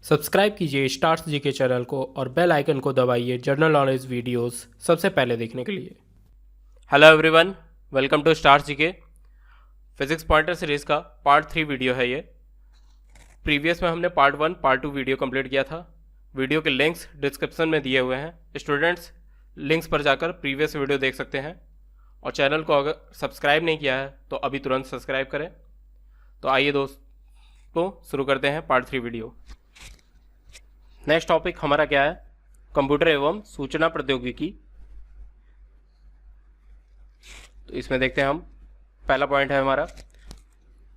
Subscribe कीजिए stars GK channel को और बेल आइकन को दबाइए जनरल नॉलेज वीडियोस सबसे पहले देखने के लिए। Hello everyone, welcome to stars GK. Physics pointer series का पार्ट 3 वीडियो है ये। प्रीवियस में हमने पार्ट 1 पार्ट 2 वीडियो कंप्लीट किया था। वीडियो के लिंक्स डिस्क्रिप्शन में दिए हुए हैं, स्टूडेंट्स लिंक्स पर जाकर प्रीवियस वीडियो देख सकते हैं। और चैनल को अगर सब्सक्राइब नहीं किया है तो अभी तुरंत सब्सक्राइब करें। तो आइए दोस्तों शुरू करते हैं पार्ट 3 वीडियो। नेक्स्ट टॉपिक हमारा क्या है? कंप्यूटर एवं सूचना प्रौद्योगिकी। तो इसमें देखते हैं हम, पहला पॉइंट है हमारा,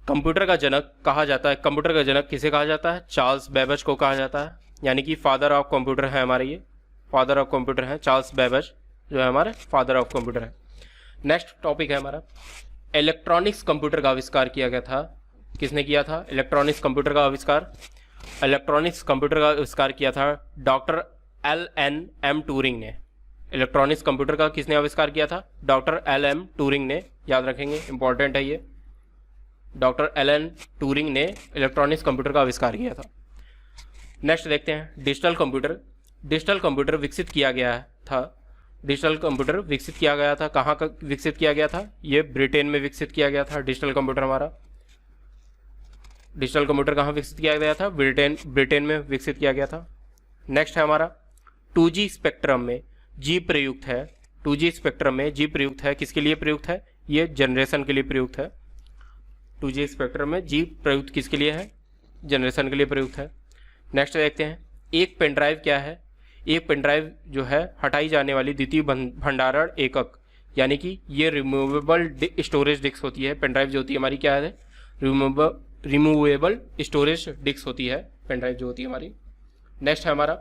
कंप्यूटर का जनक कहा जाता है। कंप्यूटर का जनक किसे कहा जाता है? चार्ल्स बेबेज को कहा जाता है, यानी कि फादर ऑफ कंप्यूटर है हमारे, ये फादर ऑफ कंप्यूटर है चार्ल्स बेबेज, जो है हमारे फादर ऑफ कंप्यूटर है। नेक्स्ट टॉपिक है हमारा, इलेक्ट्रॉनिक्स कंप्यूटर का आविष्कार किया गया था। किसने किया था इलेक्ट्रॉनिक्स कंप्यूटर का आविष्कार? इलेक्ट्रॉनिक्स कंप्यूटर का आविष्कार किया था डॉक्टर LNM टूरिंग ने। इलेक्ट्रॉनिक्स कंप्यूटर का किसने आविष्कार किया था? डॉक्टर LM टूरिंग ने। याद रखेंगे, इंपॉर्टेंट है ये। डॉक्टर LN टूरिंग ने इलेक्ट्रॉनिक्स कंप्यूटर का आविष्कार किया था। नेक्स्ट देखते हैं डिजिटल कंप्यूटर। डिजिटल कंप्यूटर विकसित किया गया था। डिजिटल कंप्यूटर विकसित किया गया था, कहाँ का विकसित किया गया था? ये ब्रिटेन में विकसित किया गया था डिजिटल कंप्यूटर हमारा। डिजिटल कंप्यूटर कहाँ विकसित किया गया था? ब्रिटेन में विकसित किया गया था। नेक्स्ट है हमारा 2G स्पेक्ट्रम में जी प्रयुक्त है। 2G स्पेक्ट्रम में जी प्रयुक्त है, किसके लिए प्रयुक्त है? ये जनरेशन के लिए प्रयुक्त है। 2G स्पेक्ट्रम में जी प्रयुक्त किसके लिए है? जनरेशन के लिए प्रयुक्त है। नेक्स्ट देखते हैं, एक पेन ड्राइव क्या है? एक पेन ड्राइव जो है हटाई जाने वाली द्वितीय भंडारण एकक, यानी कि ये रिमूवेबल स्टोरेज डिस्क होती है। पेन ड्राइव जो होती है हमारी क्या है? रिमूवेबल स्टोरेज डिस्क होती है पेन ड्राइव जो होती है हमारी। नेक्स्ट है हमारा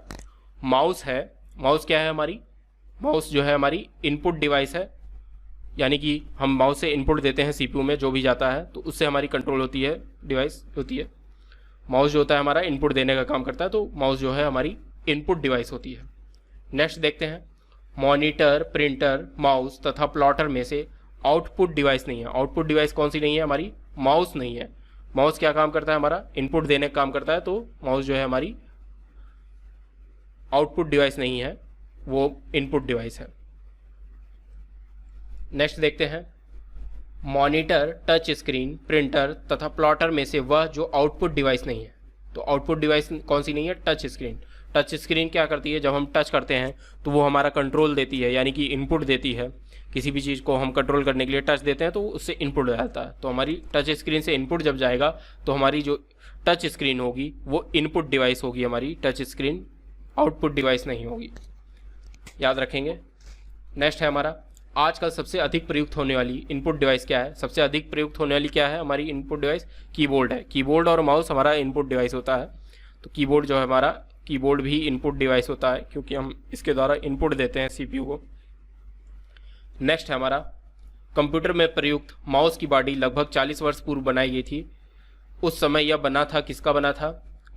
माउस है। माउस क्या है हमारी? माउस जो है हमारी इनपुट डिवाइस है, यानी कि हम माउस से इनपुट देते हैं CPU में, जो भी जाता है तो उससे हमारी कंट्रोल होती है, डिवाइस होती है। माउस जो होता है हमारा इनपुट देने का काम करता है, तो माउस जो है हमारी इनपुट डिवाइस होती है। नेक्स्ट देखते हैं, मॉनिटर, प्रिंटर, माउस तथा प्लॉटर में से आउटपुट डिवाइस नहीं है। आउटपुट डिवाइस कौन सी नहीं है हमारी? माउस नहीं है। माउस क्या काम करता है हमारा? इनपुट देने का काम करता है, तो माउस जो है हमारी आउटपुट डिवाइस नहीं है, वो इनपुट डिवाइस है। नेक्स्ट देखते हैं, मॉनिटर, टच स्क्रीन, प्रिंटर तथा प्लॉटर में से वह जो आउटपुट डिवाइस नहीं है। तो आउटपुट डिवाइस कौन सी नहीं है? Touch screen. टच स्क्रीन क्या करती है? जब हम टच करते हैं तो वो हमारा कंट्रोल देती है, यानी कि इनपुट देती है। किसी भी चीज़ को हम कंट्रोल करने के लिए टच देते हैं तो उससे इनपुट आता है। तो हमारी टच स्क्रीन से इनपुट जब जाएगा तो हमारी जो टच स्क्रीन होगी वो इनपुट डिवाइस होगी हमारी, टच स्क्रीन आउटपुट डिवाइस नहीं होगी। याद रखेंगे। नेक्स्ट है हमारा, आजकल सबसे अधिक प्रयुक्त होने वाली इनपुट डिवाइस क्या है? सबसे अधिक प्रयुक्त होने वाली क्या है हमारी इनपुट डिवाइस? कीबोर्ड है। कीबोर्ड और माउस हमारा इनपुट डिवाइस होता है। तो कीबोर्ड जो है हमारा, कीबोर्ड भी इनपुट डिवाइस होता है, क्योंकि हम इसके द्वारा इनपुट देते हैं CPU को। नेक्स्ट है हमारा, कंप्यूटर में प्रयुक्त माउस की बॉडी लगभग 40 वर्ष पूर्व बनाई गई थी। उस समय यह बना था, किसका बना था?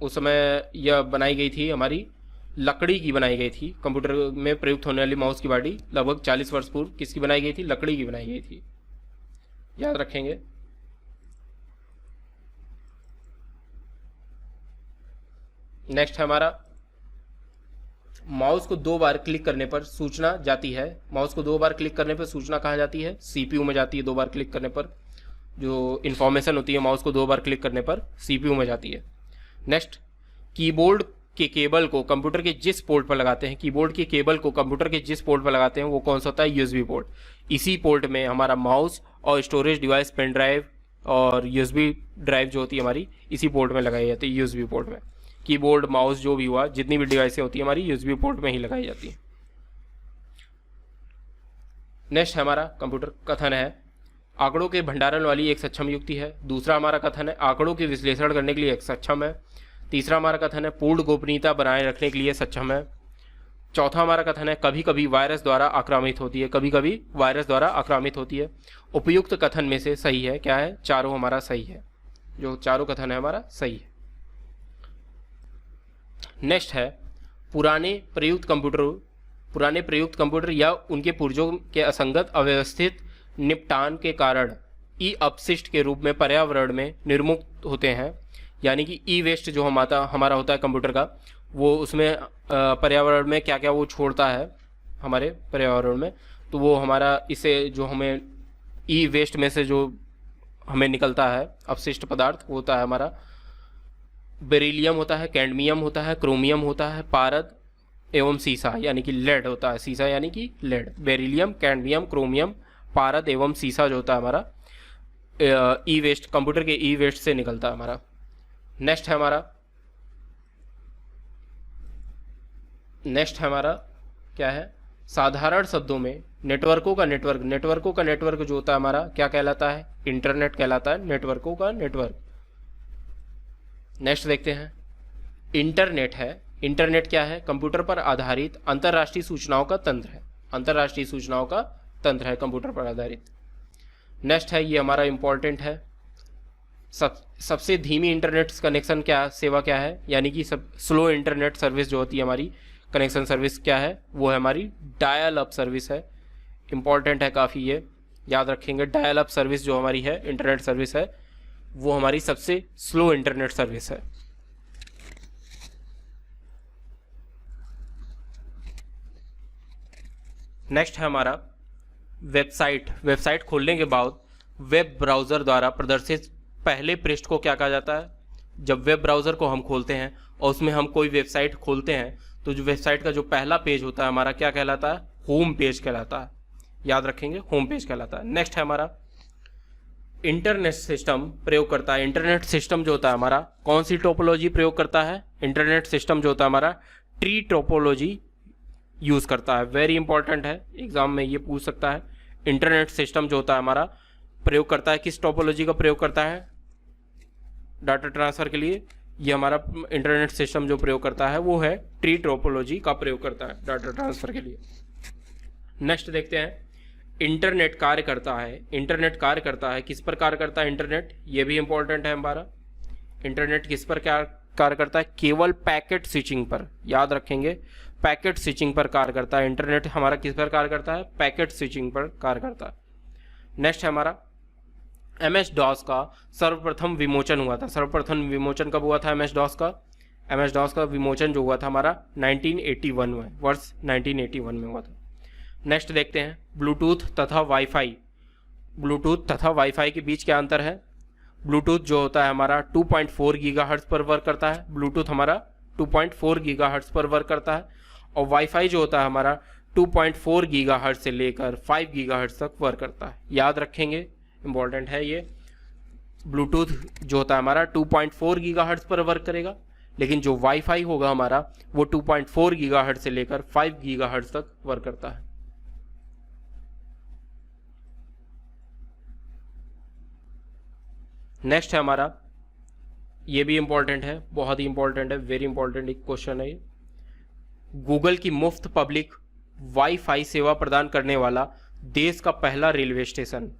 उस समय यह बनाई गई थी हमारी लकड़ी की बनाई गई थी। कंप्यूटर में प्रयुक्त होने वाली माउस की बॉडी लगभग 40 वर्ष पूर्व किसकी बनाई गई थी? लकड़ी की बनाई गई थी। याद रखेंगे। नेक्स्ट है हमारा, माउस को 2 बार क्लिक करने पर सूचना जाती है। माउस को 2 बार क्लिक करने पर सूचना कहाँ जाती है? CPU में जाती है। 2 बार क्लिक करने पर जो इन्फॉर्मेशन होती है माउस को 2 बार क्लिक करने पर CPU में जाती है। नेक्स्ट, कीबोर्ड के केबल को कंप्यूटर के जिस पोर्ट पर लगाते हैं, कीबोर्ड के केबल को कंप्यूटर के जिस पोर्ट पर लगाते हैं वो कौन सा होता है? USB port. इसी पोर्ट में हमारा माउस और स्टोरेज डिवाइस, पेन ड्राइव और USB ड्राइव जो होती है हमारी, इसी पोर्ट में लगाई जाती है, USB पोर्ट में। कीबोर्ड, माउस जो भी हुआ, जितनी भी डिवाइसें होती है हमारी USB पोर्ट में ही लगाई जाती है। नेक्स्ट हमारा कंप्यूटर कथन है, आंकड़ों के भंडारण वाली एक सक्षम युक्ति है। दूसरा हमारा कथन है, आंकड़ों के विश्लेषण करने के लिए एक सक्षम है। तीसरा हमारा कथन है, पूर्ण गोपनीयता बनाए रखने के लिए सक्षम है। चौथा हमारा कथन है, कभी कभी वायरस द्वारा आक्रामित होती है। कभी कभी वायरस द्वारा आक्रामित होती है। उपयुक्त कथन में से सही है क्या है? चारों हमारा सही है। जो चारों कथन है हमारा सही है। नेक्स्ट है, पुराने प्रयुक्त कंप्यूटर या उनके पुर्जों के असंगत अव्यवस्थित निपटान के कारण ई अपशिष्ट के रूप में पर्यावरण में निर्मुक्त होते हैं। यानी कि ई वेस्ट जो हमारा होता है कंप्यूटर का, वो उसमें पर्यावरण में क्या क्या वो छोड़ता है हमारे पर्यावरण में, तो वो हमारा इसे जो हमें ई वेस्ट में से जो हमें निकलता है अपशिष्ट पदार्थ, वो होता है हमारा बेरिलियम होता है, कैडमियम होता है, क्रोमियम होता है, पारद एवं सीसा यानी कि लेड होता है। सीसा यानी कि लेड, बेरिलियम, कैडमियम, क्रोमियम, पारद एवं सीसा जो होता है हमारा ई वेस्ट, कंप्यूटर के ई वेस्ट से निकलता है हमारा। नेक्स्ट है हमारा क्या है, साधारण शब्दों में नेटवर्कों का नेटवर्क जो होता है हमारा क्या कहलाता है, इंटरनेट कहलाता है, नेटवर्कों का नेटवर्क। नेक्स्ट देखते हैं, इंटरनेट है, इंटरनेट क्या है, कंप्यूटर पर आधारित अंतर्राष्ट्रीय सूचनाओं का तंत्र है, अंतर्राष्ट्रीय सूचनाओं का तंत्र है कंप्यूटर पर आधारित। नेक्स्ट है, ये हमारा इंपॉर्टेंट है, सबसे धीमी इंटरनेट कनेक्शन सेवा क्या है, यानी कि स्लो इंटरनेट सर्विस जो होती है हमारी कनेक्शन सर्विस क्या है, वो है हमारी डायल अप सर्विस है। इंपॉर्टेंट है काफ़ी, ये याद रखेंगे। डायल अप सर्विस जो हमारी है इंटरनेट सर्विस है, वो हमारी सबसे स्लो इंटरनेट सर्विस है। नेक्स्ट है हमारा वेबसाइट खोलने के बाद वेब ब्राउज़र द्वारा प्रदर्शित पहले पृष्ठ को क्या कहा जाता है। जब वेब ब्राउज़र को हम खोलते हैं और उसमें हम कोई वेबसाइट खोलते हैं तो जो वेबसाइट का जो पहला पेज होता है हमारा क्या कहलाता है, होम पेज कहलाता है। याद रखेंगे, होम पेज कहलाता है। नेक्स्ट है हमारा इंटरनेट सिस्टम प्रयोग करता है। इंटरनेट सिस्टम जो होता है हमारा कौन सी टोपोलॉजी प्रयोग करता है, इंटरनेट सिस्टम जो होता है हमारा ट्री टोपोलॉजी यूज़ करता है। वेरी इंपॉर्टेंट है, एग्जाम में ये पूछ सकता है। इंटरनेट सिस्टम जो होता है हमारा प्रयोग करता है, किस टोपोलॉजी का प्रयोग करता है डाटा ट्रांसफ़र के लिए। ये हमारा इंटरनेट सिस्टम जो प्रयोग करता है वो है ट्री टोपोलॉजी का प्रयोग करता है डाटा ट्रांसफ़र के लिए। नेक्स्ट देखते हैं, इंटरनेट कार्य करता है। इंटरनेट कार्य करता है, किस पर कार्य करता है इंटरनेट, ये भी इंपॉर्टेंट है हमारा। इंटरनेट किस पर क्या कार्य करता है, केवल पैकेट स्विचिंग पर। याद रखेंगे, पैकेट स्विचिंग पर कार्य करता है इंटरनेट हमारा। किस पर कार्य करता है, पैकेट स्विचिंग पर कार्य करता है। नेक्स्ट है हमारा MS-DOS का सर्वप्रथम विमोचन हुआ था। सर्वप्रथम विमोचन कब हुआ था MS-DOS का, MS-DOS का विमोचन जो हुआ था हमारा 1981 में, वर्ष 1981 में हुआ था। नेक्स्ट देखते हैं, ब्लूटूथ तथा वाईफाई। ब्लूटूथ तथा वाईफाई के बीच क्या अंतर है। ब्लूटूथ जो होता है हमारा 2.4 गीगाहर्ट्ज़ पर वर्क करता है। ब्लूटूथ हमारा 2.4 गीगाहर्ट्ज़ पर वर्क करता है, और वाईफाई जो होता है हमारा 2.4 गीगाहर्ट्ज़ से लेकर 5 गीगाहर्ट्ज़ तक वर्क करता है। याद रखेंगे, इंपॉर्टेंट है ये। ब्लूटूथ जो होता है हमारा 2.4 गीगाहर्ट्ज़ पर वर्क करेगा, लेकिन जो वाईफाई होगा हमारा वो 2.4 गीगाहर्ट्ज़ से लेकर 5 गीगाहर्ट्ज़ तक वर्क करता है। नेक्स्ट है हमारा, ये भी इंपॉर्टेंट है, बहुत ही इंपॉर्टेंट है, वेरी इंपॉर्टेंट एक क्वेश्चन है ये। गूगल की मुफ्त पब्लिक वाईफाई सेवा प्रदान करने वाला देश का पहला रेलवे स्टेशन।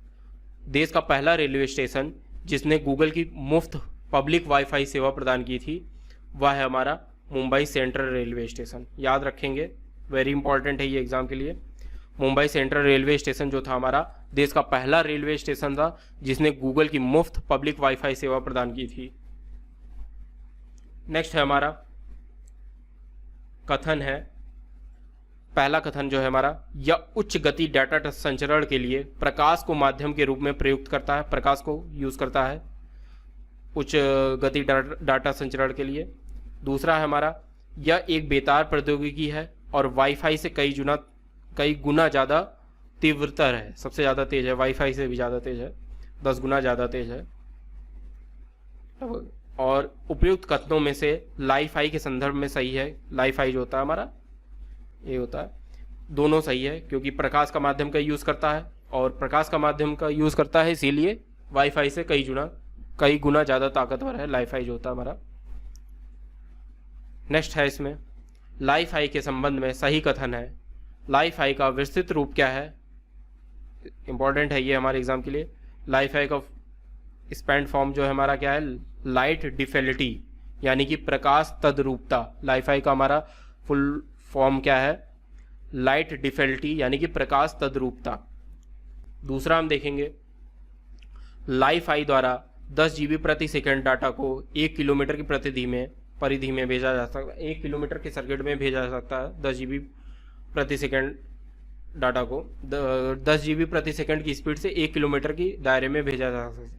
देश का पहला रेलवे स्टेशन जिसने गूगल की मुफ्त पब्लिक वाईफाई सेवा प्रदान की थी वह है हमारा मुंबई सेंट्रल रेलवे स्टेशन। याद रखेंगे, वेरी इंपॉर्टेंट है ये एग्जाम के लिए। मुंबई सेंट्रल रेलवे स्टेशन जो था हमारा देश का पहला रेलवे स्टेशन था जिसने गूगल की मुफ्त पब्लिक वाईफाई सेवा प्रदान की थी। नेक्स्ट है हमारा कथन है, पहला कथन जो है हमारा, यह उच्च गति डाटा संचरण के लिए प्रकाश को माध्यम के रूप में प्रयुक्त करता है। प्रकाश को यूज़ करता है उच्च गति डाटा संचरण के लिए। दूसरा है हमारा, यह एक बेतार प्रौद्योगिकी है और वाईफाई से कई गुना ज़्यादा तीव्रतर है, सबसे ज़्यादा तेज है, वाईफाई से भी ज़्यादा तेज है, 10 गुना ज़्यादा तेज है। और उपयुक्त कथनों में से लाईफाई के संदर्भ में सही है। लाईफाई जो होता है हमारा ये होता है, दोनों सही है क्योंकि प्रकाश का माध्यम का यूज़ करता है और प्रकाश का माध्यम का यूज़ करता है, इसीलिए वाईफाई से कई गुना ज़्यादा ताकतवर है लाईफाई जो होता है हमारा। नेक्स्ट है इसमें, लाईफाई के संबंध में सही कथन है। लाईफाई का विस्तृत रूप क्या है, इंपॉर्टेंट है ये हमारे एग्जाम के लिए। लाईफाई का स्पैंड फॉर्म जो है हमारा क्या है, लाइट डिफिनिटी यानी कि प्रकाश तद्रूपता। लाईफाई का हमारा फुल फॉर्म क्या है, लाइट डिफिनिटी यानी कि प्रकाश तद्रूपता। दूसरा हम देखेंगे, लाईफाई द्वारा 10 GB प्रति सेकंड डाटा को 1 किलोमीटर की परिधि में भेजा जा सकता है। 1 किलोमीटर के सर्किट में भेजा जा सकता है 10 GB प्रति सेकंड डाटा को 10 GB प्रति सेकंड की स्पीड से 1 किलोमीटर की दायरे में भेजा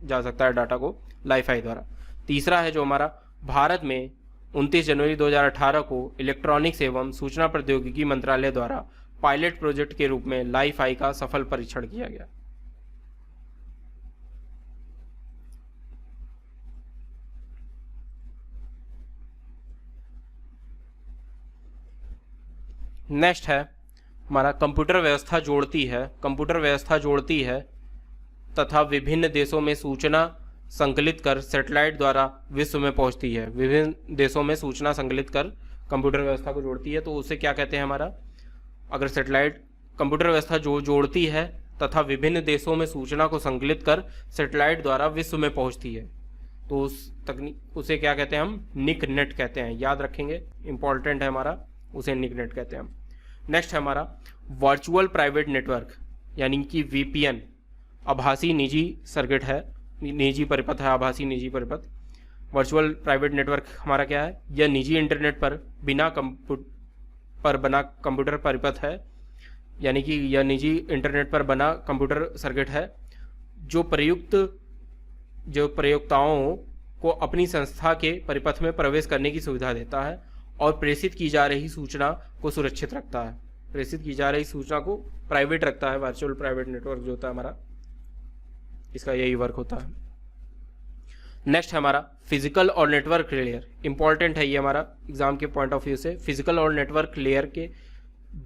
जा सकता है डाटा को लाईफाई द्वारा। तीसरा है जो हमारा भारत में 29 जनवरी 2018 को इलेक्ट्रॉनिक्स एवं सूचना प्रौद्योगिकी मंत्रालय द्वारा पायलट प्रोजेक्ट के रूप में लाईफाई का सफल परीक्षण किया गया। नेक्स्ट है हमारा कंप्यूटर व्यवस्था जोड़ती है तथा विभिन्न देशों में सूचना संकलित कर सैटेलाइट द्वारा विश्व में पहुंचती है। विभिन्न देशों में सूचना संकलित कर कंप्यूटर व्यवस्था को जोड़ती है, तो उसे क्या कहते हैं हमारा, अगर सैटेलाइट कंप्यूटर व्यवस्था जो जोड़ती है तथा विभिन्न देशों में सूचना को संकलित कर सैटेलाइट द्वारा विश्व में पहुंचती है, तो उस तकनीक उसे क्या कहते हैं हम, निक नेट कहते हैं। याद रखेंगे, इंपॉर्टेंट है हमारा, उसे निक नेट कहते हैं हम। नेक्स्ट है हमारा वर्चुअल प्राइवेट नेटवर्क यानी कि VPN, आभासी निजी सर्किट है, निजी परिपथ है, आभासी निजी परिपथ। वर्चुअल प्राइवेट नेटवर्क हमारा क्या है, यह निजी इंटरनेट पर बना कंप्यूटर परिपथ है, यानी कि यह निजी इंटरनेट पर बना कंप्यूटर सर्किट है जो प्रयोक्ताओं को अपनी संस्था के परिपथ में प्रवेश करने की सुविधा देता है और प्रेषित की जा रही सूचना को सुरक्षित रखता है। प्रेषित की जा रही सूचना को प्राइवेट रखता है। वर्चुअल प्राइवेट नेटवर्क जो होता है हमारा, इसका यही वर्क होता है। नेक्स्ट है हमारा फिजिकल और नेटवर्क लेयर। इंपॉर्टेंट है ये हमारा एग्जाम के पॉइंट ऑफ व्यू से। फिजिकल और नेटवर्क लेयर के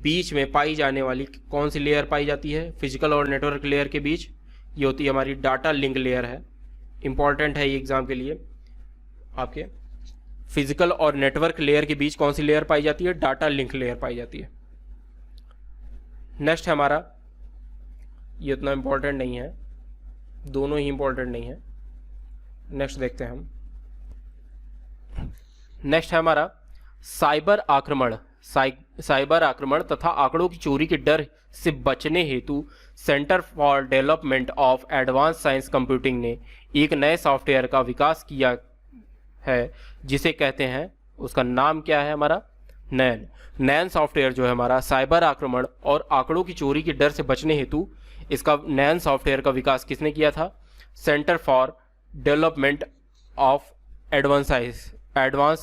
बीच में पाई जाने वाली कौन सी लेयर पाई जाती है, फिजिकल और नेटवर्क लेयर के बीच, ये होती है हमारी डाटा लिंक लेयर है। इंपॉर्टेंट है ये एग्जाम के लिए आपके। फिजिकल और नेटवर्क लेयर के बीच कौन सी लेयर पाई जाती है, डाटा लिंक लेयर पाई जाती है। नेक्स्ट है हमारा, ये उतना इंपॉर्टेंट नहीं है, दोनों ही इंपॉर्टेंट नहीं है। नेक्स्ट देखते हैं हम। नेक्स्ट है हमारा साइबर आक्रमण तथा आंकड़ों की चोरी के डर से बचने हेतु centre for development of advance science computing ने एक नए सॉफ्टवेयर का विकास किया है जिसे कहते हैं, उसका नाम क्या है हमारा, नैन सॉफ्टवेयर जो है हमारा साइबर आक्रमण और आंकड़ों की चोरी के डर से बचने हेतु इसका नैन सॉफ्टवेयर का विकास किसने किया था, centre for development of advance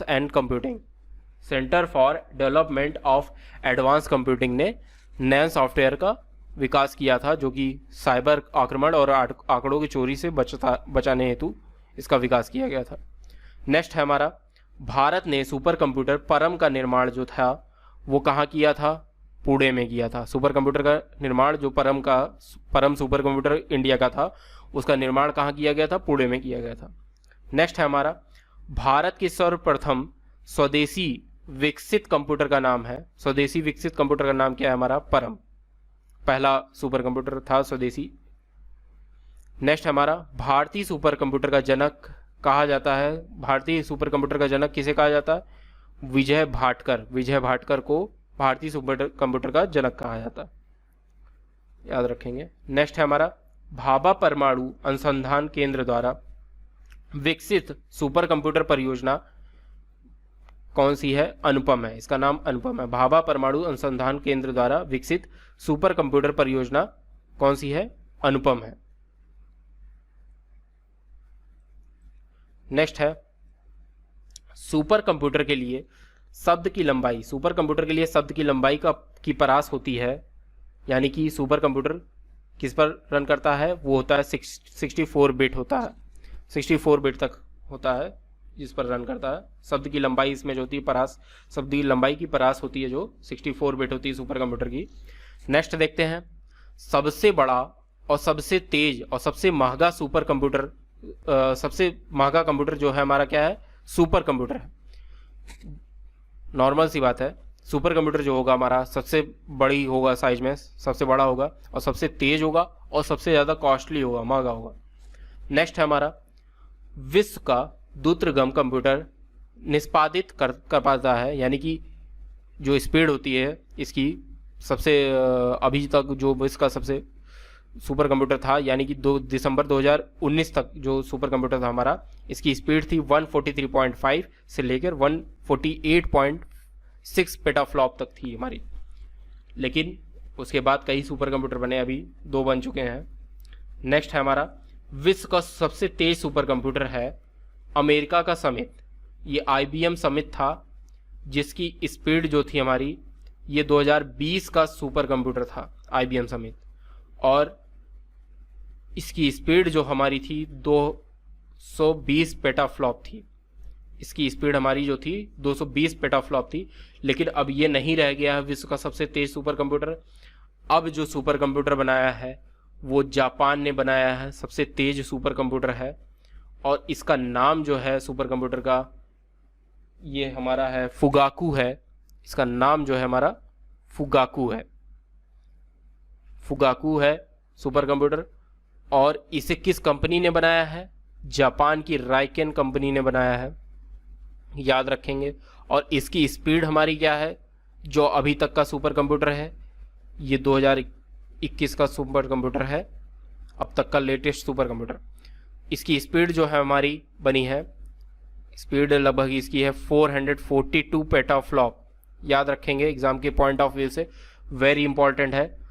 and computing, centre for development of advance computing ने नैन सॉफ्टवेयर का विकास किया था जो कि साइबर आक्रमण और आंकड़ों की चोरी से बचाने हेतु इसका विकास किया गया था। नेक्स्ट है हमारा, भारत ने सुपर कंप्यूटर परम का निर्माण जो था वो कहाँ किया था, पुणे में किया था। सुपर कंप्यूटर का निर्माण जो परम सुपर कंप्यूटर इंडिया का था, उसका निर्माण कहाँ किया गया था, पुणे में किया गया था। नेक्स्ट है हमारा, भारत के सर्वप्रथम स्वदेशी विकसित कंप्यूटर का नाम है, स्वदेशी विकसित कंप्यूटर का नाम क्या है हमारा, परम, पहला सुपर कंप्यूटर था स्वदेशी। नेक्स्ट हमारा, भारतीय सुपर कंप्यूटर का जनक कहा जाता है, भारतीय सुपर कंप्यूटर का जनक किसे कहा जाता है, विजय भाटकर को भारतीय सुपर कंप्यूटर का जनक कहा जाता है, याद रखेंगे। नेक्स्ट है हमारा, भाभा परमाणु अनुसंधान केंद्र द्वारा विकसित सुपर कंप्यूटर परियोजना कौन सी है, अनुपम है, इसका नाम अनुपम है। भाभा परमाणु अनुसंधान केंद्र द्वारा विकसित सुपर कंप्यूटर परियोजना कौन सी है, अनुपम है। नेक्स्ट है, सुपर कंप्यूटर के लिए शब्द की लंबाई, सुपर कंप्यूटर के लिए शब्द की लंबाई की परास होती है, यानी कि सुपर कंप्यूटर किस पर रन करता है, वो होता है 64 बिट होता है, 64 बिट तक होता है जिस पर रन करता है। शब्द की लंबाई इसमें जो होती है परास, शब्द की लंबाई की परास होती है जो 64 बिट होती है सुपर कंप्यूटर की। नेक्स्ट देखते हैं, सबसे बड़ा और सबसे तेज और सबसे महंगा सुपर कंप्यूटर, सबसे महंगा कंप्यूटर जो है हमारा क्या है, सुपर कंप्यूटर है। नॉर्मल सी बात है, सुपर कंप्यूटर जो होगा हमारा सबसे बड़ी होगा, साइज में सबसे बड़ा होगा और सबसे तेज होगा और सबसे ज़्यादा कॉस्टली होगा, महंगा होगा। नेक्स्ट है हमारा, विश्व का द्रुतगम कंप्यूटर निष्पादित कर पाता है, यानी कि जो स्पीड होती है इसकी सबसे अभी तक जो इसका सबसे सुपर कंप्यूटर था, यानी कि 2 दिसंबर 2019 तक जो सुपर कंप्यूटर था हमारा, इसकी स्पीड थी 143.5 से लेकर 148.6 पेटाफ्लॉप तक थी हमारी। लेकिन उसके बाद कई सुपर कंप्यूटर बने, अभी 2 बन चुके हैं। नेक्स्ट है हमारा विश्व का सबसे तेज सुपर कंप्यूटर है अमेरिका का समिट। ये IBM समिट था, जिसकी स्पीड जो थी हमारी, ये 2020 का सुपर कंप्यूटर था IBM समिट, और इसकी स्पीड जो हमारी थी 220 पेटाफ्लॉप थी। इसकी स्पीड हमारी जो थी 220 पेटाफ्लॉप थी। लेकिन अब ये नहीं रह गया है विश्व का सबसे तेज सुपर कंप्यूटर। अब जो सुपर कंप्यूटर बनाया है वो जापान ने बनाया है, सबसे तेज सुपर कंप्यूटर है, और इसका नाम जो है सुपर कंप्यूटर का, ये हमारा है फुगाकू है। इसका नाम जो है हमारा फुगाकू है। फुगाकू है सुपर कंप्यूटर, और इसे किस कंपनी ने बनाया है? जापान की राइकेन कंपनी ने बनाया है, याद रखेंगे। और इसकी स्पीड हमारी क्या है? जो अभी तक का सुपर कंप्यूटर है, ये 2021 का सुपर कंप्यूटर है, अब तक का लेटेस्ट सुपर कंप्यूटर। इसकी स्पीड जो है हमारी बनी है, स्पीड लगभग इसकी है 442 पेटाफ्लॉप। याद रखेंगे एग्जाम के पॉइंट ऑफ व्यू से, वेरी इंपॉर्टेंट है।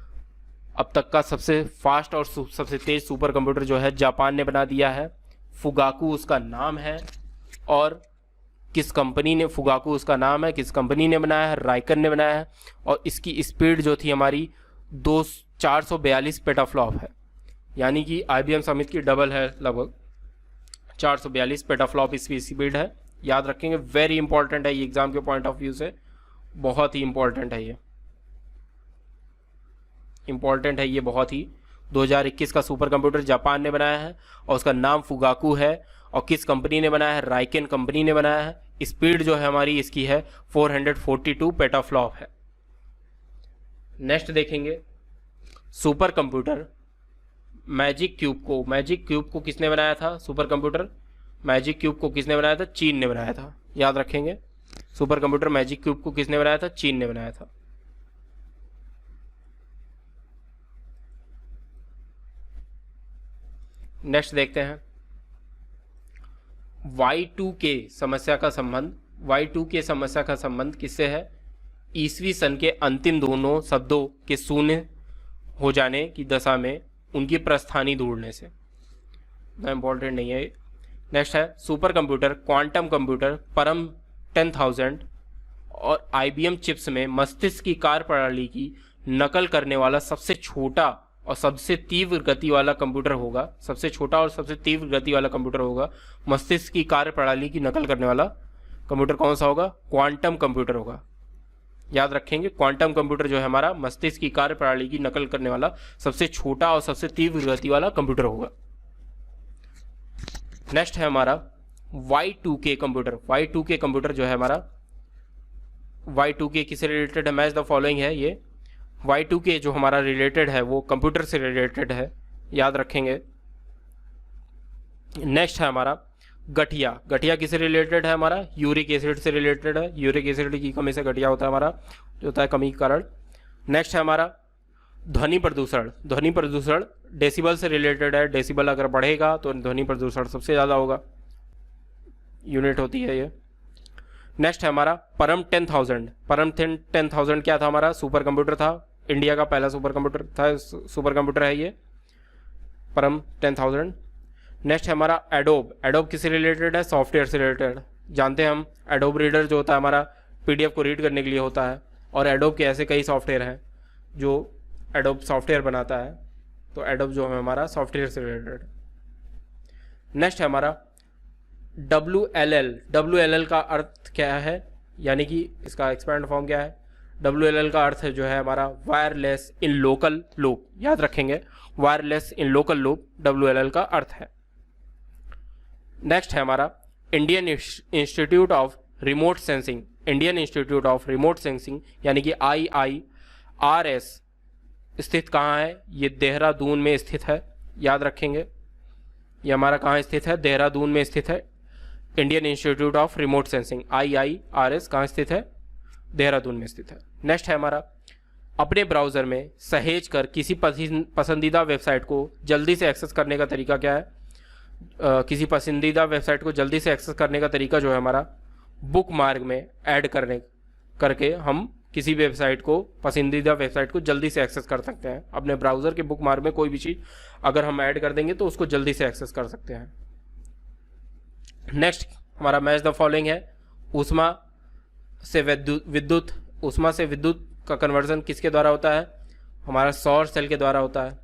अब तक का सबसे फास्ट और सबसे तेज सुपर कंप्यूटर जो है जापान ने बना दिया है। फुगाकू उसका नाम है, और किस कंपनी ने, फुगाकू उसका नाम है, किस कंपनी ने बनाया है? राइकन ने बनाया है। और इसकी स्पीड जो थी हमारी 442 पेटाफ्लॉप है, यानी कि IBM समिट की डबल है लगभग। 442 पेटाफ्लॉप इसकी स्पीड है, याद रखेंगे। वेरी इंपॉर्टेंट है ये एग्जाम के पॉइंट ऑफ व्यू से, बहुत ही इंपॉर्टेंट है ये, इंपॉर्टेंट है ये बहुत ही। 2021 का सुपर कंप्यूटर जापान ने बनाया है, और उसका नाम फुगाकू है। और किस कंपनी ने बनाया है? राइकेन कंपनी ने बनाया है। स्पीड जो है हमारी इसकी है 442 पेटाफ्लॉप है। नेक्स्ट देखेंगे सुपर कंप्यूटर मैजिक क्यूब को किसने बनाया था? सुपर कंप्यूटर मैजिक क्यूब को किसने बनाया था? चीन ने बनाया था, याद रखेंगे। सुपर कंप्यूटर मैजिक क्यूब को किसने बनाया था? चीन ने बनाया था। नेक्स्ट देखते हैं Y2K समस्या का संबंध। Y2K समस्या का संबंध किससे है? ईसवी सन के अंतिम दोनों शब्दों के शून्य हो जाने की दशा में उनकी प्रस्थानी ढूंढने से। इंपॉर्टेंट नहीं है। नेक्स्ट है सुपर कंप्यूटर, क्वांटम कंप्यूटर, परम 10,000 और IBM चिप्स में मस्तिष्क की कार्यप्रणाली की नकल करने वाला सबसे छोटा और सबसे तीव्र गति वाला कंप्यूटर होगा। सबसे छोटा और सबसे तीव्र गति वाला कंप्यूटर होगा। मस्तिष्क की कार्यप्रणाली की नकल करने वाला कंप्यूटर कौन सा होगा? क्वांटम कंप्यूटर होगा, याद रखेंगे। क्वांटम कंप्यूटर जो है हमारा मस्तिष्क की कार्यप्रणाली की नकल करने वाला सबसे छोटा और सबसे तीव्र गति वाला कंप्यूटर होगा। नेक्स्ट है हमारा Y2K कंप्यूटर। Y2K कंप्यूटर जो है हमारा, Y2K किससे रिलेटेड है? मैच द फॉलोइंग है ये। Y2K जो हमारा रिलेटेड है वो कंप्यूटर से रिलेटेड है, याद रखेंगे। नेक्स्ट है हमारा गठिया। गठिया किससे रिलेटेड है हमारा? यूरिक एसिड से रिलेटेड है। यूरिक एसिड की कमी से गठिया होता है हमारा, जो होता है कमी के कारण। नेक्स्ट है हमारा ध्वनि प्रदूषण। ध्वनि प्रदूषण डेसिबल से रिलेटेड है। डेसिबल अगर बढ़ेगा तो ध्वनि प्रदूषण सबसे ज़्यादा होगा, यूनिट होती है ये। नेक्स्ट है हमारा परम 10,000। परम 10,000 क्या था हमारा? सुपर कंप्यूटर था, इंडिया का पहला सुपर कंप्यूटर था, सुपर कंप्यूटर है ये परम 10,000। नेक्स्ट है हमारा एडोब। एडोब किससे रिलेटेड है? सॉफ्टवेयर से रिलेटेड। जानते हैं हम एडोब रीडर जो होता है हमारा PDF को रीड करने के लिए होता है, और एडोब के ऐसे कई सॉफ्टवेयर हैं जो एडोब सॉफ्टवेयर बनाता है, तो एडोब जो है हमारा सॉफ्टवेयर से रिलेटेड। नेक्स्ट है हमारा WLL। WLL का अर्थ क्या है, यानी कि इसका एक्सपेंड फॉर्म क्या है? WLL का अर्थ है जो है हमारा वायरलेस इन लोकल लूप, याद रखेंगे। Wireless in local loop WLL का अर्थ है। नेक्स्ट है हमारा Indian institute of remote sensing. Indian institute of remote sensing यानी कि IIRS स्थित कहाँ है? ये देहरादून में स्थित है, याद रखेंगे। ये हमारा कहाँ स्थित है? देहरादून में स्थित है। Indian institute of remote sensing IIRS कहाँ स्थित है? देहरादून में स्थित है। नेक्स्ट है हमारा अपने ब्राउज़र में सहेज कर किसी पसंदीदा वेबसाइट को जल्दी से एक्सेस करने का तरीका क्या है? किसी पसंदीदा वेबसाइट को जल्दी से एक्सेस करने का तरीका जो है हमारा बुक मार्क में ऐड करके हम किसी वेबसाइट को, पसंदीदा वेबसाइट को जल्दी से एक्सेस कर सकते हैं। अपने ब्राउज़र के बुक मार्क में कोई भी चीज़ अगर हम ऐड कर देंगे तो उसको जल्दी से एक्सेस कर सकते हैं। नेक्स्ट हमारा मैच द फॉलोइंग है। ऊष्मा से विद्युत का कन्वर्जन किसके द्वारा होता है? हमारा सौर सेल के द्वारा होता है।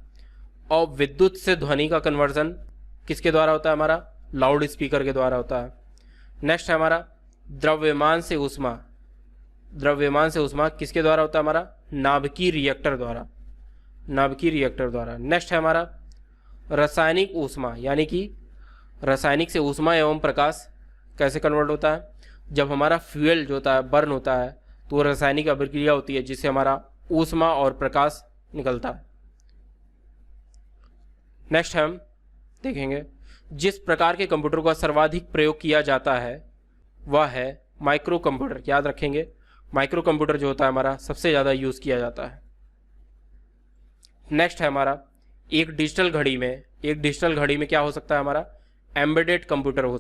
और विद्युत से ध्वनि का कन्वर्जन किसके द्वारा होता है? हमारा लाउड स्पीकर के द्वारा होता है। नेक्स्ट है हमारा द्रव्यमान से ऊष्मा किसके द्वारा होता है? हमारा नाभिकीय रिएक्टर द्वारा। नेक्स्ट है हमारा रासायनिक ऊष्मा, यानी कि रासायनिक से ऊष्मा एवं प्रकाश कैसे कन्वर्ट होता है? जब हमारा फ्यूल जो होता है बर्न होता है तो वो रासायनिक अभिक्रिया होती है जिससे हमारा ऊष्मा और प्रकाश निकलता है। नेक्स्ट हम देखेंगे जिस प्रकार के कंप्यूटर का सर्वाधिक प्रयोग किया जाता है वह है माइक्रो कंप्यूटर। याद रखेंगे, माइक्रो कंप्यूटर जो होता है हमारा सबसे ज़्यादा यूज़ किया जाता है। नेक्स्ट है हमारा एक डिजिटल घड़ी में क्या हो सकता है? हमारा एम्बेडेड कंप्यूटर हो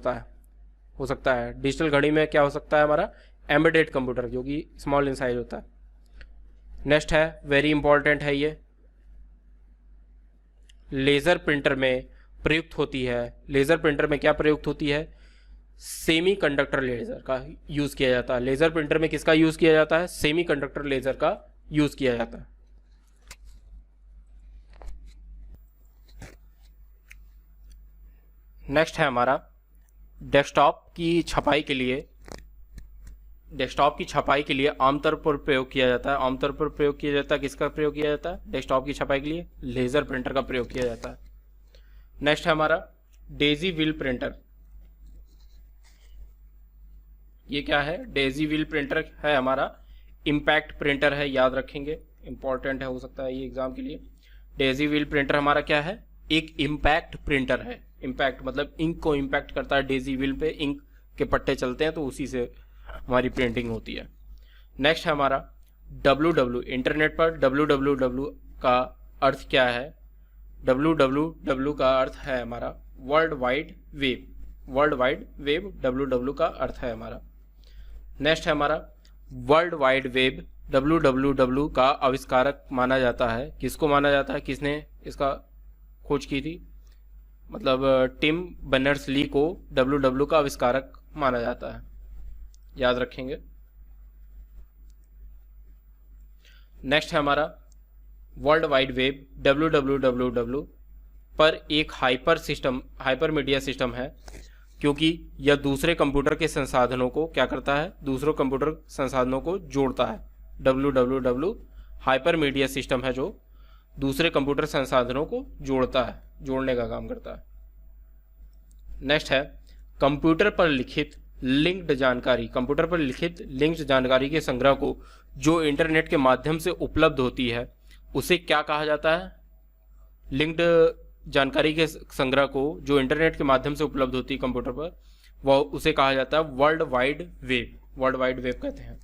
सकता है। डिजिटल घड़ी में क्या हो सकता है? हमारा एम्बेडेड कंप्यूटर, जो कि स्मॉल इन साइज होता है। नेक्स्ट है, वेरी इंपॉर्टेंट है ये, लेज़र प्रिंटर में प्रयुक्त होती है। लेज़र प्रिंटर में क्या प्रयुक्त होती है? सेमी कंडक्टर लेज़र का यूज़ किया जाता है। लेज़र प्रिंटर में किसका यूज़ किया जाता है? सेमी कंडक्टर लेज़र का यूज़ किया जाता है। नेक्स्ट है हमारा डेस्कटॉप की छपाई के लिए आमतौर पर प्रयोग किया जाता है। किसका प्रयोग किया जाता है? डेस्कटॉप की छपाई के लिए लेज़र प्रिंटर का प्रयोग किया जाता है। नेक्स्ट है हमारा डेजी व्हील प्रिंटर। ये क्या है? डेजी व्हील प्रिंटर है हमारा, इम्पैक्ट प्रिंटर है, याद रखेंगे, इंपॉर्टेंट है, हो सकता है ये एग्जाम के लिए। डेजी व्हील प्रिंटर हमारा क्या है? एक इम्पैक्ट प्रिंटर है। इम्पैक्ट मतलब इंक को इम्पैक्ट करता है, डेजी व्हील पे इंक के पट्टे चलते हैं तो उसी से हमारी प्रिंटिंग होती है। नेक्स्ट है हमारा www। इंटरनेट पर www का अर्थ क्या है? www का अर्थ है हमारा वर्ल्ड वाइड वेब। www का अर्थ है हमारा। नेक्स्ट है हमारा वर्ल्ड वाइड वेब। www का आविष्कारक माना जाता है। किसको माना जाता है? किसने इसका खोज की थी? मतलब टिम बर्नर्स-ली को www का आविष्कारक माना जाता है, याद रखेंगे। नेक्स्ट है हमारा वर्ल्ड वाइड वेब। www पर एक हाइपर मीडिया सिस्टम है, क्योंकि यह दूसरे कंप्यूटर के संसाधनों को क्या करता है? दूसरों कंप्यूटर संसाधनों को जोड़ता है। www हाइपर मीडिया सिस्टम है जो दूसरे कंप्यूटर संसाधनों को जोड़ने का काम करता है। नेक्स्ट है कंप्यूटर पर लिखित लिंक्ड जानकारी के संग्रह को जो इंटरनेट के माध्यम से उपलब्ध होती है उसे क्या कहा जाता है? लिंक्ड जानकारी के संग्रह को जो इंटरनेट के माध्यम से उपलब्ध होती है कंप्यूटर पर, वह उसे कहा जाता है वर्ल्ड वाइड वेब कहते हैं,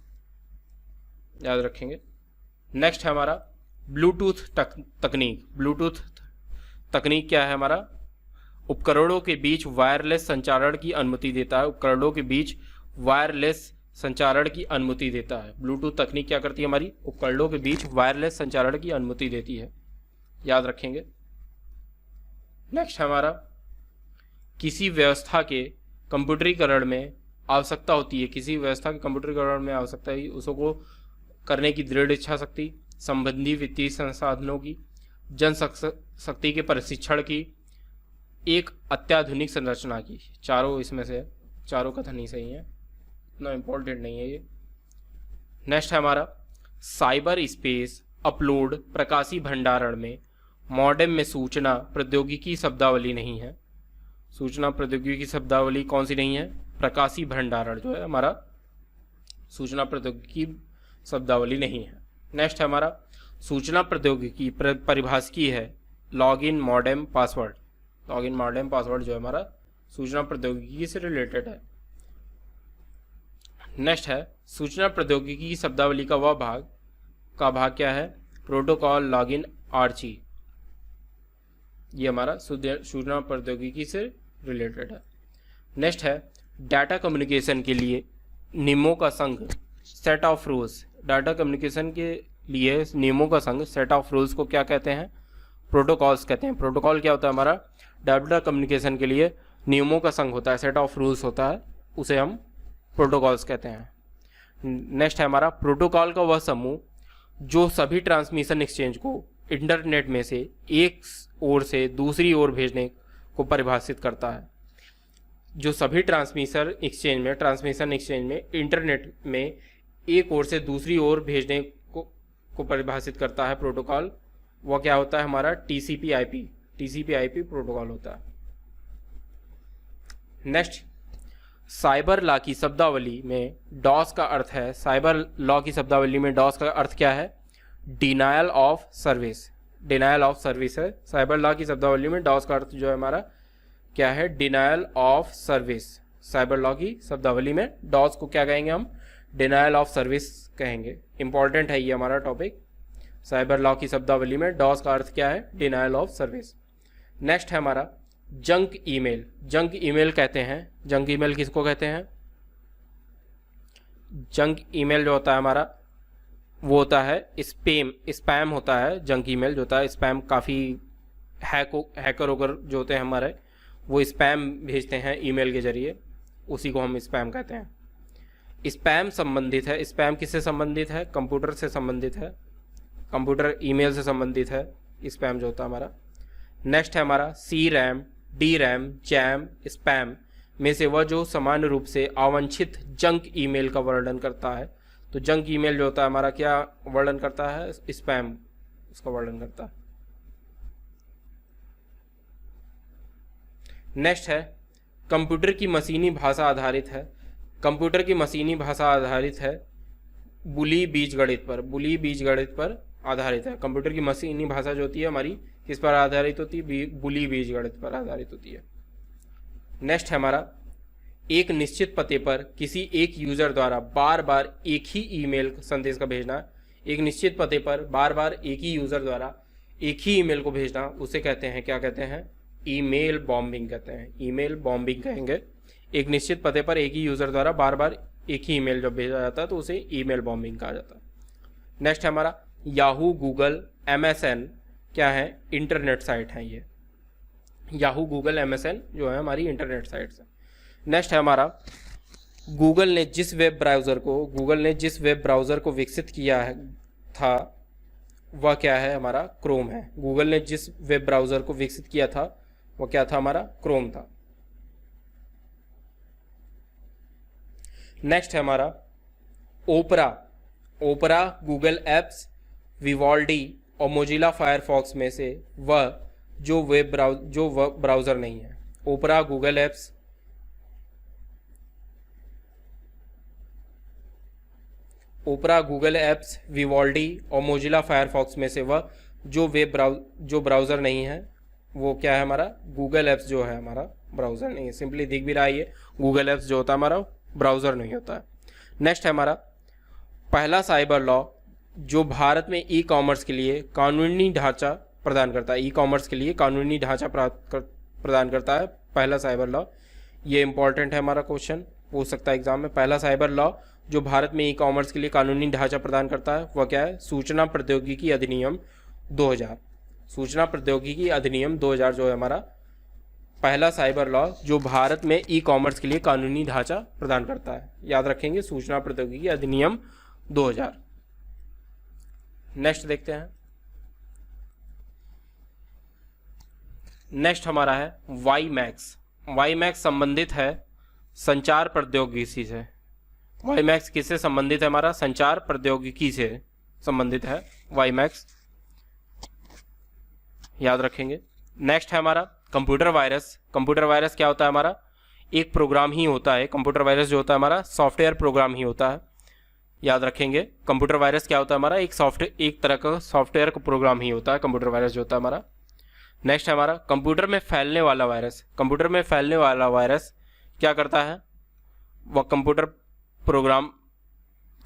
याद रखेंगे। नेक्स्ट है हमारा ब्लूटूथ तकनीक क्या है? हमारा उपकरणों के बीच वायरलेस संचारण की अनुमति देता है। ब्लूटूथ तकनीक क्या करती है? हमारी उपकरणों के बीच वायरलेस संचारण की अनुमति देती है, याद रखेंगे। नेक्स्ट हमारा किसी व्यवस्था के कंप्यूटरीकरण में आवश्यकता होती है उसको करने की दृढ़ इच्छा शक्ति, संबंधी वित्तीय संसाधनों की, जन शक्ति के प्रशिक्षण की, एक अत्याधुनिक संरचना की। चारों इसमें से, चारों कथन ही सही है, इतना इम्पोर्टेंट नहीं है ये। नेक्स्ट है हमारा साइबर स्पेस अपलोड प्रकाशी भंडारण में मॉडेम में सूचना प्रौद्योगिकी शब्दावली नहीं है। सूचना प्रौद्योगिकी शब्दावली कौन सी नहीं है? प्रकाशी भंडारण जो है हमारा सूचना प्रौद्योगिकी शब्दावली नहीं है। नेक्स्ट है हमारा सूचना प्रौद्योगिकी परिभाषिकी है लॉगिन मॉडेम पासवर्ड जो है हमारा सूचना प्रौद्योगिकी से रिलेटेड है। नेक्स्ट है सूचना प्रौद्योगिकी की शब्दावली का वह भाग का भाग क्या है? प्रोटोकॉल लॉगिन आर्ची। ये हमारा सूचना प्रौद्योगिकी से रिलेटेड है। नेक्स्ट है डाटा कम्युनिकेशन के लिए नियमों का संघ, set of rules. Data communication के लिए नियमों का संघ, सेट ऑफ रूल्स को क्या कहते हैं? प्रोटोकॉल्स कहते हैं। प्रोटोकॉल क्या होता है? हमारा डाटा कम्युनिकेशन के लिए नियमों का संघ होता है, सेट ऑफ रूल्स होता है, उसे हम प्रोटोकॉल्स कहते हैं। नेक्स्ट है हमारा प्रोटोकॉल का वह समूह जो सभी ट्रांसमिशन एक्सचेंज को इंटरनेट में से एक ओर से दूसरी ओर भेजने को परिभाषित करता है। जो सभी ट्रांसमिशन एक्सचेंज में इंटरनेट में एक ओर से दूसरी ओर भेजने को परिभाषित करता है प्रोटोकॉल, वह क्या होता है? हमारा टीसीपी/आईपी प्रोटोकॉल होता है। नेक्स्ट, साइबर लॉ की शब्दावली में डॉस का अर्थ है, साइबर लॉ की शब्दावली में डॉस का अर्थ क्या है? Denial of service. Denial of service है साइबर लॉ की शब्दावली में। डॉस का अर्थ जो है हमारा क्या है? Denial of service. Cyber law की शब्दावली में डॉस को क्या कहेंगे हम? डिनायल ऑफ सर्विस कहेंगे। इंपॉर्टेंट है ये हमारा टॉपिक। साइबर लॉ की शब्दावली में डॉस का अर्थ क्या है? Denial of service. नेक्स्ट है हमारा जंक ईमेल। जंक ईमेल कहते हैं, जंक ईमेल किसको कहते हैं? जंक ईमेल जो होता है हमारा वो होता है स्पैम होता है। जंक ईमेल जो होता है स्पैम, काफ़ी हैकर वगैरह जो होते हैं हमारे वो स्पैम भेजते हैं ईमेल के जरिए, उसी को हम स्पैम कहते हैं। स्पैम संबंधित है, स्पैम किससे संबंधित है? कंप्यूटर से संबंधित है, कंप्यूटर ईमेल से संबंधित है स्पैम जो होता है हमारा। नेक्स्ट है हमारा CRAM, DRAM, जैम, स्पैम में से वह जो सामान्य रूप से अवांछित जंक ईमेल का वर्णन करता है। तो जंक ईमेल जो होता है हमारा क्या वर्णन करता है? स्पैम उसका वर्णन करता है। नेक्स्ट है कंप्यूटर की मशीनी भाषा आधारित है। कंप्यूटर की मशीनी भाषा आधारित है बुली बीजगणित पर। बुली बीजगणित पर आधारित है। कंप्यूटर की मशीनी भाषा जो होती है हमारी किस पर आधारित होती है? बुली बीजगणित पर आधारित होती है। नेक्स्ट है हमारा एक निश्चित पते पर किसी एक यूजर द्वारा बार बार एक ही ईमेल संदेश का भेजना। एक निश्चित पते पर बार बार एक ही यूजर द्वारा एक ही ईमेल को भेजना, उसे कहते हैं, क्या कहते हैं? ईमेल बॉम्बिंग कहते हैं। ईमेल बॉम्बिंग कहेंगे। एक निश्चित पते पर एक ही यूजर द्वारा बार बार एक ही ईमेल जब भेजा जाता है तो उसे ईमेल बॉम्बिंग कहा जाता है। नेक्स्ट है हमारा याहू, गूगल, MSN क्या है? इंटरनेट साइट है ये। याहू, गूगल, MSN जो है हमारी इंटरनेट साइट्स है। नेक्स्ट है हमारा गूगल ने जिस वेब ब्राउज़र को विकसित किया है था वह क्या है? हमारा क्रोम है। गूगल ने जिस वेब ब्राउज़र को विकसित किया था वह क्या था? हमारा क्रोम था। नेक्स्ट है हमारा ओपरा गूगल एप्स, विवॉल्डी और मोजिला फायरफॉक्स में से वह जो ब्राउज़र नहीं है। ओपरा, गूगल एप्स, विवॉल्डी और मोजिला फायरफॉक्स में से वह जो ब्राउज़र नहीं है वो क्या है? हमारा गूगल एप्स जो है हमारा ब्राउज़र नहीं है। सिंपली दिख भी रहा है ये गूगल एप्स जो होता है हमारा ब्राउज़र नहीं होता है। नेक्स्ट है हमारा पहला साइबर लॉ जो भारत में ई कॉमर्स के लिए कानूनी ढांचा प्रदान करता है। ई कॉमर्स के लिए कानूनी ढांचा प्रदान करता है पहला साइबर लॉ। ये इंपॉर्टेंट है, हमारा क्वेश्चन पूछ सकता है एग्जाम में। पहला साइबर लॉ जो भारत में ई कॉमर्स के लिए कानूनी ढांचा प्रदान करता है वह क्या है? सूचना प्रौद्योगिकी अधिनियम 2000। सूचना प्रौद्योगिकी अधिनियम 2000 जो है हमारा पहला साइबर लॉ जो भारत में ई कॉमर्स के लिए कानूनी ढांचा प्रदान करता है। याद रखेंगे, सूचना प्रौद्योगिकी अधिनियम 2000। नेक्स्ट देखते हैं। नेक्स्ट हमारा है वाईमैक्स। वाईमैक्स संबंधित है संचार प्रौद्योगिकी से। वाईमैक्स किससे संबंधित है? हमारा संचार प्रौद्योगिकी से संबंधित है वाईमैक्स, याद रखेंगे। नेक्स्ट है हमारा कंप्यूटर वायरस। कंप्यूटर वायरस क्या होता है? हमारा एक प्रोग्राम ही होता है। कंप्यूटर वायरस जो होता है हमारा सॉफ्टवेयर प्रोग्राम ही होता है, याद रखेंगे। कंप्यूटर वायरस क्या होता है? हमारा एक तरह का सॉफ्टवेयर का प्रोग्राम ही होता है कंप्यूटर वायरस जो होता है हमारा। नेक्स्ट है हमारा कंप्यूटर में फैलने वाला वायरस। कंप्यूटर में फैलने वाला वायरस क्या करता है? वह कंप्यूटर प्रोग्राम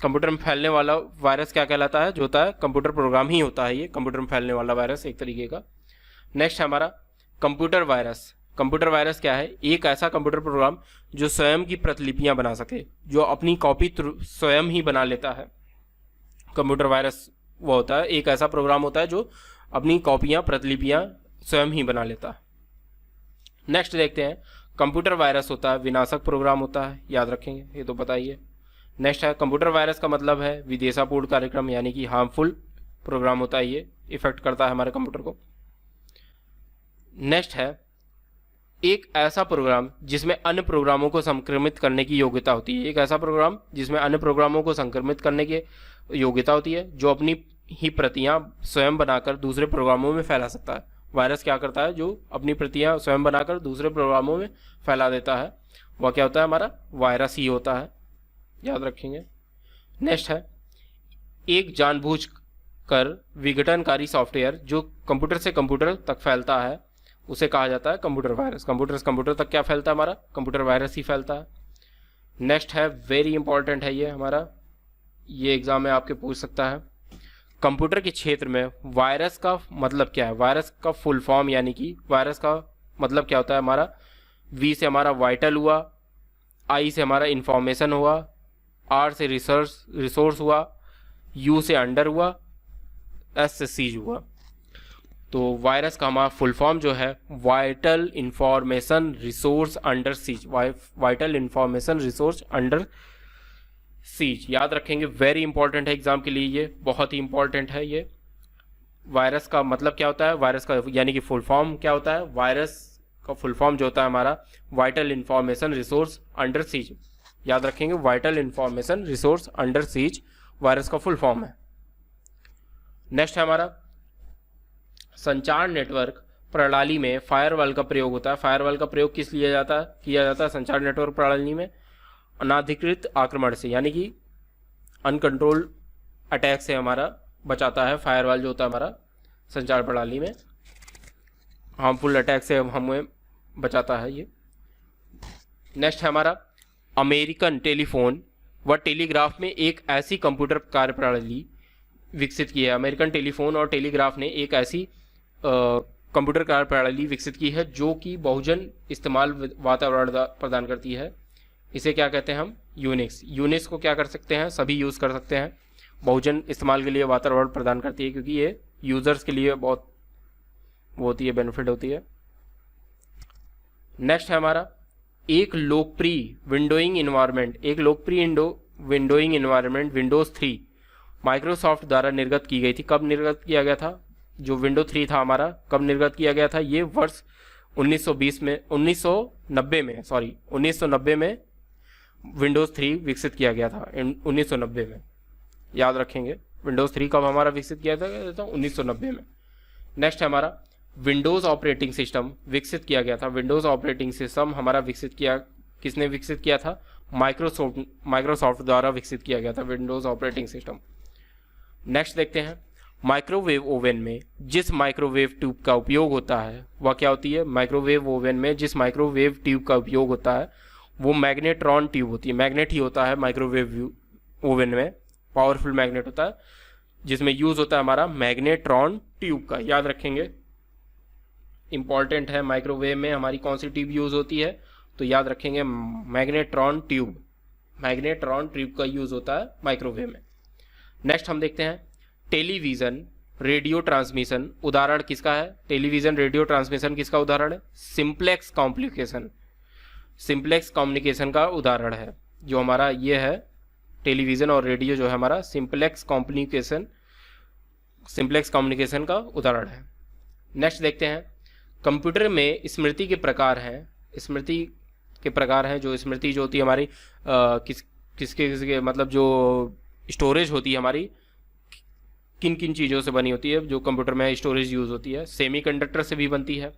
कंप्यूटर में फैलने वाला वायरस क्या कहलाता है? जो होता है कंप्यूटर प्रोग्राम ही होता है ये, कंप्यूटर में फैलने वाला वायरस एक तरीके का। नेक्स्ट है हमारा कंप्यूटर वायरस। कंप्यूटर वायरस क्या है? एक ऐसा कंप्यूटर प्रोग्राम जो स्वयं की प्रतिलिपियां बना सके, जो अपनी कॉपी स्वयं ही बना लेता है। कंप्यूटर वायरस वो होता है, एक ऐसा प्रोग्राम होता है जो अपनी कॉपियां प्रतिलिपियां स्वयं ही बना लेता है। नेक्स्ट देखते हैं, कंप्यूटर वायरस होता है विनाशक प्रोग्राम होता है, याद रखेंगे, ये तो बताइए। नेक्स्ट है कंप्यूटर वायरस का मतलब है विदेशापूर्ण कार्यक्रम, यानी कि हार्मफुल प्रोग्राम होता है, ये इफेक्ट करता है हमारे कंप्यूटर को। नेक्स्ट है एक ऐसा प्रोग्राम जिसमें अन्य प्रोग्रामों को संक्रमित करने की योग्यता होती है। एक ऐसा प्रोग्राम जिसमें अन्य प्रोग्रामों को संक्रमित करने की योग्यता होती है, जो अपनी ही प्रतियां स्वयं बनाकर दूसरे प्रोग्रामों में फैला सकता है। वायरस क्या करता है? जो अपनी प्रतियां स्वयं बनाकर दूसरे प्रोग्रामों में फैला देता है, वह क्या होता है? हमारा वायरस ही होता है, याद रखेंगे। नेक्स्ट है एक जानबूझकर विघटनकारी सॉफ्टवेयर जो कंप्यूटर से कंप्यूटर तक फैलता है, उसे कहा जाता है कंप्यूटर वायरस। कंप्यूटर से कंप्यूटर तक क्या फैलता है? हमारा कंप्यूटर वायरस ही फैलता है। नेक्स्ट है वेरी इंपॉर्टेंट है ये हमारा, ये एग्जाम में आपके पूछ सकता है। कंप्यूटर के क्षेत्र में वायरस का मतलब क्या है? वायरस का फुल फॉर्म, यानी कि वायरस का मतलब क्या होता है? हमारा वी से हमारा वाइटल हुआ, आई से हमारा इंफॉर्मेशन हुआ, आर से रिसोर्स हुआ, यू से अंडर हुआ, एस से सीज हुआ। तो वायरस का हमारा फुल फॉर्म जो है vital information resource under seize, vital information resource under seize, याद रखेंगे, वेरी इंपॉर्टेंट है एग्जाम के लिए, ये बहुत ही इंपॉर्टेंट है। ये वायरस का मतलब क्या होता है? वायरस का यानी कि फुल फॉर्म क्या होता है? वायरस का फुल फॉर्म जो होता है हमारा vital information resource under seize, याद रखेंगे, vital information resource under seize virus का फुल फॉर्म है। नेक्स्ट है हमारा संचार नेटवर्क प्रणाली में फायरवॉल का प्रयोग होता है। फायरवॉल का प्रयोग किस लिए किया जाता है संचार नेटवर्क प्रणाली में? अनाधिकृत आक्रमण से, यानी कि अनकंट्रोल अटैक से हमारा बचाता है। फायरवॉल जो होता है हमारा संचार प्रणाली में हार्मफुल अटैक से हमें बचाता है ये। नेक्स्ट है हमारा अमेरिकन टेलीफोन व टेलीग्राफ में एक ऐसी कंप्यूटर कार्यप्रणाली विकसित की है। अमेरिकन टेलीफोन और टेलीग्राफ ने एक ऐसी कंप्यूटर कार्यप्रणाली विकसित की है जो कि बहुजन इस्तेमाल वातावरण प्रदान करती है। इसे क्या कहते हैं हम? यूनिक्स। यूनिक्स को क्या कर सकते हैं? सभी यूज़ कर सकते हैं। बहुजन इस्तेमाल के लिए वातावरण प्रदान करती है, क्योंकि ये यूज़र्स के लिए बहुत वो होती है, बेनिफिट होती है। नेक्स्ट है हमारा एक लोकप्रिय विंडोइंग इन्वायरमेंट विंडोज़ 3 माइक्रोसॉफ्ट द्वारा निर्गत की गई थी। कब निर्गत किया गया था? जो विंडो 3 था हमारा, कब निर्गत किया गया था? ये वर्ष 1990 में विंडोज़ 3 विकसित किया गया था। 1990 में, याद रखेंगे, विंडोज़ 3 कब हमारा विकसित किया था? 1990 में। नेक्स्ट है हमारा विंडोज़ ऑपरेटिंग सिस्टम विकसित किया गया था। विंडोज़ ऑपरेटिंग सिस्टम हमारा किसने विकसित किया था? माइक्रोसॉफ्ट द्वारा विकसित किया गया था विंडोज़ ऑपरेटिंग सिस्टम। नेक्स्ट देखते हैं माइक्रोवेव ओवन में जिस माइक्रोवेव ट्यूब का उपयोग होता है वह क्या होती है? माइक्रोवेव ओवन में जिस माइक्रोवेव ट्यूब का उपयोग होता है वो मैग्नेट्रॉन ट्यूब होती है। मैग्नेट ही होता है माइक्रोवेव ओवन में, पावरफुल मैग्नेट होता है जिसमें यूज़ होता है हमारा मैग्नेट्रॉन ट्यूब का, याद रखेंगे, इंपॉर्टेंट है। माइक्रोवेव में हमारी कौन सी ट्यूब यूज़ होती है? तो याद रखेंगे मैग्नेट्रॉन ट्यूब। मैग्नेट्रॉन ट्यूब का यूज़ होता है माइक्रोवेव में। नेक्स्ट हम देखते हैं टेलीविज़न रेडियो ट्रांसमिशन, उदाहरण किसका है? टेलीविज़न रेडियो ट्रांसमिशन किसका उदाहरण है? सिंप्लेक्स कम्युनिकेशन का उदाहरण है। जो हमारा ये है टेलीविज़न और रेडियो जो है हमारा सिंप्लेक्स कम्युनिकेशन का उदाहरण है। नेक्स्ट देखते हैं कंप्यूटर में स्मृति के प्रकार हैं। जो स्मृति जो होती है हमारी किसके मतलब जो स्टोरेज होती है हमारी किन किन चीज़ों से बनी होती है जो कंप्यूटर में स्टोरेज यूज़ होती है? सेमीकंडक्टर से भी बनती है,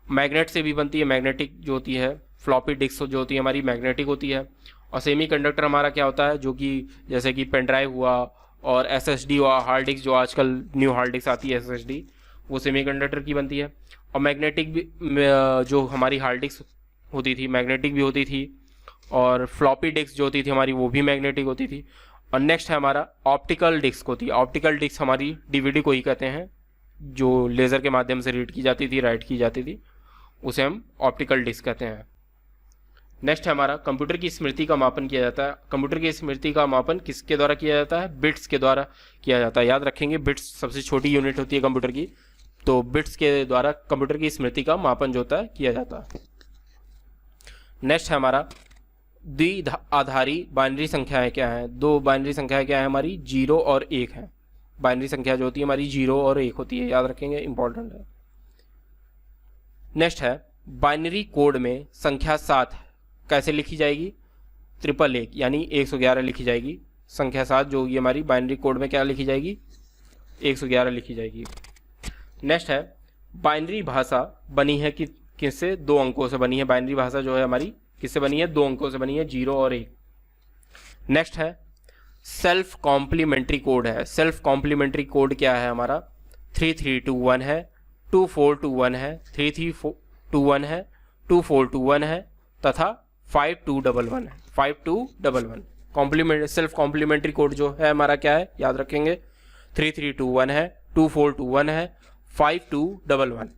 मैग्नेट से भी बनती है, मैग्नेटिक जो होती है, फ्लॉपी डिस्क जो होती है हमारी मैग्नेटिक होती है। और सेमीकंडक्टर हमारा क्या होता है? जो कि जैसे कि पेन ड्राइव हुआ और एसएसडी हुआ, हार्ड डिस्क जो आजकल न्यू हार्ड डिस्क आती है एसएसडी, वो सेमीकंडक्टर की बनती है। और मैग्नेटिक भी जो हमारी हार्ड डिस्क होती थी मैग्नेटिक भी होती थी, और फ्लॉपी डिस्क जो होती थी हमारी वो भी मैग्नेटिक होती थी। और नेक्स्ट है हमारा ऑप्टिकल डिस्क होती है। ऑप्टिकल डिस्क हमारी डीवीडी को ही कहते हैं, जो लेज़र के माध्यम से रीड की जाती थी, राइट की जाती थी, उसे हम ऑप्टिकल डिस्क कहते हैं। नेक्स्ट है हमारा कंप्यूटर की स्मृति का मापन किया जाता है। कंप्यूटर की स्मृति का मापन किसके द्वारा किया जाता है? बिट्स के द्वारा किया जाता है। याद रखेंगे, बिट्स सबसे छोटी यूनिट होती है कंप्यूटर की, तो बिट्स के द्वारा कंप्यूटर की स्मृति का मापन जो होता है किया जाता है। नेक्स्ट है हमारा द्विआधारी बाइनरी संख्याएं क्या है? दो बाइनरी संख्याएं क्या है हमारी? 0 और 1 है। बाइनरी संख्या जो होती है हमारी 0 और 1 होती है, याद रखेंगे, इंपॉर्टेंट है। नेक्स्ट है बाइनरी कोड में संख्या 7 कैसे लिखी जाएगी? 111 यानी 111 लिखी जाएगी। संख्या 7 जो होगी हमारी बाइनरी कोड में क्या लिखी जाएगी? 111 लिखी जाएगी। नेक्स्ट है बाइनरी भाषा बनी है किससे? 2 अंकों से बनी है। बाइनरी भाषा जो है हमारी किससे बनी है? 2 अंकों से बनी है, 0 और 1। नेक्स्ट है सेल्फ कॉम्प्लीमेंट्री कोड है। सेल्फ कॉम्प्लीमेंट्री कोड क्या है हमारा? 3321 है, 2421 है, 3321 है, 2421 है तथा 5211 है। 5211 कॉम्प्लीमेंट सेल्फ कॉम्प्लीमेंट्री कोड जो है हमारा क्या है? याद रखेंगे, 3321 है, 2421 है, 5211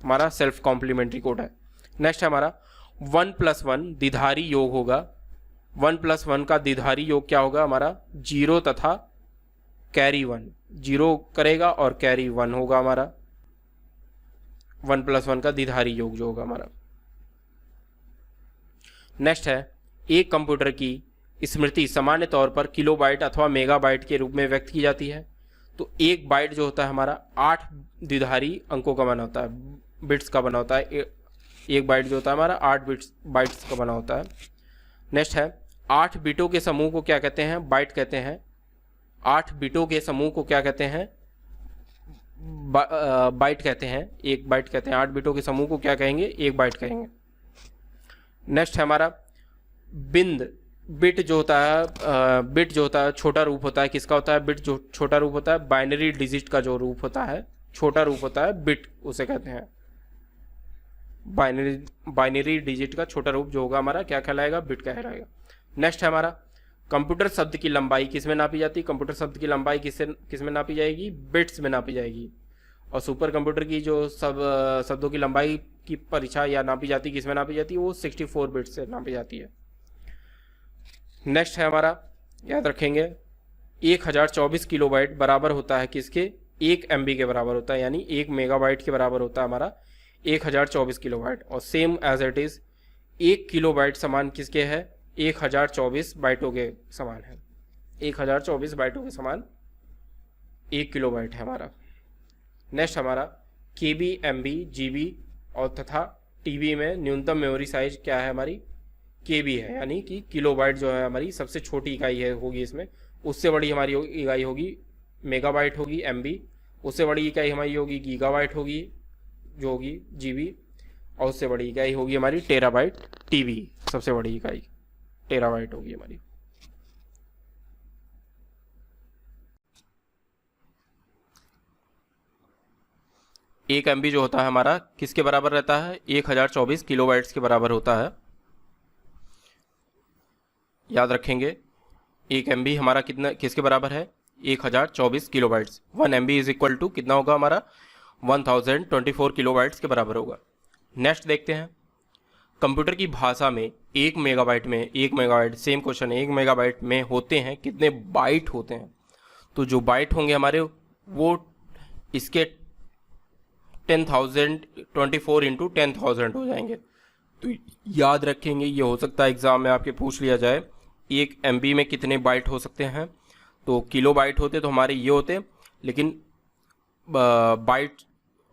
हमारा सेल्फ कॉम्प्लीमेंट्री कोड है। नेक्स्ट है हमारा 1+1 द्विधारी योग होगा। 1+1 का द्विधारी योग क्या होगा हमारा? 0 तथा कैरी 1। 0 करेगा और कैरी 1 होगा हमारा 1+1 का द्विधारी योग जो होगा हमारा। नेक्स्ट है एक कंप्यूटर की स्मृति सामान्य तौर पर किलोबाइट अथवा मेगाबाइट के रूप में व्यक्त की जाती है। तो एक बाइट जो होता है हमारा 8 द्विधारी अंकों का बना होता है, बिट्स का बना होता है। एक बाइट जो होता है हमारा 8 बाइट्स का बना होता है। नेक्स्ट है 8 बिटों के समूह को क्या कहते हैं? बाइट कहते हैं। 8 बिटों के समूह को क्या कहते हैं? बाइट कहते हैं। एक बाइट कहते हैं। 8 बिटों के समूह को क्या कहेंगे? एक बाइट कहेंगे। नेक्स्ट है हमारा बिट जो होता है छोटा रूप होता है। किसका होता है? बिट जो छोटा रूप होता है, बाइनरी डिजिट का जो रूप होता है, छोटा रूप होता है, बिट उसे कहते हैं। बाइनरी डिजिट का छोटा रूप जो होगा हमारा क्या कहलाएगा? बिट कहलाएगा। नेक्स्ट है हमारा कंप्यूटर शब्द की लंबाई किस में नापी जाती है? कंप्यूटर शब्द की लंबाई किस में नापी जाएगी? बिट्स में नापी जाएगी। और सुपर कंप्यूटर की जो शब्दों की लंबाई की परीक्षा या नापी जाती है, किस में नापी जाती है? वो 64 बिट से नापी जाती है। नेक्स्ट है हमारा, याद रखेंगे, 1024 किलोबाइट बराबर होता है किसके? 1 MB के बराबर होता है, यानी 1 मेगाबाइट के बराबर होता है हमारा 1024 किलोबाइट। और same as it is 1 kilobyte समान किसके है? 1024 बाइटों के समान है। 1024 बाइटों के समान 1 किलोबाइट है हमारा। नेक्स्ट हमारा KB, MB, GB और तथा TB में न्यूनतम मेमोरी साइज क्या है हमारी? KB है, यानी कि किलोबाइट जो है हमारी सबसे छोटी इकाई है होगी इसमें। उससे बड़ी हमारी इकाई होगी मेगाबाइट होगी MB, उससे बड़ी इकाई हमारी होगी गीगाबाइट होगी जो होगी GB, और उससे बड़ी इकाई होगी हमारी टेराबाइट TB। सबसे बड़ी इकाई टेराबाइट होगी हमारी। एक MB जो होता है हमारा किसके बराबर रहता है? 1024 किलोबाइट्स के बराबर होता है। याद रखेंगे, 1 MB हमारा किसके बराबर है? 1024 kilobytes. 1 MB is equal to कितना होगा हमारा? 1024 किलोबाइट्स के बराबर होगा। नेक्स्ट देखते हैं, कंप्यूटर की भाषा में 1 मेगाबाइट सेम क्वेश्चन है, 1 मेगाबाइट में होते हैं कितने बाइट होते हैं? तो जो बाइट होंगे हमारे वो इसके 10,000 24 इंटू 10,000 हो जाएंगे। तो याद रखेंगे, ये हो सकता है एग्जाम में आपके पूछ लिया जाए 1 MB में कितने बाइट हो सकते हैं। तो किलो बाइट होते तो हमारे ये होते, लेकिन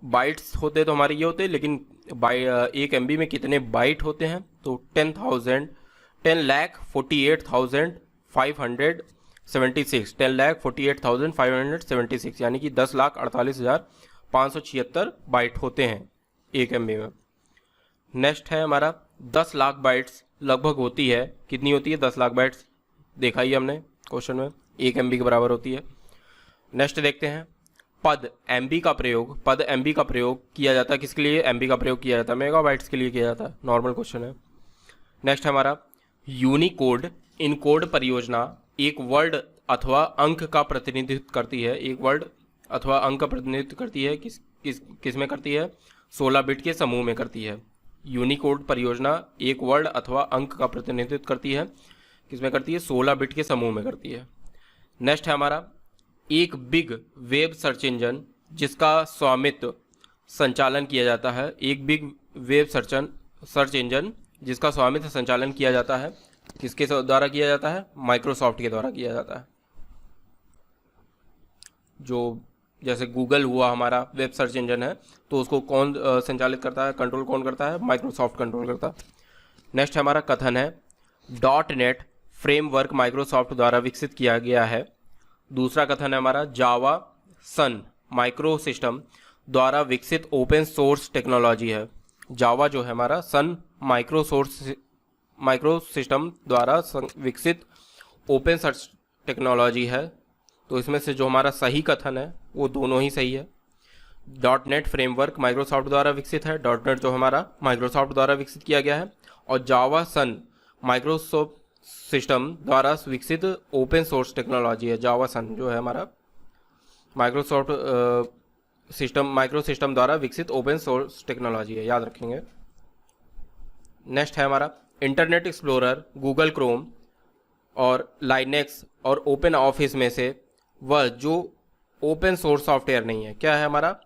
बाइट्स होते तो हमारे ये होते, लेकिन 1 MB में कितने बाइट होते हैं? तो 10,48,576 10,48,576 यानी कि 10,48,576 बाइट होते हैं 1 MB में। नेक्स्ट है हमारा 10 लाख बाइट्स लगभग होती है। कितनी होती है? 10 लाख बाइट्स देखा ही हमने क्वेश्चन में, 1 MB के बराबर होती है। नेक्स्ट देखते हैं, पद MB का प्रयोग किया जाता है किसके लिए? MB का प्रयोग किया जाता है मेगाबाइट्स के लिए किया जाता है। नॉर्मल क्वेश्चन है। नेक्स्ट हमारा यूनिकोड इनकोड परियोजना एक वर्ड अथवा अंक का प्रतिनिधित्व करती है। एक वर्ड अथवा अंक का प्रतिनिधित्व करती है किस में करती है? 16 बिट के समूह में करती है। यूनिकोड परियोजना एक वर्ड अथवा अंक का प्रतिनिधित्व करती है, किस में करती है? 16 बिट के समूह में करती है। नेक्स्ट है हमारा एक बिग वेब सर्च इंजन जिसका स्वामित्व संचालन किया जाता है। एक बिग वेब सर्च इंजन जिसका स्वामित्व संचालन किया जाता है, किसके द्वारा किया जाता है? माइक्रोसॉफ्ट के द्वारा किया जाता है। जो जैसे गूगल हुआ हमारा वेब सर्च इंजन है, तो उसको कौन संचालित करता है, कंट्रोल कौन करता है? माइक्रोसॉफ्ट कंट्रोल करता है। नेक्स्ट हमारा कथन है डॉट नेट फ्रेमवर्क माइक्रोसॉफ्ट द्वारा विकसित किया गया है। दूसरा कथन है हमारा जावा सन माइक्रो सिस्टम द्वारा विकसित ओपन सोर्स टेक्नोलॉजी है। जावा जो है हमारा सन माइक्रो सिस्टम द्वारा विकसित ओपन सोर्स टेक्नोलॉजी है। तो इसमें से जो हमारा सही कथन है वो दोनों ही सही है। डॉट नेट फ्रेमवर्क माइक्रोसॉफ्ट द्वारा विकसित है, डॉट नेट जो हमारा माइक्रोसॉफ्ट द्वारा विकसित किया गया है, और जावा सन माइक्रोसॉफ्ट सिस्टम द्वारा विकसित ओपन सोर्स टेक्नोलॉजी है। जावा सन जो है हमारा माइक्रो सिस्टम द्वारा विकसित ओपन सोर्स टेक्नोलॉजी है, याद रखेंगे। नेक्स्ट है हमारा इंटरनेट एक्सप्लोरर, गूगल क्रोम और लाइनेक्स और ओपन ऑफिस में से वह जो ओपन सोर्स सॉफ्टवेयर नहीं है। क्या है हमारा?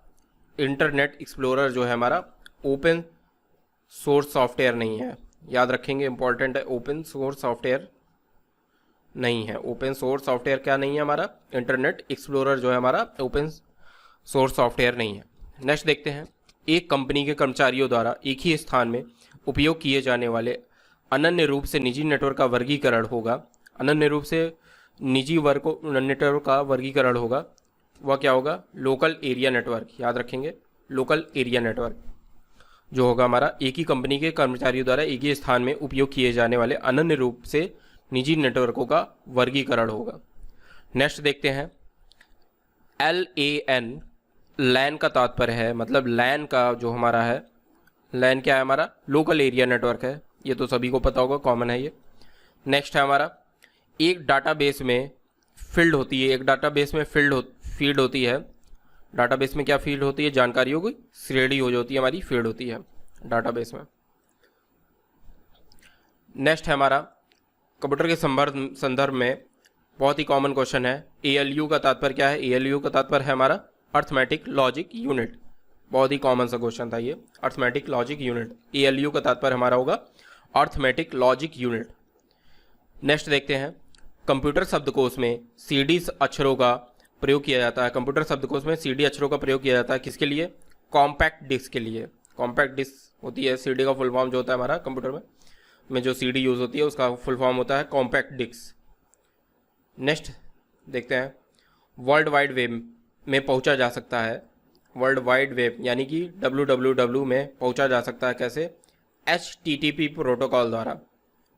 इंटरनेट एक्सप्लोरर जो है हमारा ओपन सोर्स सॉफ्टवेयर नहीं है, याद रखेंगे, इंपॉर्टेंट है। ओपन सोर्स सॉफ्टवेयर नहीं है। ओपन सोर्स सॉफ्टवेयर क्या नहीं है हमारा? इंटरनेट एक्सप्लोरर जो है हमारा ओपन सोर्स सॉफ्टवेयर नहीं है। नेक्स्ट देखते हैं एक कंपनी के कर्मचारियों द्वारा एक ही स्थान में उपयोग किए जाने वाले अनन्य रूप से निजी नेटवर्क का वर्गीकरण होगा। अनन्य रूप से निजी नेटवर्क का वर्गीकरण होगा, वह क्या होगा? लोकल एरिया नेटवर्क, याद रखेंगे, लोकल एरिया नेटवर्क जो होगा हमारा एक ही कंपनी के कर्मचारियों द्वारा एक ही स्थान में उपयोग किए जाने वाले अनन्य रूप से निजी नेटवर्कों का वर्गीकरण होगा। नेक्स्ट देखते हैं LAN, लैन का तात्पर्य है, मतलब लैन का जो हमारा है, लैन क्या है हमारा? लोकल एरिया नेटवर्क है, ये तो सभी को पता होगा, कॉमन है ये। नेक्स्ट है हमारा एक डाटाबेस में फील्ड होती है, एक डाटाबेस में फील्ड होती है। डाटाबेस में क्या फील्ड होती है? जानकारियों की श्रेणी हो जाती है हमारी, फील्ड होती है डाटाबेस में। नेक्स्ट है हमारा कंप्यूटर के संदर्भ में बहुत ही कॉमन क्वेश्चन है ALU का तात्पर्य क्या है? ALU का तात्पर्य है हमारा अर्थमेटिक लॉजिक यूनिट। बहुत ही कॉमन सा क्वेश्चन था ये, अर्थमेटिक लॉजिक यूनिट। ALU का तात्पर्य हमारा होगा अर्थमेटिक लॉजिक यूनिट। नेक्स्ट देखते हैं कंप्यूटर शब्दकोश में CD अक्षरों का प्रयोग किया जाता है। कंप्यूटर शब्दकोश में CD अक्षरों का प्रयोग किया जाता है, किसके लिए? कॉम्पैक्ट डिस्क के लिए। कॉम्पैक्ट डिस्क होती है, CD का फुल फॉर्म जो होता है हमारा कंप्यूटर में जो CD यूज़ होती है उसका फुल फॉर्म होता है कॉम्पैक्ट डिस्क। नेक्स्ट देखते हैं वर्ल्ड वाइड वेब में पहुंचा जा सकता है। वर्ल्ड वाइड वेब यानी कि www में पहुंचा जा सकता है, कैसे? HTTP प्रोटोकॉल द्वारा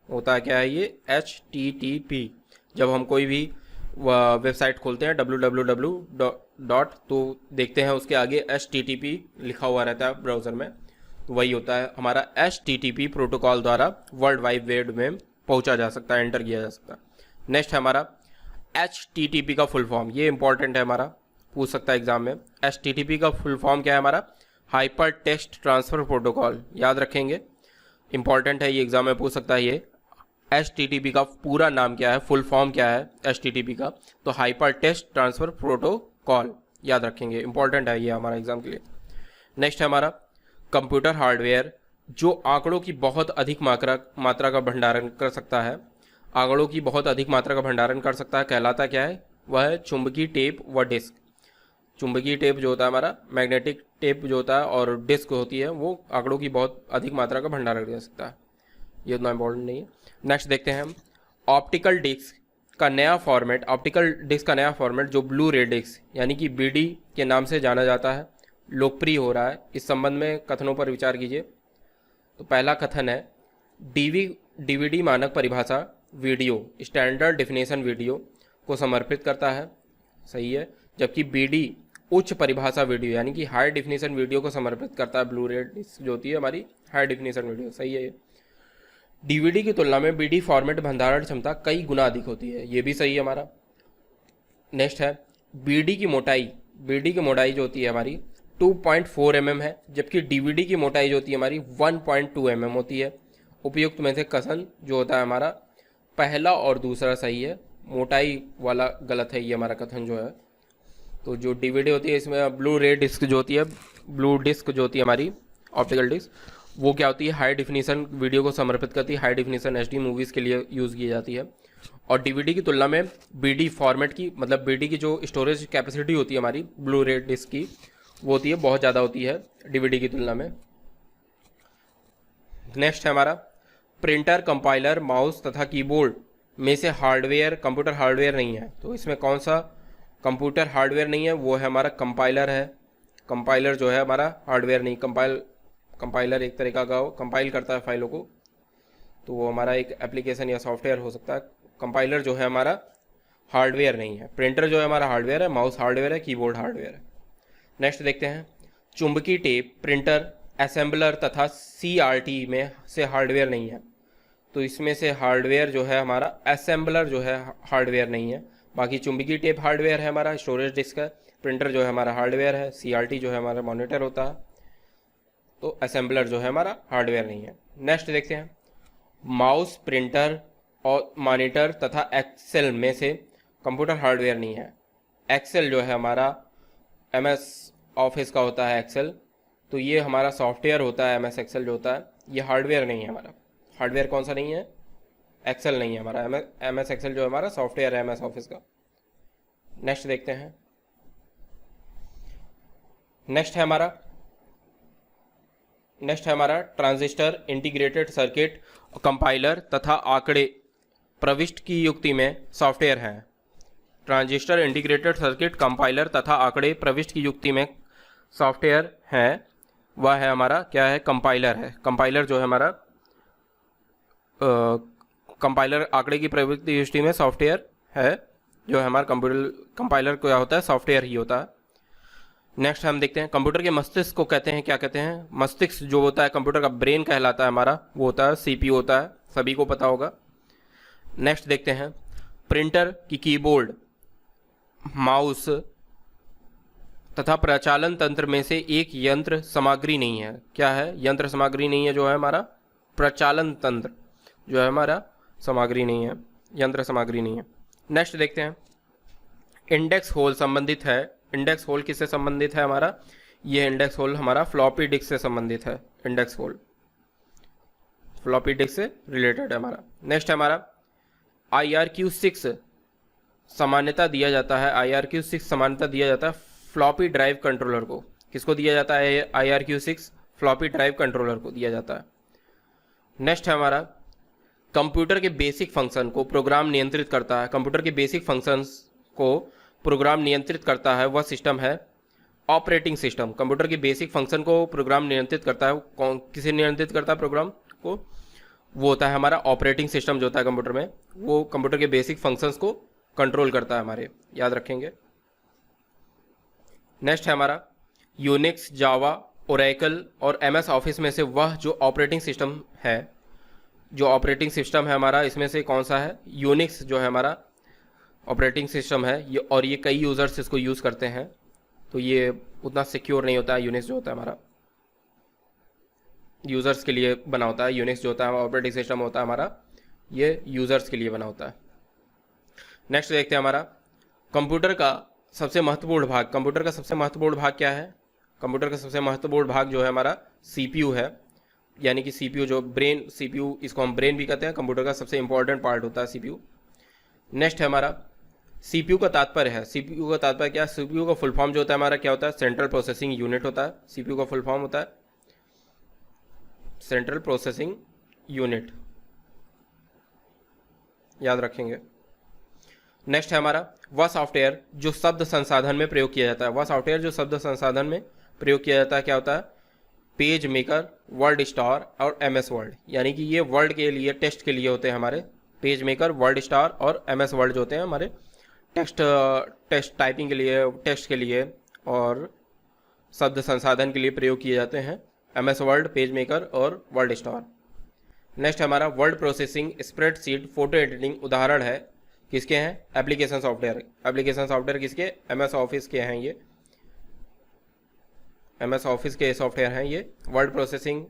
होता है। क्या है ये? HTTP। जब हम कोई भी वेबसाइट खोलते हैं www. तो देखते हैं उसके आगे HTTP लिखा हुआ रहता है ब्राउज़र में, तो वही होता है हमारा HTTP प्रोटोकॉल द्वारा वर्ल्ड वाइड वेब में पहुंचा जा सकता है, एंटर किया जा सकता है। नेक्स्ट है हमारा HTTP का फुल फॉर्म, ये इंपॉर्टेंट है हमारा, पूछ सकता है एग्जाम में। HTTP का फुल फॉर्म क्या है हमारा? हाइपर टेक्स्ट ट्रांसफ़र प्रोटोकॉल, याद रखेंगे, इंपॉर्टेंट है ये, एग्जाम में पूछ सकता है ये। HTTP का पूरा नाम क्या है, फुल फॉर्म क्या है HTTP का? तो हाइपर टेक्स्ट ट्रांसफ़र प्रोटोकॉल, याद रखेंगे, इंपॉर्टेंट है ये हमारा एग्जाम के लिए। नेक्स्ट है हमारा कंप्यूटर हार्डवेयर जो आंकड़ों की बहुत अधिक मात्रा का भंडारण कर सकता है। आंकड़ों की बहुत अधिक मात्रा का भंडारण कर सकता है, कहलाता क्या है? वह है चुंबकीय टेप व डिस्क। चुंबकीय टेप जो होता है हमारा, मैग्नेटिक टेप जो होता है, और डिस्क होती है, वो आंकड़ों की बहुत अधिक मात्रा का भंडारण कर सकता है, ये उतना इंपॉर्टेंट नहीं है। नेक्स्ट देखते हैं हम ऑप्टिकल डिस्क का नया फॉर्मेट। ऑप्टिकल डिस्क का नया फॉर्मेट जो ब्लू रे डिस्क यानी कि BD के नाम से जाना जाता है, लोकप्रिय हो रहा है। इस संबंध में कथनों पर विचार कीजिए। तो पहला कथन है DVD मानक परिभाषा वीडियो, स्टैंडर्ड डेफिनेशन वीडियो को समर्पित करता है, सही है। जबकि BD उच्च परिभाषा वीडियो यानी कि हाई डेफिनेशन वीडियो को समर्पित करता है। ब्लू रे डिस्क जो होती है हमारी हाई डेफिनेशन वीडियो, सही है ये। DVD की तुलना में BD फॉर्मेट भंडारण क्षमता कई गुना अधिक होती है, ये भी सही है हमारा। नेक्स्ट है बीडी की मोटाई। बीडी की मोटाई जो होती है हमारी 2.4 mm है, जबकि डीवीडी की मोटाई जो होती है हमारी 1.2 mm होती है। उपयुक्त में से कथन जो होता है हमारा पहला और दूसरा सही है, मोटाई वाला गलत है ये हमारा कथन जो है। तो जो डीवीडी होती है इसमें ब्लू रे डिस्क जो होती है, ब्लू डिस्क जो होती है हमारी ऑप्टिकल डिस्क, वो क्या होती है हाई डिफिनीशन वीडियो को समर्पित करती है, हाई डिफिनीशन एचडी मूवीज़ के लिए यूज़ की जाती है। और डीवीडी की तुलना में बीडी फॉर्मेट की, मतलब बीडी की जो स्टोरेज कैपेसिटी होती है हमारी ब्लू रे डिस्क की, वो होती है बहुत ज़्यादा होती है डीवीडी की तुलना में। नेक्स्ट है हमारा प्रिंटर, कंपाइलर, माउस तथा कीबोर्ड में से हार्डवेयर कंप्यूटर हार्डवेयर नहीं है। तो इसमें कौन सा कंप्यूटर हार्डवेयर नहीं है? वो है हमारा कंपाइलर है। कंपाइलर जो है हमारा हार्डवेयर नहीं, कंपाइलर एक तरीका का कंपाइल करता है फाइलों को, तो वो हमारा एक एप्लीकेशन या सॉफ्टवेयर हो सकता है। कंपाइलर जो है हमारा हार्डवेयर नहीं है। प्रिंटर जो है हमारा हार्डवेयर है, माउस हार्डवेयर है, कीबोर्ड हार्डवेयर है। नेक्स्ट देखते हैं चुंबकीय टेप, प्रिंटर, असेंबलर तथा सीआरटी में से हार्डवेयर नहीं है। तो इसमें से हार्डवेयर जो है हमारा असेंबलर जो है हार्डवेयर नहीं है। बाकी चुंबकीय टेप हार्डवेयर है हमारा, स्टोरेज डिस्क है। प्रिंटर जो है हमारा हार्डवेयर है, सीआरटी जो है हमारा मॉनिटर होता है। तो असेंबलर जो है हमारा हार्डवेयर नहीं है। नेक्स्ट देखते हैं माउस, प्रिंटर और मॉनिटर तथा एक्सेल में से कंप्यूटर हार्डवेयर नहीं है। एक्सेल जो है हमारा एमएस ऑफिस का होता है एक्सेल, तो ये हमारा सॉफ्टवेयर होता है एमएस एक्सेल जो होता है, ये हार्डवेयर नहीं है हमारा। हार्डवेयर कौन सा नहीं है? एक्सेल नहीं है हमारा। एमएस एक्सेल जो हमारा सॉफ्टवेयर है एमएस ऑफिस का। नेक्स्ट देखते हैं, नेक्स्ट है हमारा ट्रांजिस्टर, इंटीग्रेटेड सर्किट, कंपाइलर तथा आंकड़े प्रविष्ट की युक्ति में सॉफ्टवेयर हैं। ट्रांजिस्टर, इंटीग्रेटेड सर्किट, कंपाइलर तथा आंकड़े प्रविष्ट की युक्ति में सॉफ्टवेयर है, वह है हमारा क्या है? कंपाइलर है। कंपाइलर जो है हमारा कंपाइलर आंकड़े की प्रविष्ट की युक्ति में सॉफ्टवेयर है, जो है हमारा कंपाइलर क्या होता है? सॉफ्टवेयर ही होता है। नेक्स्ट हम देखते हैं कंप्यूटर के मस्तिष्क को कहते हैं, क्या कहते हैं? मस्तिष्क जो होता है कंप्यूटर का ब्रेन कहलाता है हमारा, वो होता है सीपीयू होता है, सभी को पता होगा। नेक्स्ट देखते हैं प्रिंटर की कीबोर्ड, माउस तथा प्रचालन तंत्र में से एक यंत्र सामग्री नहीं है। क्या है? यंत्र सामग्री नहीं है जो है हमारा प्रचालन तंत्र जो है हमारा सामग्री नहीं है, यंत्र सामग्री नहीं है। नेक्स्ट देखते हैं इंडेक्स होल संबंधित है। इंडेक्स होल किससे संबंधित है हमारा? यह इंडेक्स होल हमारा फ्लॉपी डिस्क से संबंधित है। इंडेक्स होल फ्लॉपी डिस्क से रिलेटेड है हमारा। नेक्स्ट है हमारा IRQ6 सामान्यता दिया जाता है। IRQ6 सामान्यता दिया जाता है फ्लॉपी ड्राइव कंट्रोलर को। किसको दिया जाता है? IRQ6 फ्लॉपी ड्राइव कंट्रोलर को दिया जाता है। नेक्स्ट है हमारा कंप्यूटर के बेसिक फंक्शन को प्रोग्राम नियंत्रित करता है। कंप्यूटर के बेसिक फंक्शंस को प्रोग्राम नियंत्रित करता है, वह सिस्टम है ऑपरेटिंग सिस्टम। कंप्यूटर के बेसिक फंक्शन को प्रोग्राम नियंत्रित करता है, कौन किसे नियंत्रित करता है प्रोग्राम को? वो होता है हमारा ऑपरेटिंग सिस्टम जो होता है कंप्यूटर में, वो कंप्यूटर के बेसिक फंक्शंस को कंट्रोल करता है हमारे, याद रखेंगे। नेक्स्ट है हमारा यूनिक्स, जावा, ओरेकल और MS ऑफिस में से वह जो ऑपरेटिंग सिस्टम है, जो ऑपरेटिंग सिस्टम है हमारा, इसमें से कौन सा है? यूनिक्स जो है हमारा ऑपरेटिंग सिस्टम है ये, और ये कई यूज़र्स इसको यूज़ करते हैं, तो ये उतना सिक्योर नहीं होता है। यूनिक्स जो होता है हमारा यूज़र्स के लिए बना होता है। यूनिक्स जो होता है ऑपरेटिंग सिस्टम होता है हमारा, ये यूज़र्स के लिए बना होता है। नेक्स्ट देखते हैं हमारा कंप्यूटर का सबसे महत्वपूर्ण भाग। कंप्यूटर का सबसे महत्वपूर्ण भाग क्या है? कंप्यूटर का सबसे महत्वपूर्ण भाग जो है हमारा CPU है, यानी कि CPU जो ब्रेन, CPU इसको हम ब्रेन भी कहते हैं, कंप्यूटर का सबसे इंपॉर्टेंट पार्ट होता है CPU। नेक्स्ट है हमारा CPU का तात्पर्य है। CPU का तात्पर्य क्या है? CPU का फुल फॉर्म जो होता है हमारा क्या होता है? सेंट्रल प्रोसेसिंग यूनिट होता है। CPU का फुल फॉर्म होता है सेंट्रल प्रोसेसिंग यूनिट, याद रखेंगे। नेक्स्ट है हमारा वह सॉफ्टवेयर जो शब्द संसाधन में प्रयोग किया जाता है। वह सॉफ्टवेयर जो शब्द संसाधन में प्रयोग किया जाता है क्या होता है? पेज मेकर, वर्ड स्टार और MS वर्ड, यानी कि ये वर्ड के लिए, टेक्स्ट के लिए होते हैं हमारे। पेज मेकर, वर्ड स्टार और MS वर्ड जो होते हैं हमारे टेक्स्ट टाइपिंग के लिए, टेक्स्ट के लिए और शब्द संसाधन के लिए प्रयोग किए जाते हैं। MS वर्ड, पेज मेकर और वर्ड स्टार। नेक्स्ट हमारा word processing, spreadsheet, photo editing उदाहरण है किसके हैं? Application software. एप्लीकेशन सॉफ्टवेयर किसके? एमएस ऑफिस के हैं ये, एमएस ऑफिस के सॉफ्टवेयर हैं ये। वर्ड प्रोसेसिंग,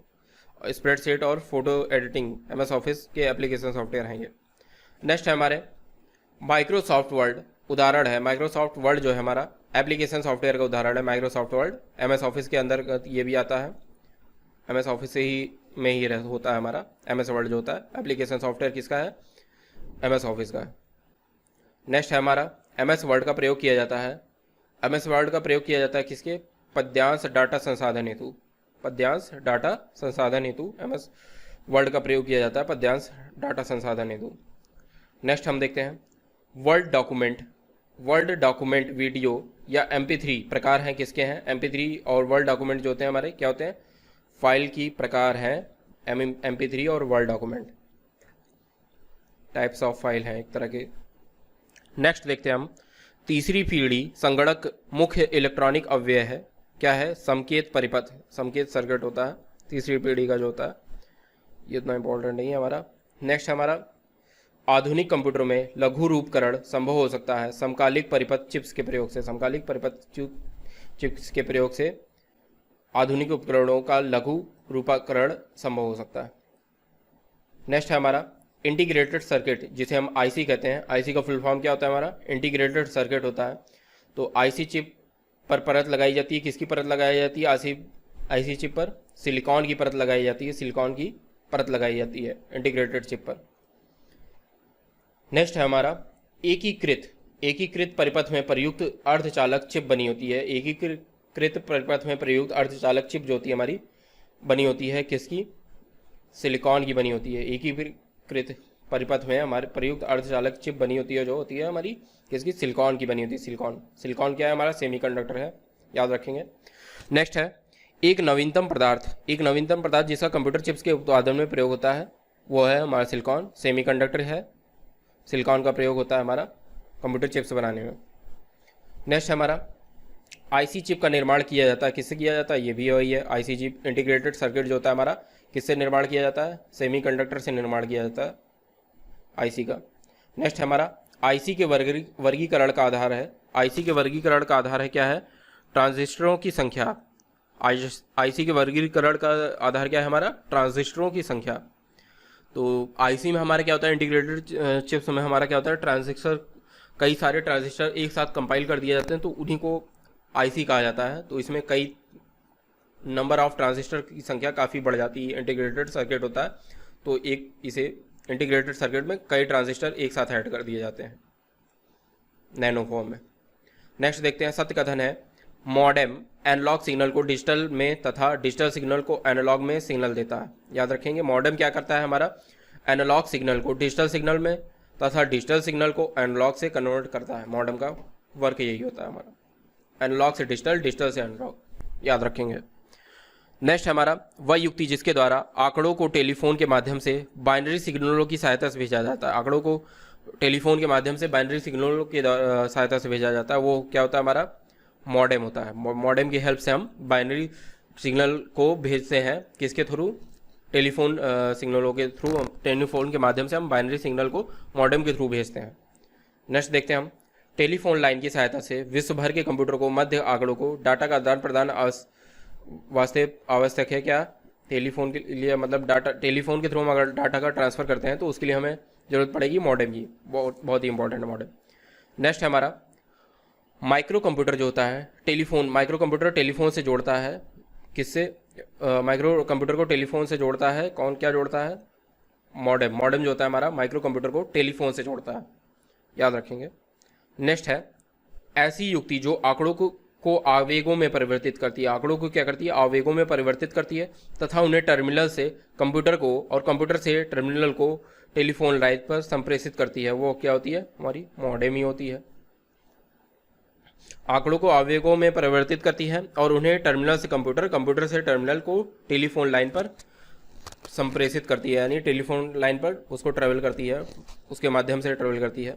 स्प्रेडशीट और फोटो एडिटिंग एमएस ऑफिस के एप्लीकेशन सॉफ्टवेयर हैं ये। नेक्स्ट है हमारे माइक्रोसॉफ्ट वर्ड, उदाहरण है माइक्रोसॉफ्ट वर्ड जो है हमारा एप्लीकेशन सॉफ्टवेयर का उदाहरण है माइक्रोसॉफ्ट वर्ड। एमएस ऑफिस के अंदर ये भी आता है, एमएस ऑफिस से ही में ही होता है हमारा एमएस वर्ड जो होता है। एप्लीकेशन सॉफ्टवेयर किसका है? एमएस ऑफिस का है। नेक्स्ट है हमारा एमएस वर्ड का प्रयोग किया जाता है, एमएस वर्ड का प्रयोग किया जाता है किसके? पद्यांश डाटा संसाधन हेतु, पद्यांश डाटा संसाधन हेतु एमएस वर्ड का प्रयोग किया जाता है, पद्यांश डाटा संसाधन हेतु। नेक्स्ट हम देखते हैं word document. Word document video या MP3 प्रकार हैं किसके हैं? MP3 और वर्ड डॉक्यूमेंट जो होते हैं हमारे क्या होते हैं? फाइल की प्रकार हैं MP3 और word document, types of file हैं एक तरह के। नेक्स्ट देखते हैं हम तीसरी पीढ़ी संगणक मुख्य इलेक्ट्रॉनिक अव्यय है, क्या है? संकेत परिपथ, संकेत सर्किट होता है तीसरी पीढ़ी का जो होता है, ये इतना इंपॉर्टेंट नहीं है हमारा। नेक्स्ट हमारा आधुनिक कंप्यूटर में लघु रूपकरण संभव हो सकता है समकालिक परिपथ चिप्स के प्रयोग से, समकालिक परिपथ चिप्स के प्रयोग से आधुनिक उपकरणों का लघु रूपाकरण संभव हो सकता है। नेक्स्ट है हमारा इंटीग्रेटेड सर्किट, जिसे हम आईसी कहते हैं। आईसी का फुल फॉर्म क्या होता है हमारा? इंटीग्रेटेड सर्किट होता है। तो आईसी चिप पर परत लगाई जाती है, किसकी परत लगाई जाती है? आईसी चिप पर सिलिकॉन की परत लगाई जाती है, सिलिकॉन की परत लगाई जाती है इंटीग्रेटेड चिप पर। नेक्स्ट है हमारा एकीकृत परिपथ में प्रयुक्त अर्धचालक चिप बनी होती है। एकीकृत परिपथ में प्रयुक्त अर्धचालक चिप जो होती है हमारी बनी होती है किसकी? सिलिकॉन की बनी होती है। एकीकृत परिपथ में हमारे प्रयुक्त अर्धचालक चिप बनी होती है जो होती है हमारी किसकी? सिलिकॉन की बनी होती है। सिलिकॉन क्या है हमारा? सेमीकंडक्टर है, याद रखेंगे। नेक्स्ट है एक नवीनतम पदार्थ जिसका कंप्यूटर चिप्स के उत्पादन में प्रयोग होता है वो है हमारा सिलिकॉन। सेमीकंडक्टर है, सिलिकॉन का प्रयोग होता है हमारा कंप्यूटर चिप्स बनाने में। नेक्स्ट हमारा आईसी चिप का निर्माण किया जाता है, किससे किया जाता है? ये भी वही है, आईसी चिप इंटीग्रेटेड सर्किट जो होता है हमारा किससे निर्माण किया जाता है? सेमीकंडक्टर से निर्माण किया जाता है आईसी का। नेक्स्ट हमारा आईसी के वर्गीकरण का आधार है, आईसी के वर्गीकरण का आधार है क्या है? ट्रांजिस्टरों की संख्या। आईसी के वर्गीकरण का आधार क्या है हमारा? ट्रांजिस्टरों की संख्या। तो आईसी में हमारा क्या होता है? इंटीग्रेटेड चिप्स में हमारा क्या होता है? ट्रांजिस्टर, कई सारे ट्रांजिस्टर एक साथ कंपाइल कर दिए जाते हैं तो उन्हीं को आईसी कहा जाता है। तो इसमें कई नंबर ऑफ ट्रांजिस्टर की संख्या काफ़ी बढ़ जाती है, इंटीग्रेटेड सर्किट होता है तो एक इसे इंटीग्रेटेड सर्किट में कई ट्रांजिस्टर एक साथ ऐड कर दिए जाते हैं नैनो फॉर्म में। नेक्स्ट देखते हैं सत्य कथन है मॉडेम एनालॉग सिग्नल को डिजिटल में तथा डिजिटल सिग्नल को एनालॉग में सिग्नल देता है। याद रखेंगे मॉडेम क्या करता है हमारा? एनालॉग सिग्नल को डिजिटल सिग्नल में तथा डिजिटल सिग्नल को एनालॉग से कन्वर्ट करता है। मॉडेम का वर्क यही होता है हमारा, एनालॉग से डिजिटल, डिजिटल से एनालॉग, याद रखेंगे। नेक्स्ट हमारा वह युक्ति जिसके द्वारा आंकड़ों को टेलीफोन के माध्यम से बाइनरी सिग्नलों की सहायता से भेजा जाता है। आंकड़ों को टेलीफोन के माध्यम से बाइनरी सिग्नलों की सहायता से भेजा जाता है वो क्या होता है हमारा? मॉडेम होता है। मॉडेम की हेल्प से हम बाइनरी सिग्नल को भेजते हैं किसके थ्रू? टेलीफोन सिग्नलों के थ्रू, टेलीफोन के माध्यम से हम बाइनरी सिग्नल को मॉडेम के थ्रू भेजते हैं। नेक्स्ट देखते हैं हम टेलीफोन लाइन की सहायता से विश्व भर के कंप्यूटर को मध्य आंकड़ों को डाटा का आदान प्रदान वास्ते आवश्यक है क्या? टेलीफोन के लिए, मतलब डाटा टेलीफोन के थ्रू हम अगर डाटा का ट्रांसफ़र करते हैं तो उसके लिए हमें ज़रूरत पड़ेगी मॉडेम की, बहुत ही इंपॉर्टेंट है मॉडेम। नेक्स्ट हमारा माइक्रो कंप्यूटर जो होता है टेलीफोन, माइक्रो कंप्यूटर टेलीफोन से जोड़ता है किससे? माइक्रो कंप्यूटर को टेलीफोन से जोड़ता है कौन? क्या जोड़ता है? मॉडेम। मॉडेम जो होता है हमारा माइक्रो कंप्यूटर को टेलीफोन से जोड़ता है, याद रखेंगे। नेक्स्ट है ऐसी युक्ति जो आंकड़ों को आवेगों में परिवर्तित करती है। आंकड़ों को क्या करती है? आवेगों में परिवर्तित करती है तथा उन्हें टर्मिनल से कंप्यूटर को और कंप्यूटर से टर्मिनल को टेलीफोन लाइन पर संप्रेषित करती है। वो क्या होती है? हमारी मॉडेम ही होती है। आंकड़ों को आवेगों में परिवर्तित करती है और उन्हें टर्मिनल से कंप्यूटर, कंप्यूटर से टर्मिनल को टेलीफोन लाइन पर संप्रेषित करती है, यानी टेलीफोन लाइन पर उसको ट्रेवल करती है, उसके माध्यम से ट्रेवल करती है,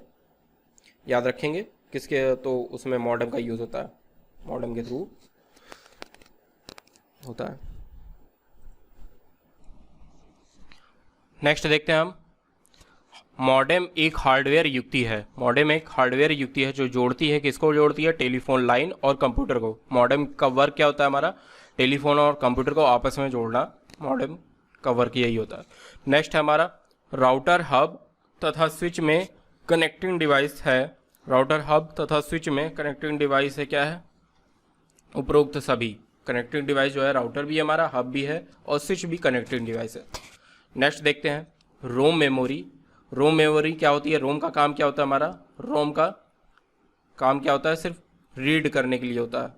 याद रखेंगे किसके? तो उसमें मॉडेम का यूज़ होता है, मॉडेम के थ्रू होता है। नेक्स्ट देखते हैं हम मॉडेम एक हार्डवेयर युक्ति है। मॉडेम एक हार्डवेयर युक्ति है जो जोड़ती है, किसको जोड़ती है? टेलीफोन लाइन और कंप्यूटर को। मॉडेम का वर्क क्या होता है हमारा? टेलीफोन और कंप्यूटर को आपस में जोड़ना मॉडेम का वर्क यही होता है। नेक्स्ट है हमारा राउटर, हब तथा स्विच में कनेक्टिंग डिवाइस है। राउटर, हब तथा स्विच में कनेक्टिंग डिवाइस है क्या है? उपरोक्त सभी कनेक्टिंग डिवाइस जो है, राउटर भी हमारा, हब भी है और स्विच भी कनेक्टिंग डिवाइस है। नेक्स्ट देखते हैं रोम मेमोरी। रोम मेमोरी क्या होती है? रोम का काम क्या होता है हमारा? रोम का काम क्या होता है? सिर्फ रीड करने के लिए होता है,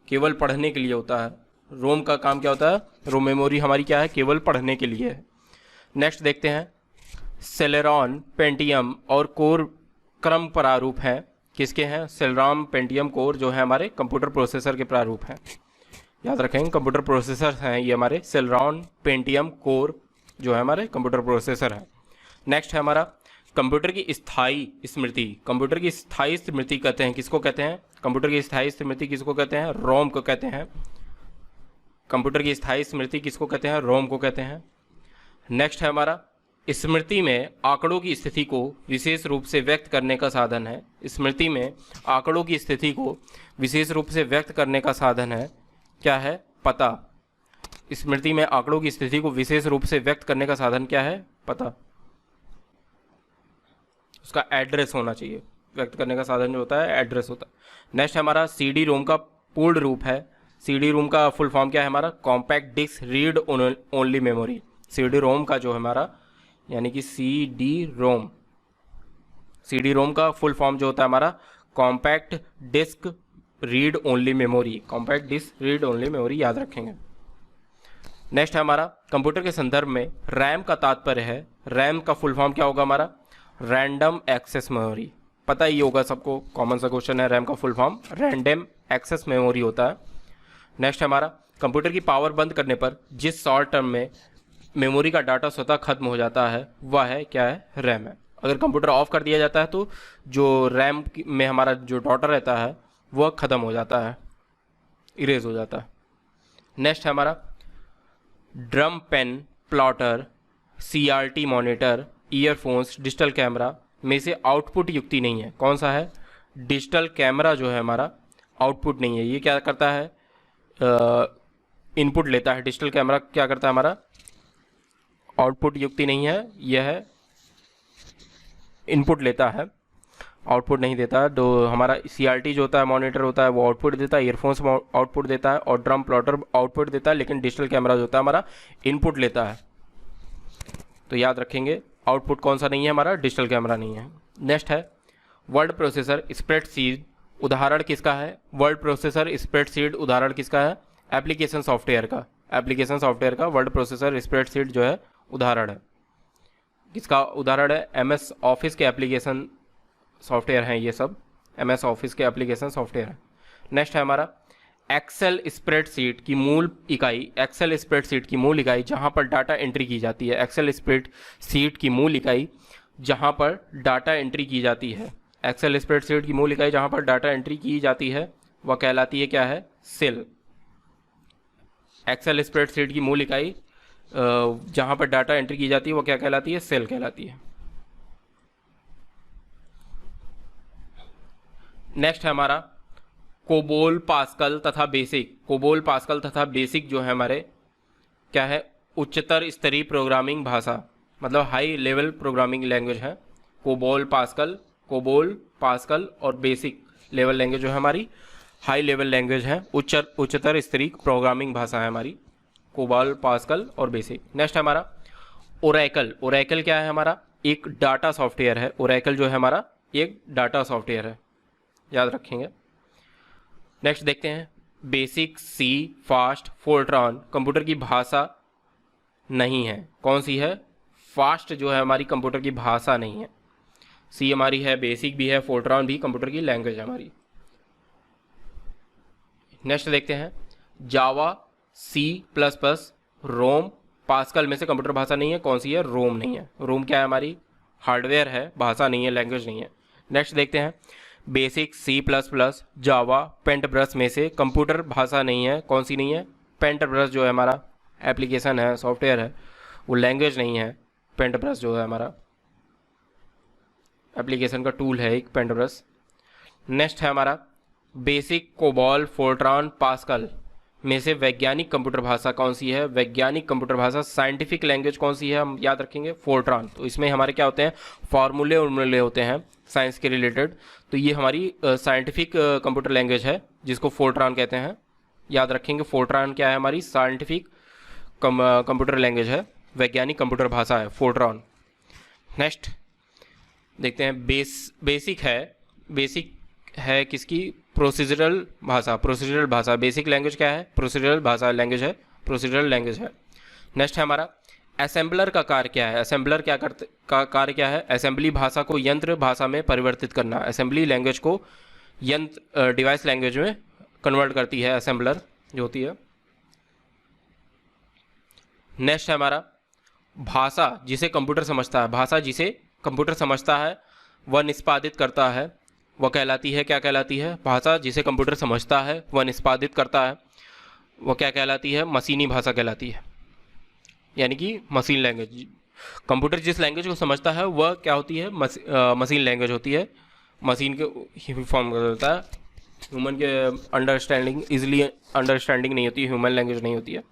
केवल पढ़ने के लिए होता है। रोम का काम क्या होता है? रोम मेमोरी हमारी क्या है? केवल पढ़ने के लिए है। नेक्स्ट देखते हैं सेलेरॉन, पेंटियम और कोर क्रम प्रारूप हैं। किसके हैं? सेलेरॉन, पेंटियम, कोर जो है हमारे कंप्यूटर प्रोसेसर के प्रारूप हैं। याद रखेंगे कंप्यूटर प्रोसेसर हैं ये हमारे। सेलेरॉन, पेंटियम, कोर जो है हमारे कंप्यूटर प्रोसेसर हैं। नेक्स्ट है हमारा कंप्यूटर की स्थायी स्मृति। कंप्यूटर की स्थायी स्मृति कहते हैं, किसको कहते हैं? कंप्यूटर की स्थायी स्मृति किसको कहते हैं? रोम को कहते हैं। कंप्यूटर की स्थायी स्मृति किसको कहते हैं? रोम को कहते हैं। नेक्स्ट है हमारा स्मृति में आंकड़ों की स्थिति को विशेष रूप से व्यक्त करने का साधन है। स्मृति में आंकड़ों की स्थिति को विशेष रूप से व्यक्त करने का साधन है क्या है? पता। स्मृति में आंकड़ों की स्थिति को विशेष रूप से व्यक्त करने का साधन क्या है? पता। उसका एड्रेस होना चाहिए। व्यक्त करने का साधन जो होता है एड्रेस होता है। नेक्स्ट हमारा सीडी रोम का पूर्ण रूप है। सीडी रोम का फुल फॉर्म क्या है हमारा? Compact disc read only memory. CD ROM का जो हमारा यानी कि सीडी रोम का फुल फॉर्म जो होता है हमारा compact disc read only memory. Compact disc read only memory याद रखेंगे। नेक्स्ट है हमारा कंप्यूटर के संदर्भ में रैम का तात्पर्य है। रैम का फुल फॉर्म क्या होगा हमारा? Random access memory. पता ही होगा सबको, कॉमन सा क्वेश्चन है। रैम का full form random access memory होता है। नेक्स्ट हमारा कंप्यूटर की पावर बंद करने पर जिस शॉर्ट टर्म में मेमोरी का डाटा स्वतः खत्म हो जाता है वह है क्या है? रैम है। अगर कंप्यूटर ऑफ कर दिया जाता है तो जो रैम में हमारा जो डाटा रहता है वह खत्म हो जाता है, इरेज हो जाता है। नेक्स्ट है हमारा drum pen, plotter, CRT monitor, earphones, digital camera में से आउटपुट युक्ति नहीं है। कौन सा है? डिजिटल कैमरा जो है हमारा आउटपुट नहीं है। ये क्या करता है? इनपुट लेता है। डिजिटल कैमरा क्या करता है हमारा? आउटपुट युक्ति नहीं है, यह है इनपुट लेता है, आउटपुट नहीं देता है। तो हमारा CRT जो होता है मॉनिटर होता है वो आउटपुट देता है, ईयरफोन्स आउटपुट देता है और ड्रम प्लॉटर आउटपुट देता है, लेकिन डिजिटल कैमरा जो होता है हमारा इनपुट लेता है। तो याद रखेंगे आउटपुट कौन सा नहीं है हमारा? डिजिटल कैमरा नहीं है। नेक्स्ट है वर्ड प्रोसेसर, स्प्रेडशीट। उदाहरण किसका है? वर्ड प्रोसेसर, स्प्रेडशीट उदाहरण किसका है? एप्लीकेशन सॉफ्टवेयर का। एप्लीकेशन सॉफ्टवेयर का वर्ड प्रोसेसर, स्प्रेडशीट जो है उदाहरण है। किसका उदाहरण है? MS ऑफिस के एप्लीकेशन सॉफ्टवेयर हैं ये सब। MS ऑफिस के एप्लीकेशन सॉफ्टवेयर है। नेक्स्ट है हमारा एक्सेल स्प्रेडशीट की मूल इकाई। एक्सेल स्प्रेडशीट की मूल इकाई जहां पर डाटा एंट्री की जाती है। एक्सेल स्प्रेडशीट की मूल इकाई जहां पर डाटा एंट्री की जाती है। एक्सेल स्प्रेडशीट की मूल इकाई जहां पर डाटा एंट्री की जाती है वह कहलाती है क्या है? सेल। एक्सेल स्प्रेडशीट की मूल इकाई जहां पर डाटा एंट्री की जाती है वो क्या कहलाती है? सेल कहलाती है। नेक्स्ट है हमारा कोबोल, पास्कल तथा बेसिक। कोबोल, पास्कल तथा बेसिक जो है हमारे क्या है? उच्चतर स्तरीय प्रोग्रामिंग भाषा, मतलब हाई लेवल प्रोग्रामिंग लैंग्वेज है। कोबोल, पास्कल और बेसिक लेवल लैंग्वेज जो है हमारी हाई लेवल लैंग्वेज है, उच्चतर स्तरीय प्रोग्रामिंग भाषा है हमारी कोबोल, पास्कल और बेसिक। नेक्स्ट है हमारा ओरेकल। ओरेकल क्या है हमारा? एक डाटा सॉफ्टवेयर है। ओरेकल जो है हमारा एक डाटा सॉफ्टवेयर है, याद रखेंगे। नेक्स्ट देखते हैं बेसिक, सी, फास्ट, फोर्ट्रॉन कंप्यूटर की भाषा नहीं है। कौन सी है? फास्ट जो है हमारी कंप्यूटर की भाषा नहीं है। सी हमारी है, बेसिक भी है, फोर्ट्रॉन भी कंप्यूटर की लैंग्वेज है हमारी। नेक्स्ट देखते हैं जावा, C++, रोम, पास्कल में से कंप्यूटर भाषा नहीं है। कौन सी है? रोम नहीं है। रोम क्या है हमारी? हार्डवेयर है, भाषा नहीं है, लैंग्वेज नहीं है। नेक्स्ट देखते हैं बेसिक, C++, जावा, पेंटब्रश में से कंप्यूटर भाषा नहीं है। कौन सी नहीं है? पेंटब्रश जो है हमारा एप्लीकेशन है, सॉफ्टवेयर है, वो लैंग्वेज नहीं है। पेंटब्रश जो है हमारा एप्लीकेशन का टूल है एक पेंट ब्रश। नेक्स्ट है हमारा बेसिक, कोबॉल, फोर्ट्रॉन, पास्कल में से वैज्ञानिक कंप्यूटर भाषा कौन सी है? वैज्ञानिक कंप्यूटर भाषा साइंटिफिक लैंग्वेज कौन सी है? हम याद रखेंगे फोर्ट्रॉन। तो इसमें हमारे क्या होते हैं? फार्मूले उर्मूले होते हैं साइंस के रिलेटेड। तो ये हमारी साइंटिफिक कंप्यूटर लैंग्वेज है जिसको फोर्ट्रॉन कहते हैं। याद रखेंगे फोर्ट्रॉन क्या है? हमारी साइंटिफिक कंप्यूटर लैंग्वेज है, वैज्ञानिक कंप्यूटर भाषा है फोर्ट्रॉन। नेक्स्ट देखते हैं बेसिक है किसकी? प्रोसीजरल भाषा। प्रोसीजरल भाषा बेसिक लैंग्वेज क्या है? प्रोसीजरल भाषा लैंग्वेज है, प्रोसीजरल लैंग्वेज है। नेक्स्ट है हमारा असेंबलर का कार्य क्या है? असेंबलर का कार्य क्या है? असेंबली भाषा को यंत्र भाषा में परिवर्तित करना। असेंबली लैंग्वेज को यंत्र डिवाइस लैंग्वेज में कन्वर्ट करती है असेंबलर जो होती है। नेक्स्ट है हमारा भाषा जिसे कंप्यूटर समझता है। भाषा जिसे कंप्यूटर समझता है वह निष्पादित करता है, वह कहलाती है, क्या कहलाती है? भाषा जिसे कंप्यूटर समझता है वह निष्पादित करता है, वह क्या कहलाती है? मशीनी भाषा कहलाती है, यानी कि मशीन लैंग्वेज। कंप्यूटर जिस लैंग्वेज को समझता है वह क्या होती है? मशीन लैंग्वेज होती है। मशीन के फॉर्म करता है, ह्यूमन के अंडरस्टैंडिंग इजीली अंडरस्टैंडिंग नहीं होती है, ह्यूमन लैंग्वेज नहीं होती है।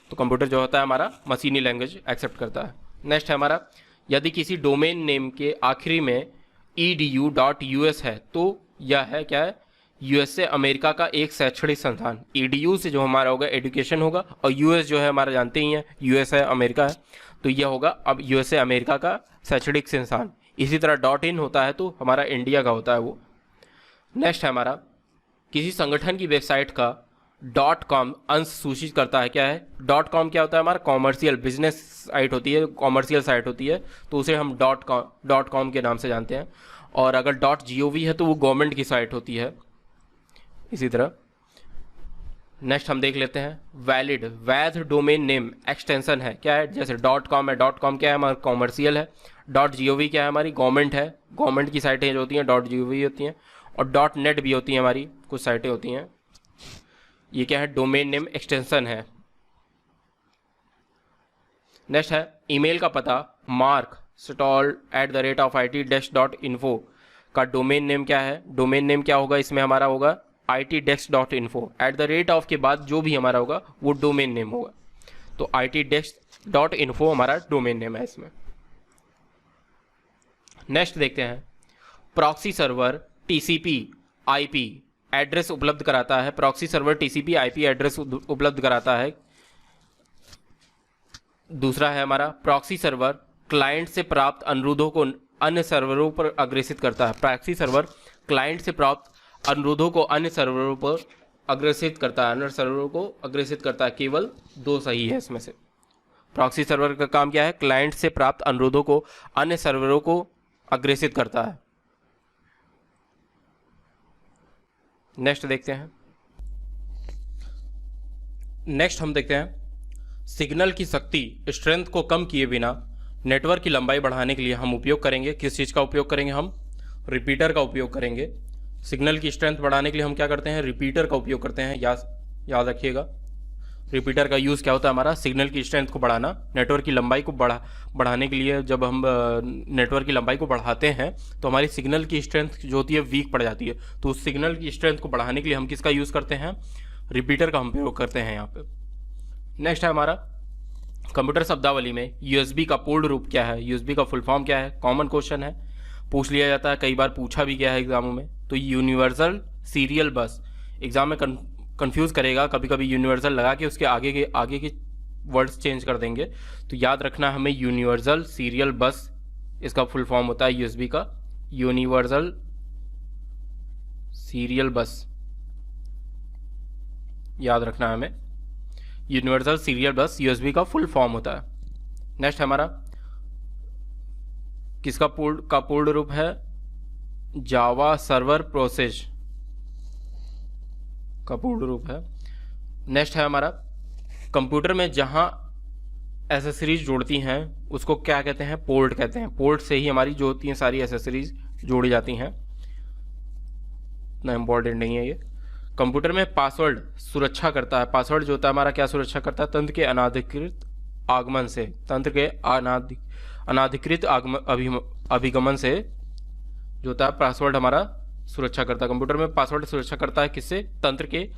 तो कंप्यूटर जो होता है हमारा मशीनी लैंग्वेज एक्सेप्ट करता है। नेक्स्ट है हमारा यदि किसी डोमेन नेम के आखिरी में edu.us है तो यह है क्या है? यूएसए अमेरिका का एक शैक्षणिक संस्थान। edu से जो हमारा होगा एजुकेशन होगा, और यूएस जो है हमारा जानते ही हैं यूएस है, अमेरिका है, तो यह होगा अब यूएसए अमेरिका का शैक्षणिक संस्थान। इसी तरह .in होता है तो हमारा इंडिया का होता है वो। नेक्स्ट है हमारा किसी संगठन की वेबसाइट का .com अंश सूचित करता है, क्या है? .com क्या होता है? हमारा कॉमर्शियल बिजनेस साइट होती है, कॉमर्शियल साइट होती है, तो उसे हम .com के नाम से जानते हैं। और अगर .gov है तो वो गवर्नमेंट की साइट होती है। इसी तरह नेक्स्ट हम देख लेते हैं वैलिड, वैध डोमेन नेम एक्सटेंशन है, क्या है? जैसे .com है, .com क्या है? हमारा कॉमर्शियल है। .gov क्या है? हमारी गवर्नमेंट है, गवर्नमेंट की साइटें जो होती हैं .gov होती हैं। और .net भी होती हैं, हमारी कुछ साइटें होती हैं। ये क्या है? डोमेन नेम एक्सटेंशन है। नेक्स्ट है ईमेल का पता mark@it-info का डोमेन नेम क्या है? डोमेन नेम क्या होगा इसमें? हमारा होगा itdesk.info। @ के बाद जो भी हमारा होगा वो डोमेन नेम होगा, तो itdesk.info हमारा डोमेन नेम है इसमें। नेक्स्ट देखते हैं proxy server TCP IP address उपलब्ध कराता है। Proxy server TCP IP address उपलब्ध कराता है। दूसरा है हमारा प्रॉक्सी सर्वर क्लाइंट से प्राप्त अनुरोधों को अन्य सर्वरों पर अग्रेसित करता है। प्रॉक्सी सर्वर क्लाइंट से प्राप्त अनुरोधों को अन्य सर्वरों पर अग्रेसित करता है, अन्य सर्वरों को अग्रेसित करता है। केवल 2 सही है इसमें से। प्रॉक्सी सर्वर का काम क्या है? क्लाइंट से प्राप्त अनुरोधों को अन्य सर्वरों को अग्रेसित करता है। नेक्स्ट देखते हैं, नेक्स्ट हम देखते हैं सिग्नल की शक्ति स्ट्रेंथ को कम किए बिना नेटवर्क की लंबाई बढ़ाने के लिए हम उपयोग करेंगे, किस चीज़ का उपयोग करेंगे? हम रिपीटर का उपयोग करेंगे। सिग्नल की स्ट्रेंथ बढ़ाने के लिए हम क्या करते हैं? रिपीटर का उपयोग करते हैं। याद रखिएगा रिपीटर का यूज़ क्या होता है? हमारा सिग्नल की स्ट्रेंथ को बढ़ाना, नेटवर्क की लंबाई को बढ़ाने के लिए। जब हम नेटवर्क की लंबाई को बढ़ाते हैं तो हमारी सिग्नल की स्ट्रेंथ जो होती है वीक पड़ जाती है, तो उस सिग्नल की स्ट्रेंथ को बढ़ाने के लिए हम किसका यूज़ करते हैं? रिपीटर का हम प्रयोग करते हैं यहाँ पे। नेक्स्ट है हमारा कंप्यूटर शब्दावली में USB का पूर्ण रूप क्या है? USB का फुल फॉर्म क्या है? कॉमन क्वेश्चन है, पूछ लिया जाता है, कई बार पूछा भी गया है एग्जामों में। तो यूनिवर्सल सीरियल बस एग्जाम में कंफ्यूज करेगा, कभी कभी यूनिवर्सल लगा के उसके आगे के वर्ड्स चेंज कर देंगे। तो याद रखना हमें यूनिवर्सल सीरियल बस इसका फुल फॉर्म होता है USB का यूनिवर्सल सीरियल बस। याद रखना हमें यूनिवर्सल सीरियल बस USB का फुल फॉर्म होता है। नेक्स्ट हमारा किसका पूर्ण रूप है? जावा सर्वर प्रोसेस का पूर्ण रूप है। नेक्स्ट है हमारा कंप्यूटर में जहां एसेसरीज जोड़ती हैं उसको क्या कहते हैं? पोर्ट कहते हैं। पोर्ट से ही हमारी जो होती हैं सारी एसेसरीज जोड़ी जाती हैं। इतना इम्पोर्टेंट नहीं है ये। कंप्यूटर में पासवर्ड सुरक्षा करता है। पासवर्ड जो होता है हमारा क्या सुरक्षा करता है? तंत्र के अनाधिकृत आगमन से, तंत्र के अनाधिकृत अभिगमन से जो होता है पासवर्ड हमारा सुरक्षा करता है। कंप्यूटर में पासवर्ड सुरक्षा करता है किससे? तंत्र के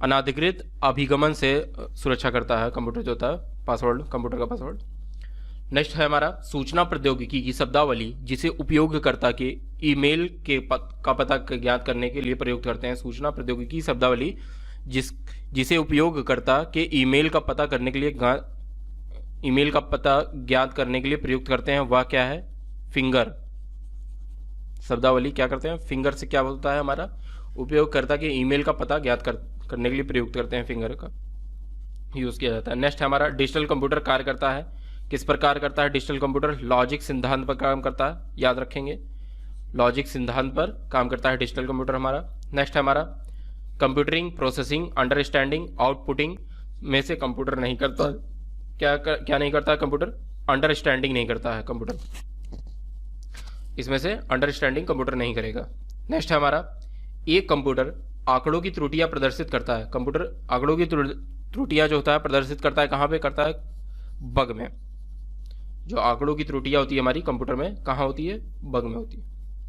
अनाधिकृत अभिगमन से सुरक्षा करता है कंप्यूटर जो होता है पासवर्ड, कंप्यूटर का पासवर्ड। नेक्स्ट है हमारा सूचना प्रौद्योगिकी की शब्दावली जिसे उपयोगकर्ता के ईमेल का पता ज्ञात करने के लिए प्रयुक्त करते हैं। सूचना प्रौद्योगिकी की शब्दावली जिसे उपयोगकर्ता के ईमेल का पता करने के लिए ज्ञात करने के लिए प्रयुक्त करते हैं वह क्या है? फिंगर। शब्दावली क्या करते हैं? फिंगर से क्या होता है हमारा? उपयोगकर्ता के ईमेल का पता ज्ञात करने के लिए प्रयुक्त करते हैं, फिंगर का यूज किया जाता है। नेक्स्ट है हमारा डिजिटल कंप्यूटर कार्य करता है। किस पर कार्य करता है डिजिटल कंप्यूटर? लॉजिक सिद्धांत पर काम करता है, याद रखेंगे, लॉजिक सिद्धांत पर काम करता है डिजिटल कंप्यूटर हमारा। नेक्स्ट है हमारा कंप्यूटरिंग, प्रोसेसिंग, अंडरस्टैंडिंग, आउटपुटिंग में से कंप्यूटर नहीं करता। क्या नहीं करता है कंप्यूटर? अंडरस्टैंडिंग नहीं करता है कंप्यूटर, इसमें से अंडरस्टैंडिंग कंप्यूटर नहीं करेगा। नेक्स्ट है हमारा एक कंप्यूटर आंकड़ों की त्रुटियां प्रदर्शित करता है। कंप्यूटर आंकड़ों की त्रुटियां जो होता है प्रदर्शित करता है, कहाँ पे करता है? बग में। जो आंकड़ों की त्रुटियां होती है हमारी कंप्यूटर में कहाँ होती है? बग में होती है,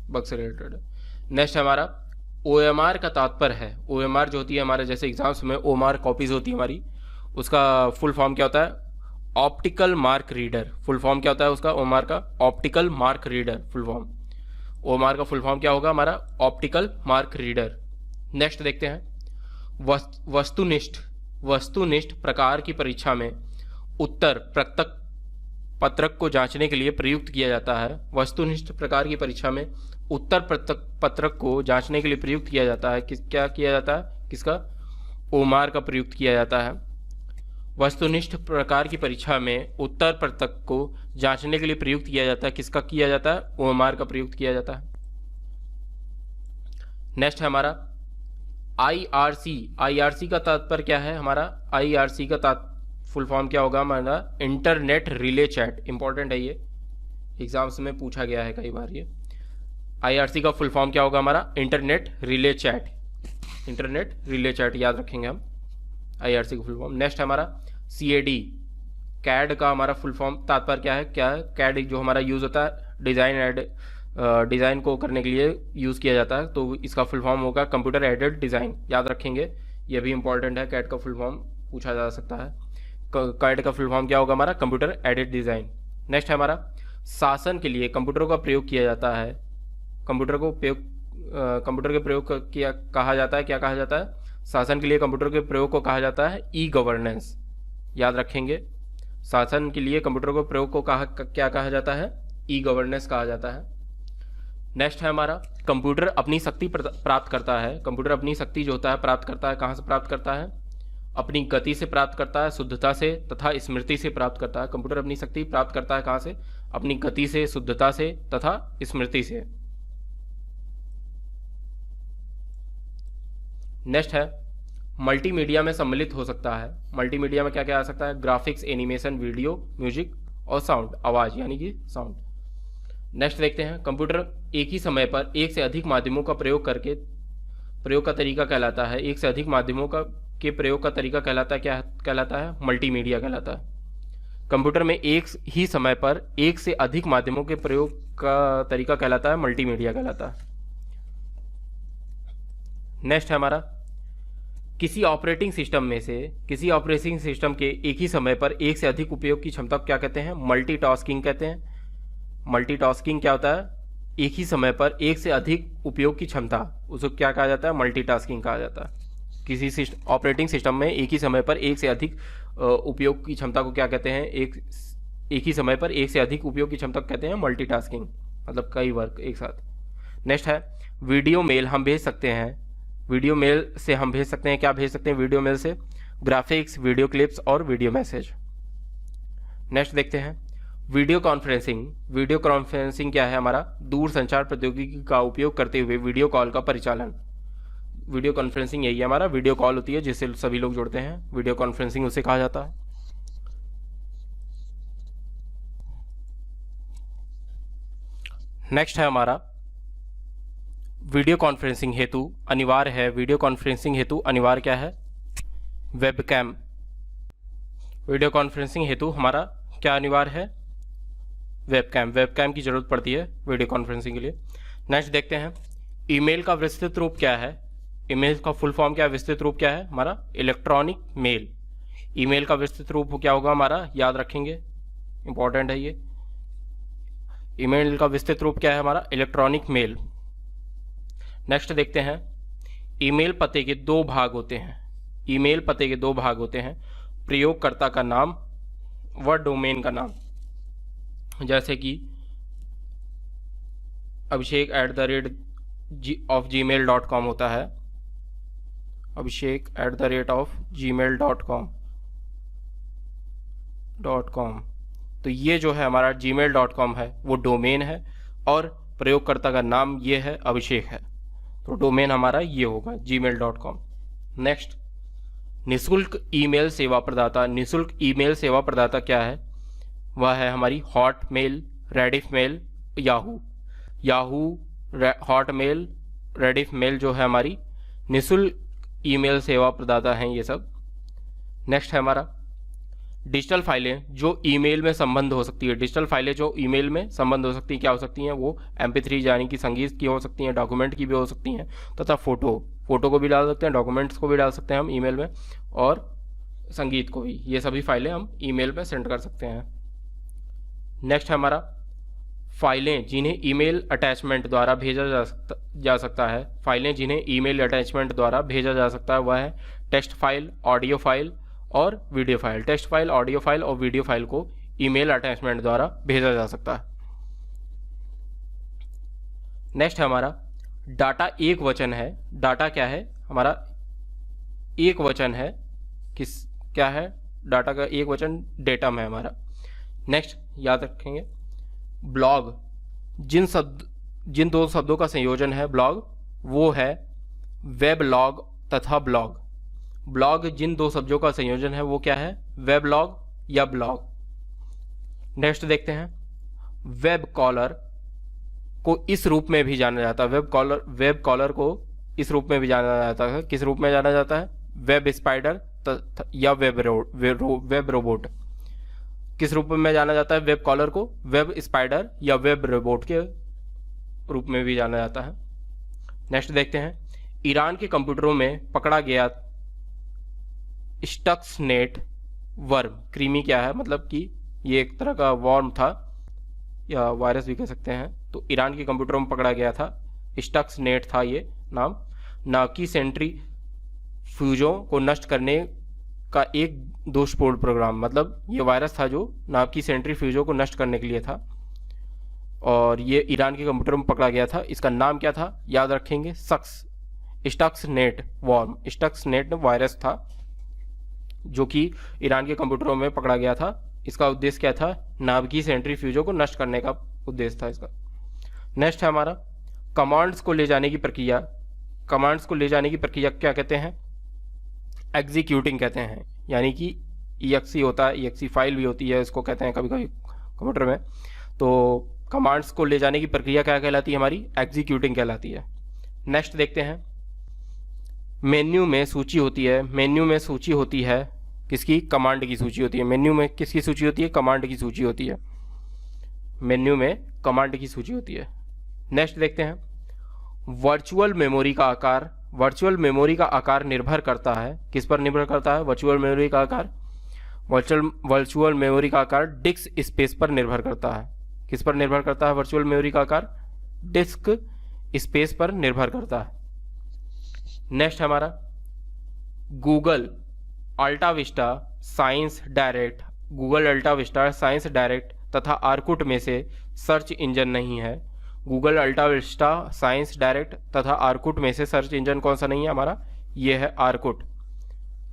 बग से रिलेटेड है। नेक्स्ट हमारा OMR का तात्पर्य है। OMR जो होती है हमारे जैसे एग्जाम्स में OMR कॉपीज होती है हमारी, उसका फुल फॉर्म क्या होता है? Optical mark reader. Full form क्या होता है उसका? OMR का optical mark reader full form. OMR का फुल फॉर्म क्या होगा हमारा? Optical mark reader. नेक्स्ट देखते हैं वस्तुनिष्ठ प्रकार की परीक्षा में उत्तर पत्रक को जांचने के लिए प्रयुक्त किया जाता है। वस्तुनिष्ठ प्रकार की परीक्षा में उत्तर पत्रक को जांचने के लिए प्रयुक्त किया जाता है। क्या किया जाता है? किसका? OMR का प्रयुक्त किया जाता है। वस्तुनिष्ठ प्रकार की परीक्षा में उत्तर पत्रक को जांचने के लिए प्रयुक्त किया जाता है। किसका किया जाता है? OMR का प्रयुक्त किया जाता है। नेक्स्ट है हमारा IRC का तात्पर्य क्या है हमारा? IRC का फुल फॉर्म क्या होगा हमारा? Internet relay chat. इंपॉर्टेंट है ये, एग्जाम्स में पूछा गया है कई बार ये। IRC का फुल फॉर्म क्या होगा हमारा? Internet relay chat. Internet relay chat याद रखेंगे हम IRC का फुल फॉर्म। नेक्स्ट है हमारा CAD का हमारा फुल फॉर्म तात्पर्य क्या है? CAD जो हमारा यूज़ होता है डिज़ाइन को करने के लिए यूज़ किया जाता है, तो इसका फुल फॉर्म होगा कंप्यूटर एडेड डिज़ाइन। याद रखेंगे, ये भी इंपॉर्टेंट है, CAD का फुल फॉर्म पूछा जा सकता है। CAD का फुल फॉर्म क्या होगा हमारा? Computer aided design. नेक्स्ट है हमारा शासन के लिए कंप्यूटर का प्रयोग किया जाता है। कंप्यूटर के प्रयोग किया कहा जाता है, क्या कहा जाता है? शासन के लिए कंप्यूटर के प्रयोग को कहा जाता है ई-गवर्नेंस। याद रखेंगे, शासन के लिए कंप्यूटर के प्रयोग को क्या कहा जाता है? ई-गवर्नेंस कहा जाता है। नेक्स्ट है हमारा कंप्यूटर अपनी शक्ति प्राप्त करता है। कंप्यूटर अपनी शक्ति जो होता है प्राप्त करता है, कहाँ से प्राप्त करता है? अपनी गति से प्राप्त करता है, शुद्धता से तथा स्मृति से प्राप्त करता है। कंप्यूटर अपनी शक्ति प्राप्त करता है कहाँ से? अपनी गति से, शुद्धता से तथा स्मृति से। नेक्स्ट है मल्टीमीडिया में सम्मिलित हो सकता है। मल्टीमीडिया में क्या क्या आ सकता है? ग्राफिक्स, एनिमेशन, वीडियो, म्यूजिक और साउंड, आवाज़ यानी कि साउंड। नेक्स्ट देखते हैं कंप्यूटर एक ही समय पर एक से अधिक माध्यमों का प्रयोग का तरीका कहलाता है। एक से अधिक माध्यमों के प्रयोग का तरीका कहलाता है, क्या कहलाता है? मल्टीमीडिया कहलाता है। कंप्यूटर में एक ही समय पर एक से अधिक माध्यमों के प्रयोग का तरीका कहलाता है, मल्टीमीडिया कहलाता है। नेक्स्ट है हमारा किसी ऑपरेटिंग सिस्टम के एक ही समय पर एक से अधिक उपयोग की क्षमता को क्या कहते हैं? मल्टीटास्किंग कहते हैं। मल्टीटास्किंग क्या होता है? एक ही समय पर एक से अधिक उपयोग की क्षमता, उसको क्या कहा जाता है? मल्टीटास्किंग कहा जाता है। किसी ऑपरेटिंग सिस्टम में एक ही समय पर एक से अधिक उपयोग की क्षमता को क्या कहते हैं? एक ही समय पर एक से अधिक उपयोग की क्षमता को कहते हैं मल्टीटास्किंग, मतलब कई वर्क एक साथ। नेक्स्ट है वीडियो मेल हम भेज सकते हैं। वीडियो मेल से हम भेज सकते हैं, क्या भेज सकते हैं वीडियो मेल से? ग्राफिक्स, वीडियो क्लिप्स और वीडियो मैसेज। नेक्स्ट देखते हैं वीडियो कॉन्फ्रेंसिंग। वीडियो कॉन्फ्रेंसिंग क्या है हमारा? दूर संचार प्रौद्योगिकी का उपयोग करते हुए वीडियो कॉल का परिचालन। वीडियो कॉन्फ्रेंसिंग यही है हमारा, वीडियो कॉल होती है जिससे सभी लोग जुड़ते हैं, वीडियो कॉन्फ्रेंसिंग उसे कहा जाता है। नेक्स्ट है हमारा वीडियो कॉन्फ्रेंसिंग हेतु अनिवार्य है। वीडियो कॉन्फ्रेंसिंग हेतु अनिवार्य क्या है? वेबकैम। वीडियो कॉन्फ्रेंसिंग हेतु हमारा क्या अनिवार्य है? वेबकैम। वेबकैम की जरूरत पड़ती है वीडियो कॉन्फ्रेंसिंग के लिए। नेक्स्ट देखते हैं ईमेल का विस्तृत रूप क्या है। ईमेल का फुल फॉर्म क्या है, विस्तृत रूप क्या है हमारा, इलेक्ट्रॉनिक मेल। ईमेल का विस्तृत रूप क्या होगा हमारा, याद रखेंगे, इंपॉर्टेंट है ये। ईमेल का विस्तृत रूप क्या है हमारा, इलेक्ट्रॉनिक मेल। नेक्स्ट देखते हैं ईमेल पते के दो भाग होते हैं। ईमेल पते के दो भाग होते हैं, प्रयोगकर्ता का नाम व डोमेन का नाम। जैसे कि abhishek@gmail.com होता है, abhishek@gmail.com। तो ये जो है हमारा gmail.com है वो डोमेन है और प्रयोगकर्ता का नाम ये है अभिषेक है, तो डोमेन हमारा ये होगा gmail.com। नेक्स्ट निःशुल्क ईमेल सेवा प्रदाता। निःशुल्क ईमेल सेवा प्रदाता क्या है, वह है हमारी Hotmail, Rediffmail, Yahoo, Hotmail, Rediffmail जो है हमारी निःशुल्क ईमेल सेवा प्रदाता हैं ये सब। नेक्स्ट है हमारा डिजिटल फाइलें जो ईमेल में संबंध हो सकती है। डिजिटल फाइलें जो ईमेल में संबंध हो सकती हैं क्या हो सकती हैं, वो MP3 यानी कि संगीत की हो सकती हैं, डॉक्यूमेंट की भी हो सकती हैं, तथा फोटो को भी डाल सकते हैं, डॉक्यूमेंट्स को भी डाल सकते हैं हम ईमेल में, और संगीत को भी। ये सभी फाइलें हम ईमेल में सेंड कर सकते हैं। नेक्स्ट है हमारा फाइलें जिन्हें ईमेल अटैचमेंट द्वारा भेजा जा सकता है। फाइलें जिन्हें ईमेल अटैचमेंट द्वारा भेजा जा सकता है वह है टेक्स्ट फाइल, ऑडियो फाइल और video file. Text file, audio file और वीडियो फाइल को ईमेल अटैचमेंट द्वारा भेजा जा सकता है। नेक्स्ट है हमारा डाटा एक वचन है। डाटा क्या है हमारा, एक वचन है, क्या है, डाटा का एक वचन डेटम है हमारा। नेक्स्ट याद रखेंगे ब्लॉग, जिन दो शब्दों का संयोजन है ब्लॉग, वो है वेबलॉग तथा ब्लॉग। ब्लॉग जिन दो शब्दों का संयोजन है वो क्या है, वेबलॉग या ब्लॉग। नेक्स्ट देखते हैं वेब कॉलर को इस रूप में भी जाना जाता है। वेब कॉलर को इस रूप में भी जाना जाता है। किस रूप में जाना जाता है, वेब स्पाइडर या वेब रोबोट। किस रूप में जाना जाता है वेब कॉलर को, वेब स्पाइडर या वेब रोबोट के रूप में भी जाना जाता है। नेक्स्ट देखते हैं ईरान के कंप्यूटरों में पकड़ा गया स्टक्सनेट वर्म। कृमि क्या है, मतलब कि ये एक तरह का वर्म था या वायरस भी कह सकते हैं। तो ईरान के कंप्यूटरों में पकड़ा गया था, स्टक्सनेट था ये नाम। नाकी सेंट्री फ्यूजों को नष्ट करने का एक दोषपूर्ण प्रोग्राम, मतलब ये वायरस था जो नाकी सेंट्रीफ्यूजों को नष्ट करने के लिए था, और ये ईरान के कंप्यूटर में पकड़ा गया था। इसका नाम क्या था, याद रखेंगे, स्टक्सनेट वर्म। स्टक्सनेट वायरस था जो कि ईरान के कंप्यूटरों में पकड़ा गया था। इसका उद्देश्य क्या था, नाभिकीय सेंट्रीफ्यूजों को नष्ट करने का उद्देश्य था इसका। नेक्स्ट है हमारा कमांड्स को ले जाने की प्रक्रिया। कमांड्स को ले जाने की प्रक्रिया क्या कहते हैं, एग्जीक्यूटिंग कहते हैं, यानी कि EXE होता है, EXE फाइल भी होती है, इसको कहते हैं कभी कभी कंप्यूटर में। तो कमांड्स को ले जाने की प्रक्रिया क्या कहलाती है हमारी, एग्जीक्यूटिंग कहलाती है। नेक्स्ट देखते हैं मेन्यू में सूची होती है। मेन्यू में सूची होती है किसकी, कमांड की सूची होती है। मेन्यू में किसकी सूची होती है, कमांड की सूची होती है। मेन्यू में कमांड की सूची होती है। नेक्स्ट देखते हैं वर्चुअल मेमोरी का आकार। वर्चुअल मेमोरी का आकार निर्भर करता है, किस पर निर्भर करता है, वर्चुअल मेमोरी का आकार। वर्चुअल मेमोरी का आकार डिस्क स्पेस पर निर्भर करता है। किस पर निर्भर करता है वर्चुअल मेमोरी का आकार, डिस्क स्पेस पर निर्भर करता है। नेक्स्ट हमारा Google AltaVista science direct, Google AltaVista science direct तथा आर्कुट में से सर्च इंजन नहीं है। गूगल अल्टाविस्टा साइंस डायरेक्ट तथा आर्कुट में से सर्च इंजन कौन सा नहीं है हमारा, ये है आर्कुट।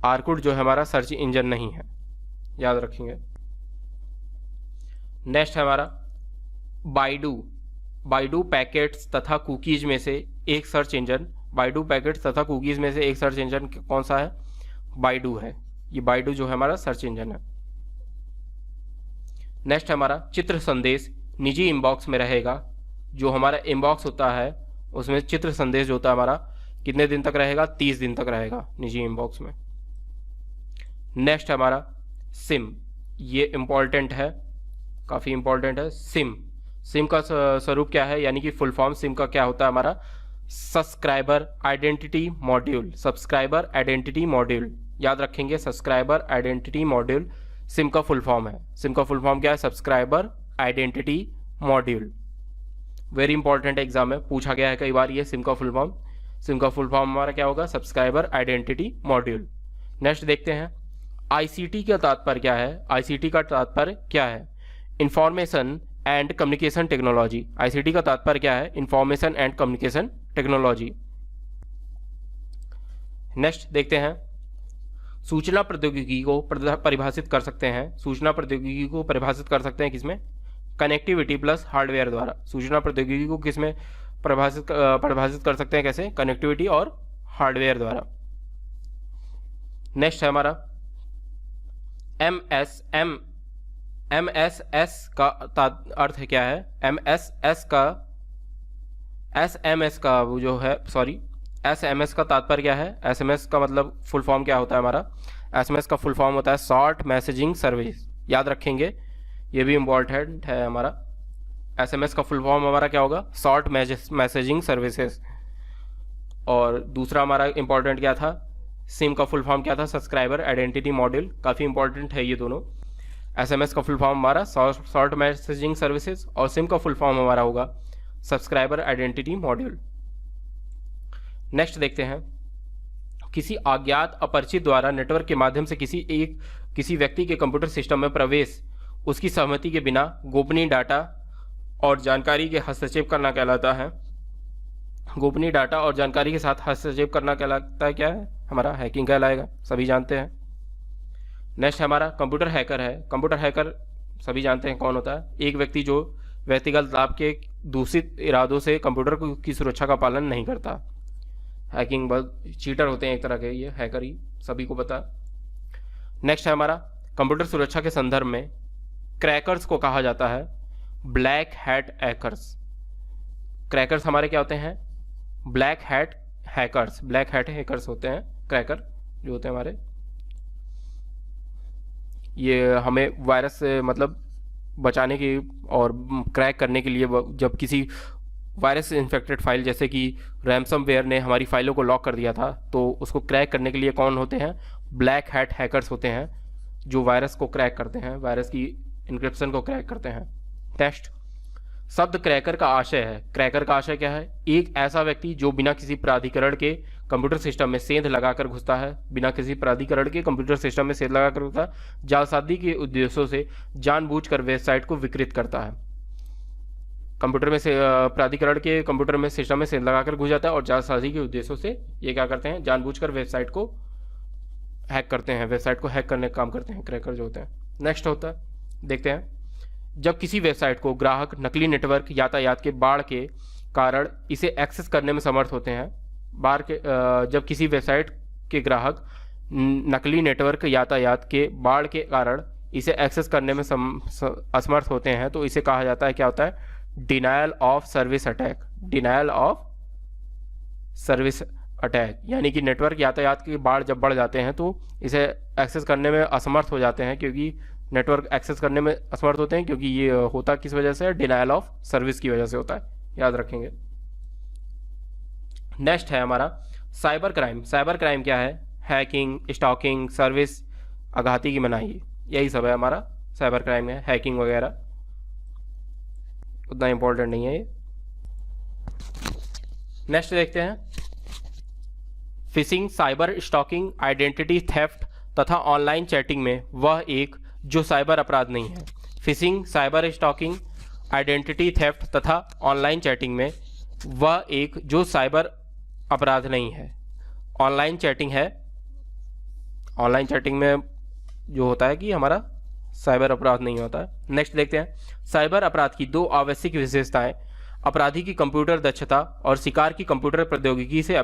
आर्कुट जो है हमारा सर्च इंजन नहीं है, याद रखेंगे। नेक्स्ट है हमारा बाइडू। बाइडू पैकेट्स तथा कुकीज में से एक सर्च इंजन, बाइडू पैकेट्स तथा कुकीज में से एक सर्च इंजन कौन सा है, बाइडू है। ये बाइडू जो है हमारा सर्च इंजन है। नेक्स्ट है हमारा चित्र संदेश निजी इनबॉक्स में रहेगा। जो हमारा इनबॉक्स होता है उसमें चित्र संदेश जो होता है हमारा कितने दिन तक रहेगा, 30 दिन तक रहेगा निजी इनबॉक्स में। नेक्स्ट है हमारा सिम, ये इम्पॉर्टेंट है, काफ़ी इम्पॉर्टेंट है। सिम सिम का स्वरूप क्या है, यानी कि फुल फॉर्म सिम का क्या होता है हमारा, subscriber identity module. Subscriber identity module याद रखेंगे, सब्सक्राइबर आइडेंटिटी मॉड्यूल सिम का फुल फॉर्म है। सिम का फुल फॉर्म क्या है, subscriber identity module. Very important exam में पूछा गया है कई बार ये सिम का फुल फॉर्म। सिम का फुल फॉर्म हमारा क्या होगा, सब्सक्राइबर आइडेंटिटी मॉड्यूल। नेक्स्ट देखते हैं आईसीटी का तात्पर्य क्या है। आईसीटी का तात्पर्य क्या है, information and communication technology. ICT का तात्पर्य क्या है, information and communication technology. Next देखते हैं सूचना प्रौद्योगिकी को परिभाषित कर सकते हैं। सूचना प्रौद्योगिकी को परिभाषित कर सकते हैं किसमें, कनेक्टिविटी प्लस हार्डवेयर द्वारा। सूचना प्रौद्योगिकी को किसमें परिभाषित कर सकते हैं, कैसे, कनेक्टिविटी और हार्डवेयर द्वारा। नेक्स्ट है हमारा MSS का अर्थ क्या है, MSS का SMS का वो जो है, सॉरी SMS का तात्पर्य क्या है। SMS का मतलब फुल फॉर्म क्या होता है हमारा, SMS का फुल फॉर्म होता है शॉर्ट मैसेजिंग सर्विस। याद रखेंगे, ये भी इम्पोर्टेंट है हमारा। SMS का फुल फॉर्म हमारा क्या होगा, शॉर्ट मैसेजिंग सर्विसेज। और दूसरा हमारा इम्पोर्टेंट क्या था, सिम का फुल फॉर्म क्या था, सब्सक्राइबर आइडेंटिटी मॉड्यूल। काफ़ी इंपॉर्टेंट है ये दोनों। SMS का फुल फॉर्म हमारा शॉर्ट मैसेजिंग सर्विसेज और सिम का फुल फॉर्म हमारा होगा सब्सक्राइबर आइडेंटिटी मॉड्यूल। नेक्स्ट देखते हैं किसी अज्ञात अपरिचित द्वारा नेटवर्क के माध्यम से किसी व्यक्ति के कंप्यूटर सिस्टम में प्रवेश उसकी सहमति के बिना गोपनीय डाटा और जानकारी के हस्तक्षेप करना कहलाता है। गोपनीय डाटा और जानकारी के साथ हस्तक्षेप करना कहलाता है, क्या है हमारा, हैकिंग कहलाएगा, सभी जानते हैं। नेक्स्ट हमारा कंप्यूटर हैकर है। कंप्यूटर हैकर सभी जानते हैं कौन होता है, एक व्यक्ति जो व्यक्तिगत लाभ के दूषित इरादों से कंप्यूटर की सुरक्षा का पालन नहीं करता। हैकिंग बस चीटर होते हैं एक तरह के, ये हैकर ही सभी को पता। नेक्स्ट है हमारा कंप्यूटर सुरक्षा के संदर्भ में क्रैकर्स को कहा जाता है ब्लैक हैट हैकर्स। क्रैकर्स हमारे क्या होते हैं, black hat hackers. Black hat hackers होते हैं क्रैकर जो होते हैं हमारे, ये हमें वायरस से मतलब बचाने की और क्रैक करने के लिए, जब किसी वायरस से इन्फेक्टेड फाइल जैसे कि रैंसमवेयर ने हमारी फाइलों को लॉक कर दिया था, तो उसको क्रैक करने के लिए कौन होते हैं, ब्लैक हैट हैकर्स होते हैं जो वायरस को क्रैक करते हैं, वायरस की इनक्रिप्शन को क्रैक करते हैं। नेक्स्ट शब्द क्रैकर का आशय है। क्रैकर का आशय क्या है, एक ऐसा व्यक्ति जो बिना किसी प्राधिकरण के कंप्यूटर सिस्टम में सेंध लगाकर घुसता है, बिना किसी प्राधिकरण के कंप्यूटर सिस्टम में सेंध लगाकर घुसता है, जालसाजी के उद्देश्यों से जानबूझकर वेबसाइट को विकृत करता है। कंप्यूटर में से प्राधिकरण के कंप्यूटर में सिस्टम में सेंध लगाकर घुस जाता है और जालसाजी के उद्देश्यों से ये क्या करते हैं, जानबूझकर वेबसाइट को हैक करते हैं, वेबसाइट को हैक करने का काम करते हैं क्रैकर जो होते हैं। नेक्स्ट होता है, देखते हैं जब किसी वेबसाइट को ग्राहक नकली नेटवर्क यातायात के बाढ़ के कारण इसे एक्सेस करने में समर्थ होते हैं। जब किसी वेबसाइट के ग्राहक नकली नेटवर्क यातायात के बाढ़ के कारण इसे एक्सेस करने में असमर्थ होते हैं, तो इसे कहा जाता है, क्या होता है, denial of service attack. Denial of service attack यानी कि नेटवर्क यातायात की बाढ़ जब बढ़ जाते हैं तो इसे एक्सेस करने में असमर्थ हो जाते हैं, क्योंकि नेटवर्क एक्सेस करने में असमर्थ होते हैं, क्योंकि ये होता किस वजह से, डिनायल ऑफ सर्विस की वजह से होता है, याद रखेंगे। नेक्स्ट है हमारा साइबर क्राइम। साइबर क्राइम क्या है, हैकिंग, स्टॉकिंग, सर्विस आघाती की मनाही, यही सब है हमारा साइबर क्राइम है। हैकिंग वगैरह उतना इंपॉर्टेंट नहीं है ये। नेक्स्ट देखते हैं fishing, cyber stalking, identity theft तथा ऑनलाइन चैटिंग में वह एक जो साइबर अपराध नहीं है। Fishing, cyber stalking, identity theft तथा ऑनलाइन चैटिंग में वह एक जो साइबर अपराध नहीं है। ऑनलाइन चैटिंग है, ऑनलाइन चैटिंग में जो होता है कि हमारा साइबर अपराध नहीं होता है। नेक्स्ट देखते हैं साइबर अपराध की दो आवश्यक विशेषताएं, अपराधी की कंप्यूटर दक्षता और शिकार की कंप्यूटर प्रौद्योगिकी से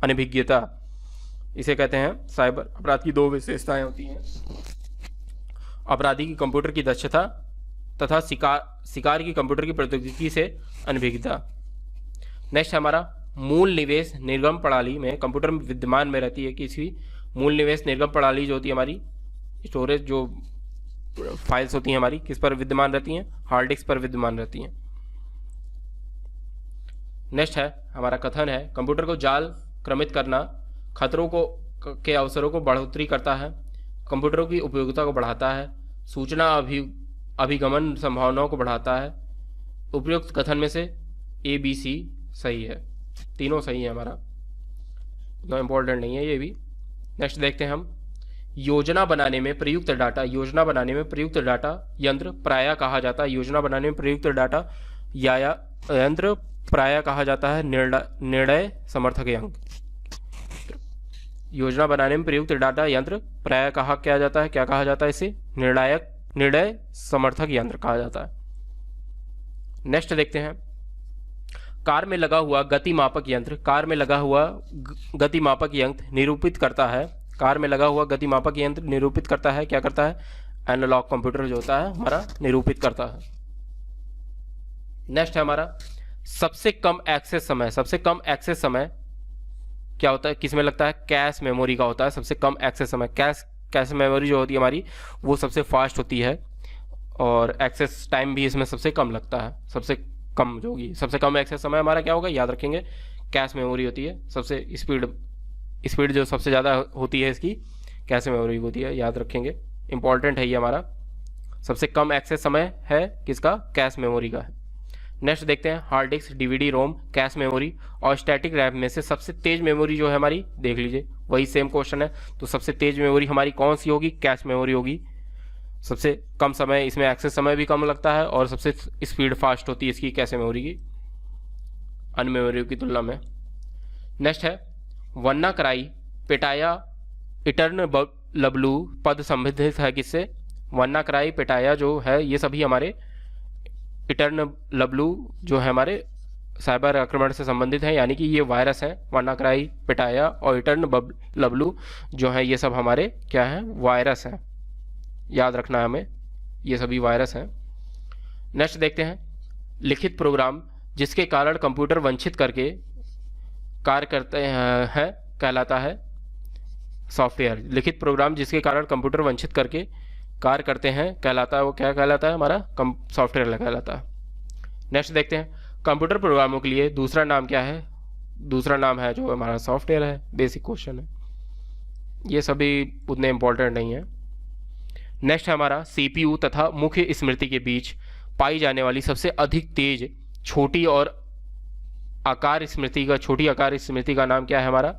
अनभिज्ञता। इसे कहते हैं साइबर अपराध की दो विशेषताएं होती हैं, अपराधी की कंप्यूटर की दक्षता तथा शिकार की कंप्यूटर की प्रौद्योगिकी से अनभिज्ञता। नेक्स्ट हमारा मूल निवेश निर्गम प्रणाली में कंप्यूटर में विद्यमान में रहती है किसी मूल निवेश निर्गम प्रणाली जो होती है हमारी स्टोरेज जो फाइल्स होती हैं हमारी किस पर विद्यमान रहती हैं, हार्ड डिस्क पर विद्यमान रहती हैं। नेक्स्ट है हमारा कथन है कंप्यूटर को जाल क्रमित करना खतरों को के अवसरों को बढ़ोतरी करता है, कंप्यूटरों की उपयोगिता को बढ़ाता है, सूचना अभिगमन संभावनाओं को बढ़ाता है। उपयुक्त कथन में से ए बी सी सही है, तीनों सही है हमारा, इतना इम्पोर्टेंट नहीं है ये भी। नेक्स्ट देखते हैं हम योजना बनाने में प्रयुक्त डाटा, योजना बनाने में प्रयुक्त डाटा यंत्र प्रायः कहा जाता है, योजना बनाने में प्रयुक्त डाटा या यंत्र प्रायः कहा जाता है निर्णय समर्थक यंत्र। योजना बनाने में प्रयुक्त डाटा यंत्र प्रायः कहा क्या जाता है, क्या कहा जाता है इसे, निर्णय समर्थक यंत्र कहा जाता है। नेक्स्ट देखते हैं कार में लगा हुआ गति मापक यंत्र, कार में लगा हुआ गति मापक यंत्र निरूपित करता है, कार में लगा हुआ गति मापक यंत्र निरूपित करता है, क्या करता है, एनालॉग कंप्यूटर जो होता है हमारा निरूपित करता है। नेक्स्ट है हमारा सबसे कम एक्सेस समय, सबसे कम एक्सेस समय क्या होता है, किसमें लगता है, कैश मेमोरी का होता है सबसे कम एक्सेस समय। कैश मेमोरी जो होती है हमारी वो सबसे फास्ट होती है और एक्सेस टाइम भी इसमें सबसे कम लगता है, सबसे कम जो होगी, सबसे कम एक्सेस समय हमारा क्या होगा, याद रखेंगे कैश मेमोरी होती है, सबसे स्पीड जो सबसे ज़्यादा होती है इसकी कैश मेमोरी होती है, याद रखेंगे, इंपॉर्टेंट है ये हमारा। सबसे कम एक्सेस समय है किसका, कैश मेमोरी का है। नेक्स्ट देखते हैं हार्ड डिस्क, डीवीडी रोम, कैश मेमोरी और स्टैटिक रैम में से सबसे तेज मेमोरी जो है हमारी, देख लीजिए वही सेम क्वेश्चन है, तो सबसे तेज मेमोरी हमारी कौन सी होगी, कैश मेमोरी होगी। सबसे कम समय, इसमें एक्सेस समय भी कम लगता है और सबसे स्पीड फास्ट होती है इसकी कैश मेमोरी की अन्य मेमोरी की तुलना में। नेक्स्ट है वन्ना कराई, पेटाया, इटर्न लबलू पद संबंधित है किससे, वन्ना कराई, पेटाया जो है ये सभी हमारे इटर्न लबलू जो है हमारे साइबर आक्रमण से संबंधित हैं, यानी कि ये वायरस हैं, वन्नाक्राई, पेटाया और इटर्न लबलू जो है ये सब हमारे क्या हैं, वायरस हैं, याद रखना है हमें, ये सभी वायरस हैं। नेक्स्ट देखते हैं लिखित प्रोग्राम जिसके कारण कंप्यूटर वंचित करके कार्य करते हैं कहलाता है सॉफ्टवेयर। लिखित प्रोग्राम जिसके कारण कंप्यूटर वंचित करके कार्य करते हैं कहलाता है, वो क्या कहलाता है हमारा, सॉफ्टवेयर कहलाता है। नेक्स्ट देखते हैं कंप्यूटर प्रोग्रामों के लिए दूसरा नाम क्या है, दूसरा नाम है जो हमारा सॉफ्टवेयर है, बेसिक क्वेश्चन है, ये सभी उतने इंपॉर्टेंट नहीं है। नेक्स्ट है हमारा सीपीयू तथा मुख्य स्मृति के बीच पाई जाने वाली सबसे अधिक तेज छोटी और आकार स्मृति का, छोटी आकार स्मृति का नाम क्या है हमारा,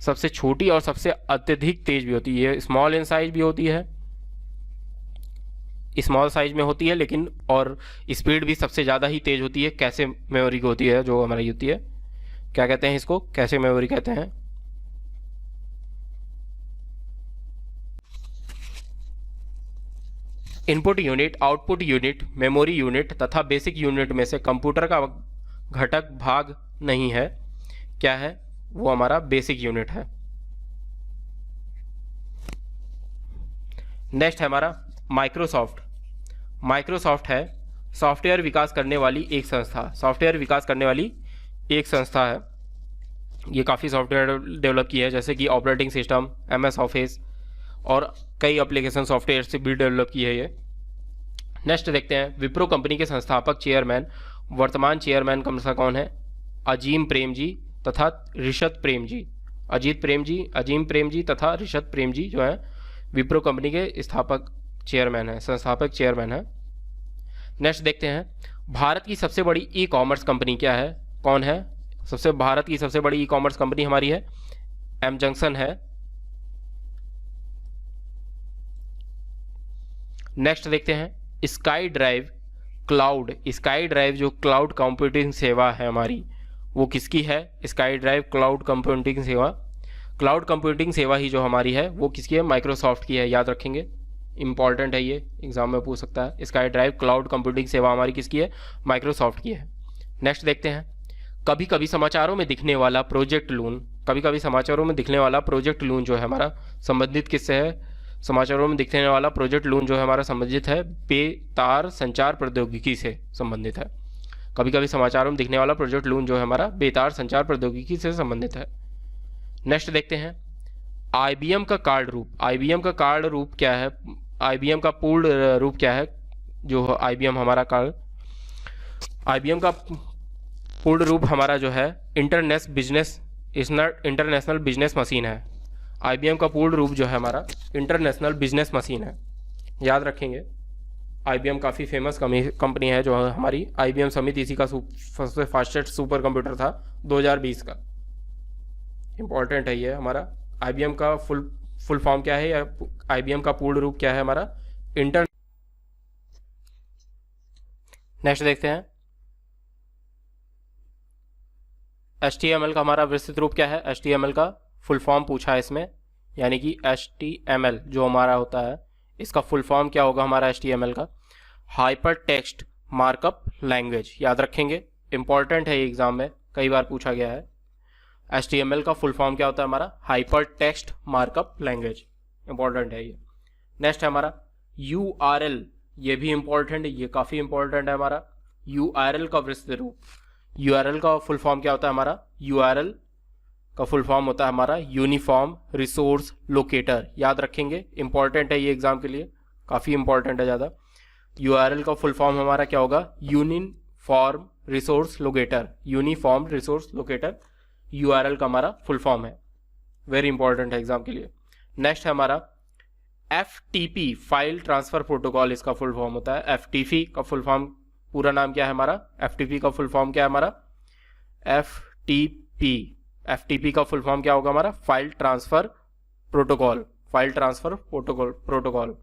सबसे छोटी और सबसे अत्यधिक तेज भी होती है, स्मॉल इन साइज भी होती है, स्मॉल साइज में होती है लेकिन और स्पीड भी सबसे ज़्यादा ही तेज होती है, कैशे मेमोरी की होती है जो हमारी होती है, क्या कहते हैं इसको, कैशे मेमोरी कहते हैं। Input unit, output unit, memory unit तथा बेसिक यूनिट में से कंप्यूटर का घटक भाग नहीं है, क्या है वो हमारा बेसिक यूनिट है। नेक्स्ट है हमारा माइक्रोसॉफ्ट। माइक्रोसॉफ्ट है सॉफ्टवेयर विकास करने वाली एक संस्था, सॉफ्टवेयर विकास करने वाली एक संस्था है, ये काफ़ी सॉफ्टवेयर डेवलप की है जैसे कि ऑपरेटिंग सिस्टम, MS ऑफिस और कई एप्लीकेशन सॉफ्टवेयर से भी डेवलप की है ये। नेक्स्ट देखते हैं विप्रो कंपनी के संस्थापक चेयरमैन, वर्तमान चेयरमैन कौन है, अजीम प्रेम जी तथा ऋषद प्रेम जी, अजीत प्रेम जी, अजीम प्रेम जी तथा ऋषद प्रेम जी जो है विप्रो कंपनी के स्थापक चेयरमैन है, संस्थापक चेयरमैन है। नेक्स्ट देखते हैं भारत की सबसे बड़ी ई कॉमर्स कंपनी क्या है, कौन है, भारत की सबसे बड़ी ई कॉमर्स कंपनी हमारी है एम जंक्शन है। नेक्स्ट देखते हैं sky drive cloud, sky drive जो क्लाउड कंप्यूटिंग सेवा है हमारी वो किसकी है, स्काई ड्राइव क्लाउड कंप्यूटिंग सेवा, क्लाउड कंप्यूटिंग सेवा ही जो हमारी है वो किसकी है, माइक्रोसॉफ्ट की है, याद रखेंगे, इंपॉर्टेंट है ये, एग्जाम में पूछ सकता है। स्काई ड्राइव क्लाउड कंप्यूटिंग सेवा हमारी किसकी है, माइक्रोसॉफ्ट की है। नेक्स्ट देखते हैं कभी कभी समाचारों में दिखने वाला प्रोजेक्ट लून, कभी कभी समाचारों में दिखने वाला प्रोजेक्ट लून जो है हमारा संबंधित किससे है, समाचारों में दिखने वाला प्रोजेक्ट लून जो है हमारा संबंधित है बेतार संचार प्रौद्योगिकी से संबंधित है। कभी कभी समाचारों में दिखने वाला प्रोजेक्ट लून जो है हमारा बेतार संचार प्रौद्योगिकी से संबंधित है। नेक्स्ट देखते हैं IBM का कार्ड रूप, IBM का कार्ड रूप क्या है, आईबीएम का पूर्ण रूप क्या है, जो आईबीएम हमारा का आईबीएम का पूर्ण रूप हमारा जो है इंटरनेशनल बिजनेस मशीन है। आईबीएम का पूर्ण रूप जो है हमारा इंटरनेशनल बिजनेस मशीन है, याद रखेंगे। आईबीएम काफ़ी फेमस कंपनी है जो हमारी। आईबीएम समिट इसी का सबसे फास्टेस्ट सुपर कंप्यूटर था 2020 का। इंपॉर्टेंट है ये हमारा। आईबीएम का फुल फॉर्म क्या है या आईबीएम का पूर्ण रूप क्या है हमारा, नेक्स्ट देखते हैं। HTML का हमारा विस्तृत रूप क्या है। HTML का फुल फॉर्म पूछा है इसमें, यानी कि HTML जो हमारा होता है इसका फुल फॉर्म क्या होगा हमारा HTML का, हाइपर टेक्स्ट मार्कअप लैंग्वेज। याद रखेंगे, इंपॉर्टेंट है ये एग्जाम में, कई बार पूछा गया है। HTML का फुल फॉर्म क्या होता है हमारा, hyper text markup language. Important है ये। नेक्स्ट है हमारा URL, ये भी इंपॉर्टेंट है, ये काफ़ी इंपॉर्टेंट है हमारा। URL का विस्तृत रूप, URL का फुल फॉर्म क्या होता है हमारा, URL का फुल फॉर्म होता है हमारा यूनिफॉर्म रिसोर्स लोकेटर। याद रखेंगे, इंपॉर्टेंट है ये एग्जाम के लिए, काफ़ी इंपॉर्टेंट है ज़्यादा। URL का फुल फॉर्म हमारा क्या होगा, uniform resource locator. Uniform resource locator URL का हमारा फुल फॉर्म है, वेरी इंपॉर्टेंट है एग्जाम के लिए। नेक्स्ट है हमारा FTP, फाइल ट्रांसफर प्रोटोकॉल, इसका फुल फॉर्म होता है। FTP का फुल फॉर्म पूरा नाम क्या है हमारा, FTP का फुल फॉर्म क्या है हमारा, FTP का फुल फॉर्म क्या होगा हमारा, file transfer protocol. File transfer protocol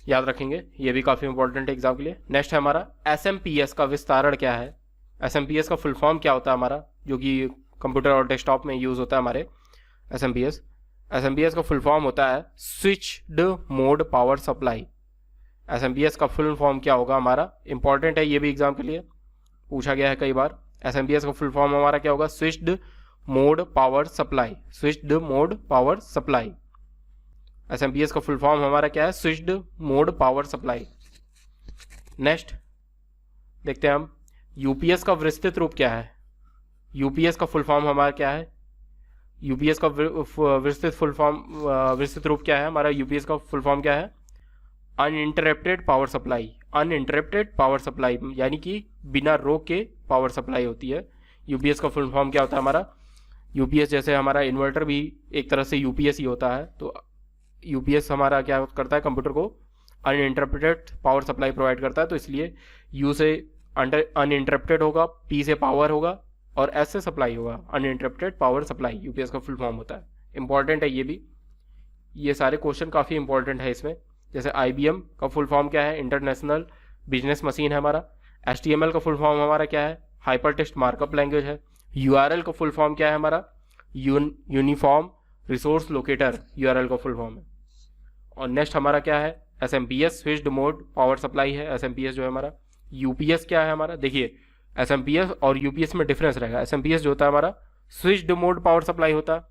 याद रखेंगे, ये भी काफ़ी इंपॉर्टेंट है एग्जाम के लिए। नेक्स्ट है हमारा SMPS का विस्तारण क्या है। SMPS का फुल फॉर्म क्या होता है हमारा, जो कि कंप्यूटर और डेस्कटॉप में यूज़ होता है हमारे। SMPS का फुल फॉर्म होता है switched mode power supply. SMPS का फुल फॉर्म क्या होगा हमारा, इंपॉर्टेंट है ये भी एग्जाम के लिए, पूछा गया है कई बार। SMPS का फुल फॉर्म हमारा क्या होगा, switched mode power supply. Switched mode power supply, SMPS का फुल फॉर्म हमारा क्या है, switched mode power supply. Next देखते हैं हम UPS का विस्तृत रूप क्या है। UPS का फुल फॉर्म हमारा क्या है, UPS का विस्तृत रूप क्या है हमारा, UPS का फुल फॉर्म क्या है, uninterrupted power supply. Uninterrupted power supply यानी कि बिना रोक के पावर सप्लाई होती है। UPS का फुल फॉर्म क्या होता है हमारा, UPS जैसे हमारा इन्वर्टर भी एक तरह से UPS ही होता है, तो UPS हमारा क्या करता है, कंप्यूटर को अनइंटरप्टेड पावर सप्लाई प्रोवाइड करता है। तो इसलिए U से अनइंटरप्टेड होगा, P से पावर होगा और S से सप्लाई होगा। अनइंटरप्टेड पावर सप्लाई UPS का फुल फॉर्म होता है। इंपॉर्टेंट है ये भी, ये सारे क्वेश्चन काफ़ी इंपॉर्टेंट है इसमें। जैसे IBM का फुल फॉर्म क्या है, इंटरनेशनल बिजनेस मशीन है हमारा। HTML का फुल फॉर्म हमारा क्या है, हाइपर टेक्स्ट मार्कअप लैंग्वेज है। URL का फुल फॉर्म क्या है हमारा, यूनिफॉर्म रिसोर्स लोकेटर URL का फुल फॉर्म है। और नेक्स्ट हमारा क्या है, SMPS switched mode power supply है। SMPS जो है हमारा। UPS क्या है हमारा, देखिए SMPS और UPS में डिफरेंस रहेगा। SMPS जो होता है हमारा स्विच्ड मोड पावर सप्लाई होता है,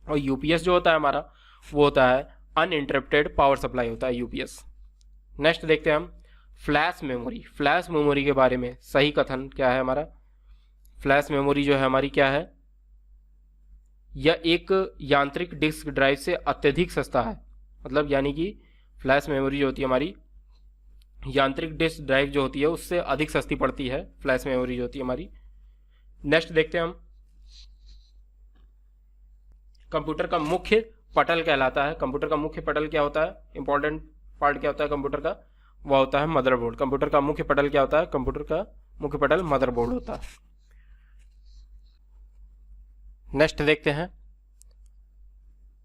और UPS जो होता है हमारा वो होता है अनइंटरप्टेड पावर सप्लाई होता है UPS। नेक्स्ट देखते हैं हम फ्लैश मेमोरी। फ्लैश मेमोरी के बारे में सही कथन क्या है हमारा। फ्लैश मेमोरी जो है हमारी क्या है, यह एक यांत्रिक डिस्क ड्राइव से अत्यधिक सस्ता है। मतलब यानी कि फ्लैश मेमोरी जो होती है हमारी, यांत्रिक डिस्क ड्राइव जो होती है उससे अधिक सस्ती पड़ती है फ्लैश मेमोरी जो होती है हमारी। नेक्स्ट देखते हैं हम कंप्यूटर का मुख्य पटल कहलाता है। कंप्यूटर का मुख्य पटल क्या होता है, इंपॉर्टेंट पार्ट क्या होता है कंप्यूटर का, वह होता है मदरबोर्ड। कंप्यूटर का मुख्य पटल क्या होता है, कंप्यूटर का मुख्य पटल मदरबोर्ड होता है। नेक्स्ट देखते हैं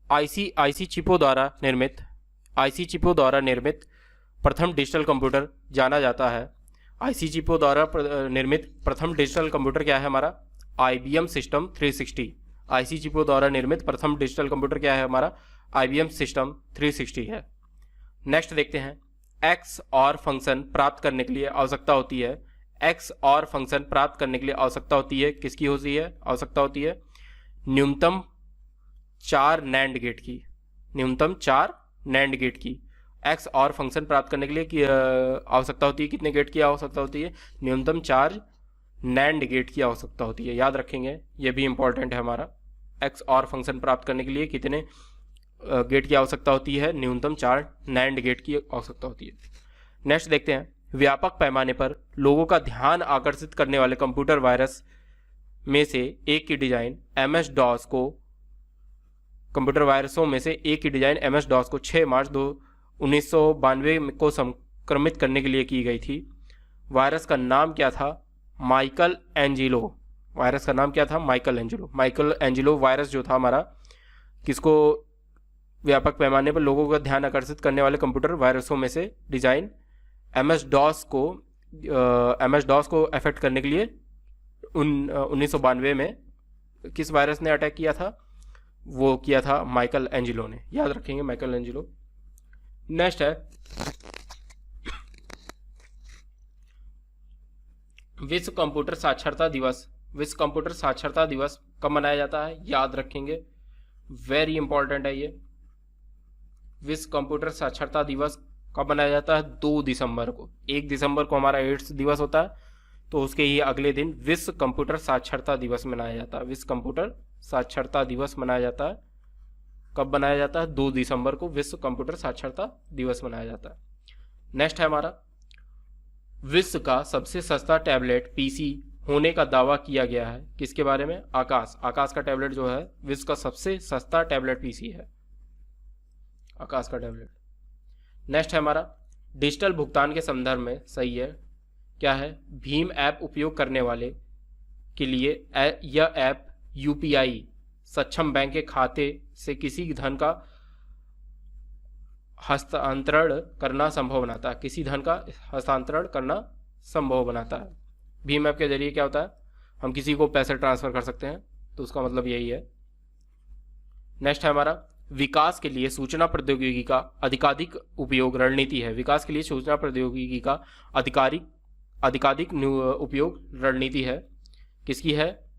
आईसी चिपों द्वारा निर्मित प्रथम डिजिटल कंप्यूटर जाना जाता है। आईसी चिपों द्वारा निर्मित प्रथम डिजिटल कंप्यूटर क्या है हमारा, IBM सिस्टम 360। आईसी चिपों द्वारा निर्मित प्रथम डिजिटल कंप्यूटर क्या है हमारा, IBM सिस्टम 360 है। नेक्स्ट देखते हैं XOR फंक्शन प्राप्त करने के लिए आवश्यकता होती है। XOR फंक्शन प्राप्त करने के लिए आवश्यकता होती है, किसकी होती है, आवश्यकता होती है न्यूनतम 4 NAND गेट की। न्यूनतम 4 NAND गेट की XOR फंक्शन प्राप्त करने के लिए आवश्यकता होती है, कितने गेट की आवश्यकता होती है, न्यूनतम 4 NAND गेट की आवश्यकता होती है। याद रखेंगे, ये भी इंपॉर्टेंट है हमारा। XOR फंक्शन प्राप्त करने के लिए कितने गेट की आवश्यकता होती है, न्यूनतम 4 नैंड गेट की आवश्यकता होती है। नेक्स्ट देखते हैं, व्यापक पैमाने पर लोगों का ध्यान आकर्षित करने वाले कंप्यूटर वायरस में से एक की डिजाइन MS DOS को कंप्यूटर वायरसों में से एक की डिजाइन MS DOS को 6 मार्च 1992 को संक्रमित करने के लिए की गई थी। वायरस का नाम क्या था? Michael Angelo. वायरस का नाम क्या था? Michael Angelo. Michael Angelo virus जो था हमारा, किसको व्यापक पैमाने पर लोगों का ध्यान आकर्षित करने वाले कंप्यूटर वायरसों में से डिजाइन MS DOS को अफेक्ट करने के लिए 1992 में किस वायरस ने अटैक किया था? वो किया था माइकल एंजिलो ने। याद रखेंगे माइकल एंजिलो। नेक्स्ट है विश्व कंप्यूटर साक्षरता दिवस। विश्व कंप्यूटर साक्षरता दिवस कब मनाया जाता है? याद रखेंगे, वेरी इंपॉर्टेंट है ये। विश्व कंप्यूटर साक्षरता दिवस कब मनाया जाता है? 2 दिसंबर को। 1 दिसंबर को हमारा एड्स दिवस होता है, तो उसके ही अगले दिन विश्व कंप्यूटर साक्षरता दिवस मनाया जाता है। विश्व कंप्यूटर साक्षरता दिवस मनाया जाता है। कब मनाया जाता है? 2 दिसंबर को विश्व कंप्यूटर साक्षरता दिवस मनाया जाता है। नेक्स्ट है हमारा, विश्व का सबसे सस्ता टैबलेट PC होने का दावा किया गया है। किसके बारे में? आकाश। आकाश का टैबलेट जो है विश्व का सबसे सस्ता टैबलेट PC है, आकाश का टैबलेट। नेक्स्ट है हमारा, डिजिटल भुगतान के संदर्भ में सही है, क्या है? भीम ऐप उपयोग करने वाले के लिए यह ऐप UPI सक्षम बैंक के खाते से किसी धन का हस्तांतरण करना संभव बनाता है। किसी धन का हस्तांतरण करना संभव बनाता है। भीम ऐप के जरिए क्या होता है? हम किसी को पैसे ट्रांसफर कर सकते हैं, तो उसका मतलब यही है। नेक्स्ट है हमारा, विकास के लिए सूचना प्रौद्योगिकी का अधिकाधिक उपयोग रणनीति है। विकास के लिए सूचना प्रौद्योगिकी का अधिकाधिक उपयोग रणनीति है। किसकी है?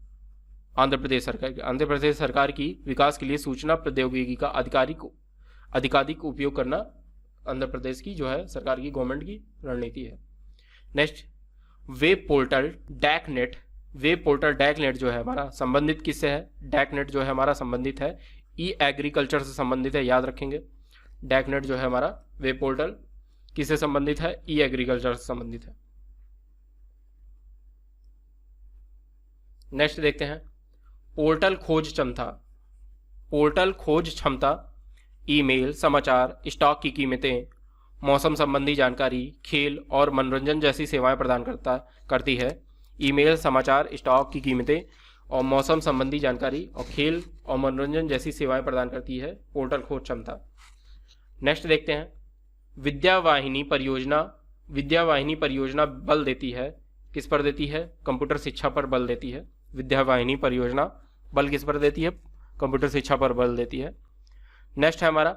आंध्र प्रदेश सरकार की। आंध्र प्रदेश सरकार की विकास के लिए सूचना प्रौद्योगिकी का अधिकाधिक उपयोग करना आंध्र प्रदेश की जो है सरकार की, गवर्नमेंट की रणनीति है। नेक्स्ट, वेब पोर्टल डैकनेट। वेब पोर्टल डैकनेट जो है हमारा संबंधित किससे है? डैकनेट जो है हमारा संबंधित है एग्रीकल्चर से संबंधित है। याद रखेंगे, डैकनेट जो है हमारा वेब पोर्टल किससे संबंधित है? एग्रीकल्चर से संबंधित है। नेक्स्ट देखते हैं, पोर्टल खोज क्षमता। पोर्टल खोज क्षमता ईमेल, समाचार, स्टॉक की कीमतें, मौसम संबंधी जानकारी, खेल और मनोरंजन जैसी सेवाएं प्रदान करती है। ईमेल, समाचार, स्टॉक की कीमतें और मौसम संबंधी जानकारी और खेल और मनोरंजन जैसी सेवाएं प्रदान करती है पोर्टल खोज क्षमता। नेक्स्ट देखते हैं, विद्यावाहिनी परियोजना बल देती है। किस पर देती है? कंप्यूटर शिक्षा पर बल देती है। विद्यावाहिनी परियोजना बल किस पर देती है? कंप्यूटर शिक्षा पर बल देती है। नेक्स्ट है हमारा,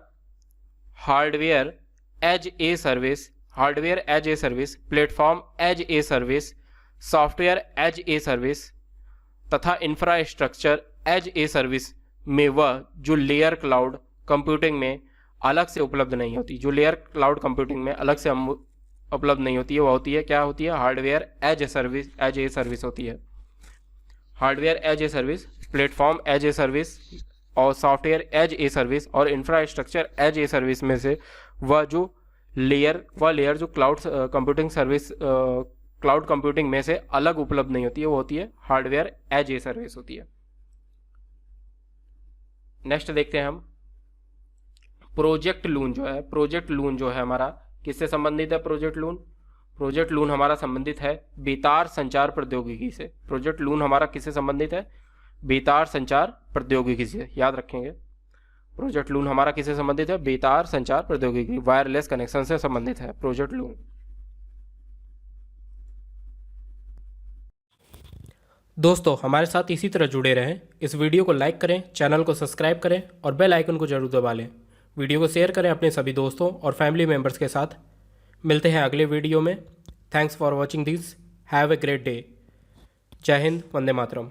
hardware as a service, platform as a service, software as a service तथा इंफ्रास्ट्रक्चर एज ए सर्विस में वह जो लेयर क्लाउड कंप्यूटिंग में अलग से उपलब्ध नहीं होती, जो लेयर क्लाउड कंप्यूटिंग में अलग से उपलब्ध नहीं होती है, वह होती है, क्या होती है? हार्डवेयर एज ए सर्विस होती है। Hardware as a service, platform as a service और सॉफ्टवेयर एज ए सर्विस और इंफ्रास्ट्रक्चर एज ए सर्विस में से वह लेयर जो cloud computing service cloud computing में से अलग उपलब्ध नहीं होती है, वो होती है हार्डवेयर एज ए सर्विस होती है। नेक्स्ट देखते हैं हम, प्रोजेक्ट लून जो है हमारा किससे संबंधित है? प्रोजेक्ट लून हमारा संबंधित है बेतार संचार प्रौद्योगिकी से। प्रोजेक्ट लून हमारा किससे संबंधित है? बेतार संचार प्रौद्योगिकी से। याद रखेंगे, प्रोजेक्ट लून हमारा किससे संबंधित है? बेतार संचार प्रौद्योगिकी, वायरलेस कनेक्शन से संबंधित है प्रोजेक्ट लून। दोस्तों, हमारे साथ इसी तरह जुड़े रहें। इस वीडियो को लाइक करें, चैनल को सब्सक्राइब करें और बेल आइकन को जरूर दबा लें। वीडियो को शेयर करें अपने सभी दोस्तों और फैमिली मेम्बर्स के साथ। मिलते हैं अगले वीडियो में। Thanks for watching this. Have a great day. जय हिंद, वंदे मातरम।